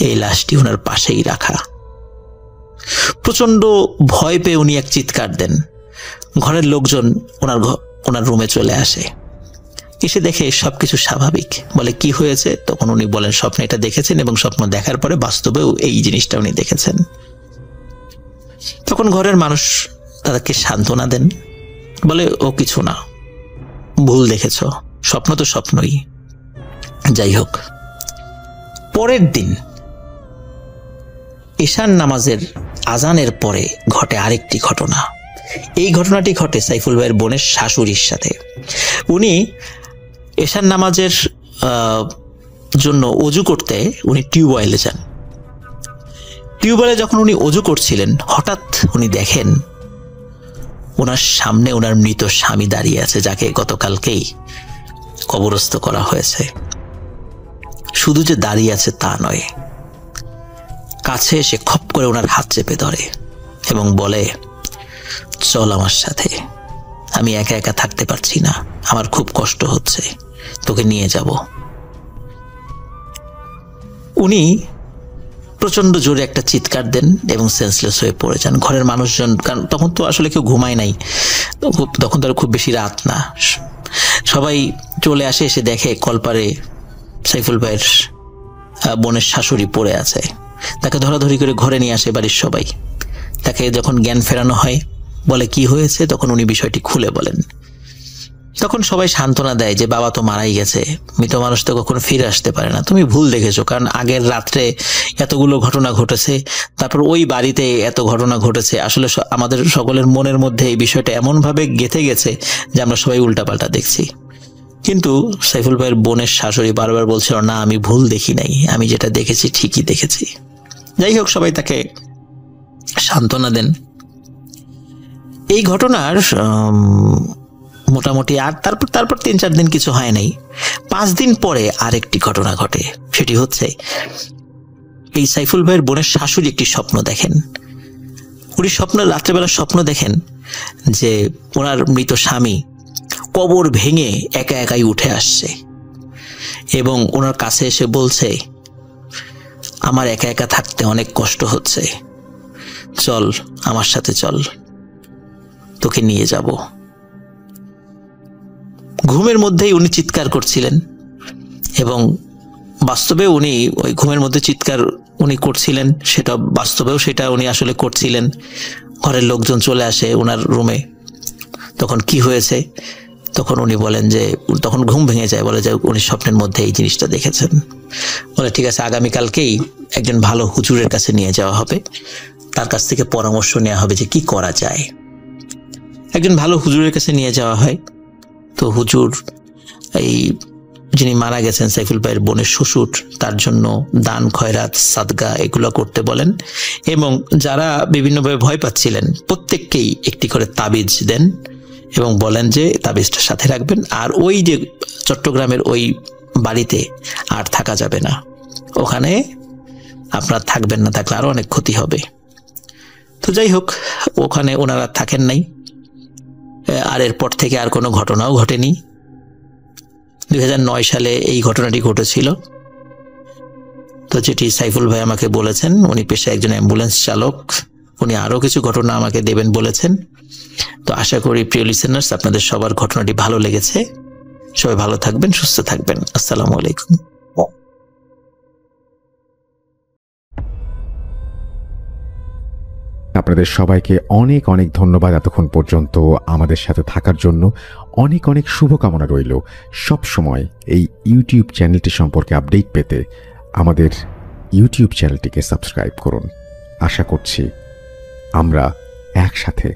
এই লাশটি ওনার পাশেই রাখা। প্রচন্ড ভয় পেয়ে উনি এক চিৎকার দেন। ঘরের লোকজন ওনার রুমে চলে আসে, এসে দেখে সবকিছু স্বাভাবিক। বলে কি হয়েছে? তখন উনি বলেন স্বপ্নে এটা দেখেছেন এবং স্বপ্ন দেখার পরে বাস্তবেও এই জিনিসটা উনি দেখেছেন। তখন ঘরের মানুষ তাদেরকে সান্ত্বনা দেন, বলে ও কিছু না, ভুল দেখেছ, স্বপ্ন তো স্বপ্নই। যাই হোক, পরের দিন ঈশান নামাজের আজানের পরে ঘটে আরেকটি ঘটনা। এই ঘটনাটি ঘটে সাইফুল ভাইয়ের বোনের শাশুড়ির সাথে। উনি ঈশান নামাজের জন্য অজু করতে উনি টিউবওয়েলে যান। টিউবওয়েলে যখন উনি অজু করছিলেন, হঠাৎ উনি দেখেন ওনার সামনে ওনার মৃত স্বামী দাঁড়িয়ে আছে, যাকে গতকালকেই কবরস্থ করা হয়েছে। শুধু যে দাঁড়িয়ে আছে তা নয়, কাছে এসে খপ করে ওনার হাত চেপে ধরে এবং বলে, চল আমার সাথে, আমি একা একা থাকতে পারছি না, আমার খুব কষ্ট হচ্ছে, তোকে নিয়ে যাব। উনি প্রচন্ড জোরে একটা চিৎকার দেন এবং সেন্সলেস হয়ে পড়ে যান। ঘরের মানুষজন, কারণ তখন তো আসলে কেউ ঘুমায় নাই, তখন তো আর খুব বেশি রাত না, সবাই চলে আসে, এসে দেখে কলপারে সাইফুল ভাইয়ের বোনের শাশুড়ি পড়ে আছে। তাকে ধরাধরি করে ঘরে নিয়ে আসে বাড়ির সবাই। তাকে যখন জ্ঞান ফেরানো হয়, বলে কি হয়েছে, তখন উনি বিষয়টি খুলে বলেন। তখন সবাই সান্ত্বনা দেয় যে বাবা তো মারাই গেছে, মৃত মানুষ তো কখনো ফিরে আসতে পারে না, তুমি ভুল দেখেছো, কারণ আগের রাত্রে এতগুলো ঘটনা ঘটেছে, তারপর ওই বাড়িতে এত ঘটনা ঘটেছে, আসলে আমাদের সকলের মনের মধ্যে এই বিষয়টা এমনভাবে গেঁথে গেছে যে আমরা সবাই উল্টাপাল্টা দেখছি। কিন্তু সাইফুল ভাইয়ের বোনের শাশুড়ি বারবার বলছিল, না আমি ভুল দেখি নাই, আমি যেটা দেখেছি ঠিকই দেখেছি। যাই হোক, সবাই তাকে সান্ত্বনা দেন। এই ঘটনার মোটামুটি আর তারপর 3-4 দিন কিছু হয় নাই। 5 দিন পরে আরেকটি ঘটনা ঘটে। সেটি হচ্ছে, এই সাইফুল ভাইয়ের বোনের শাশুড়ি একটি স্বপ্ন দেখেন। উনি রাত্রেবেলা স্বপ্ন দেখেন যে ওনার মৃত স্বামী কবর ভেঙে একা একাই উঠে আসছে এবং ওনার কাছে এসে বলছে, আমার একা একা থাকতে অনেক কষ্ট হচ্ছে, চল আমার সাথে চল, তোকে নিয়ে যাব। ঘুমের মধ্যেই উনি চিৎকার করছিলেন এবং বাস্তবে উনি ওই ঘুমের মধ্যে চিৎকার উনি করছিলেন, সেটা বাস্তবেও সেটা উনি আসলে করছিলেন। ঘরের লোকজন চলে আসে ওনার রুমে। তখন কি হয়েছে, তখন উনি বলেন যে, তখন ঘুম ভেঙে যায়, বলে যে উনি স্বপ্নের মধ্যে এই জিনিসটা দেখেছেন। বলে ঠিক আছে, আগামীকালকেই একজন ভালো হুজুরের কাছে নিয়ে যাওয়া হবে, তার কাছ থেকে পরামর্শ নেওয়া হবে যে কি করা যায়। একজন ভালো হুজুরের কাছে নিয়ে যাওয়া হয়। তো হুজুর এই যিনি মারা গেছেন সাইফুল ভাইয়ের বোনের শ্বশুর, তার জন্য দান খয়রাত সাদগা এগুলো করতে বলেন এবং যারা বিভিন্নভাবে ভয় পাচ্ছিলেন প্রত্যেককেই একটি করে তাবিজ দেন এবং বলেন যে তাবিজটা সাথে রাখবেন, আর ওই যে চট্টগ্রামের ওই বাড়িতে আর থাকা যাবে না, ওখানে আপনারা থাকবেন না, থাকলে আরো অনেক ক্ষতি হবে। তো যাই হোক, ওখানে ওনারা থাকেন নাই। আর এরপর থেকে আর কোনো ঘটনাও ঘটেনি। 2009 সালে এই ঘটনাটি ঘটেছিল। তো যেটি সাইফুল ভাই আমাকে বলেছেন, উনি পেশায় একজন অ্যাম্বুলেন্স চালক, উনি আরো কিছু ঘটনা আমাকে দেবেন বলেছেন। তো আশা করি প্রিয় লিসেনার্স, আপনাদের সবার ঘটনাটি ভালো লেগেছে। সবাই ভালো থাকবেন, সুস্থ থাকবেন। আসসালামু আলাইকুম। আপনাদের সবাইকে অনেক অনেক ধন্যবাদ এতক্ষণ পর্যন্ত আমাদের সাথে থাকার জন্য। অনেক অনেক শুভকামনা রইল। সব সময় এই ইউটিউব চ্যানেলটি সম্পর্কে আপডেট পেতে আমাদের ইউটিউব চ্যানেলটিকে সাবস্ক্রাইব করুন। আশা করছি আমরা একসাথে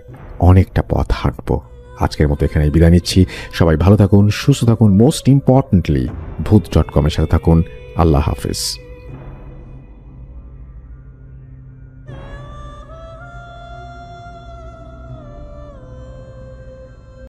অনেকটা পথ হাঁটব। আজকের মতো এখানে বিদায় নিচ্ছি। সবাই ভালো থাকুন, সুস্থ থাকুন, মোস্ট ইম্পর্টেন্টলি ভূত.com এর সাথে থাকুন। আল্লাহ হাফেজ।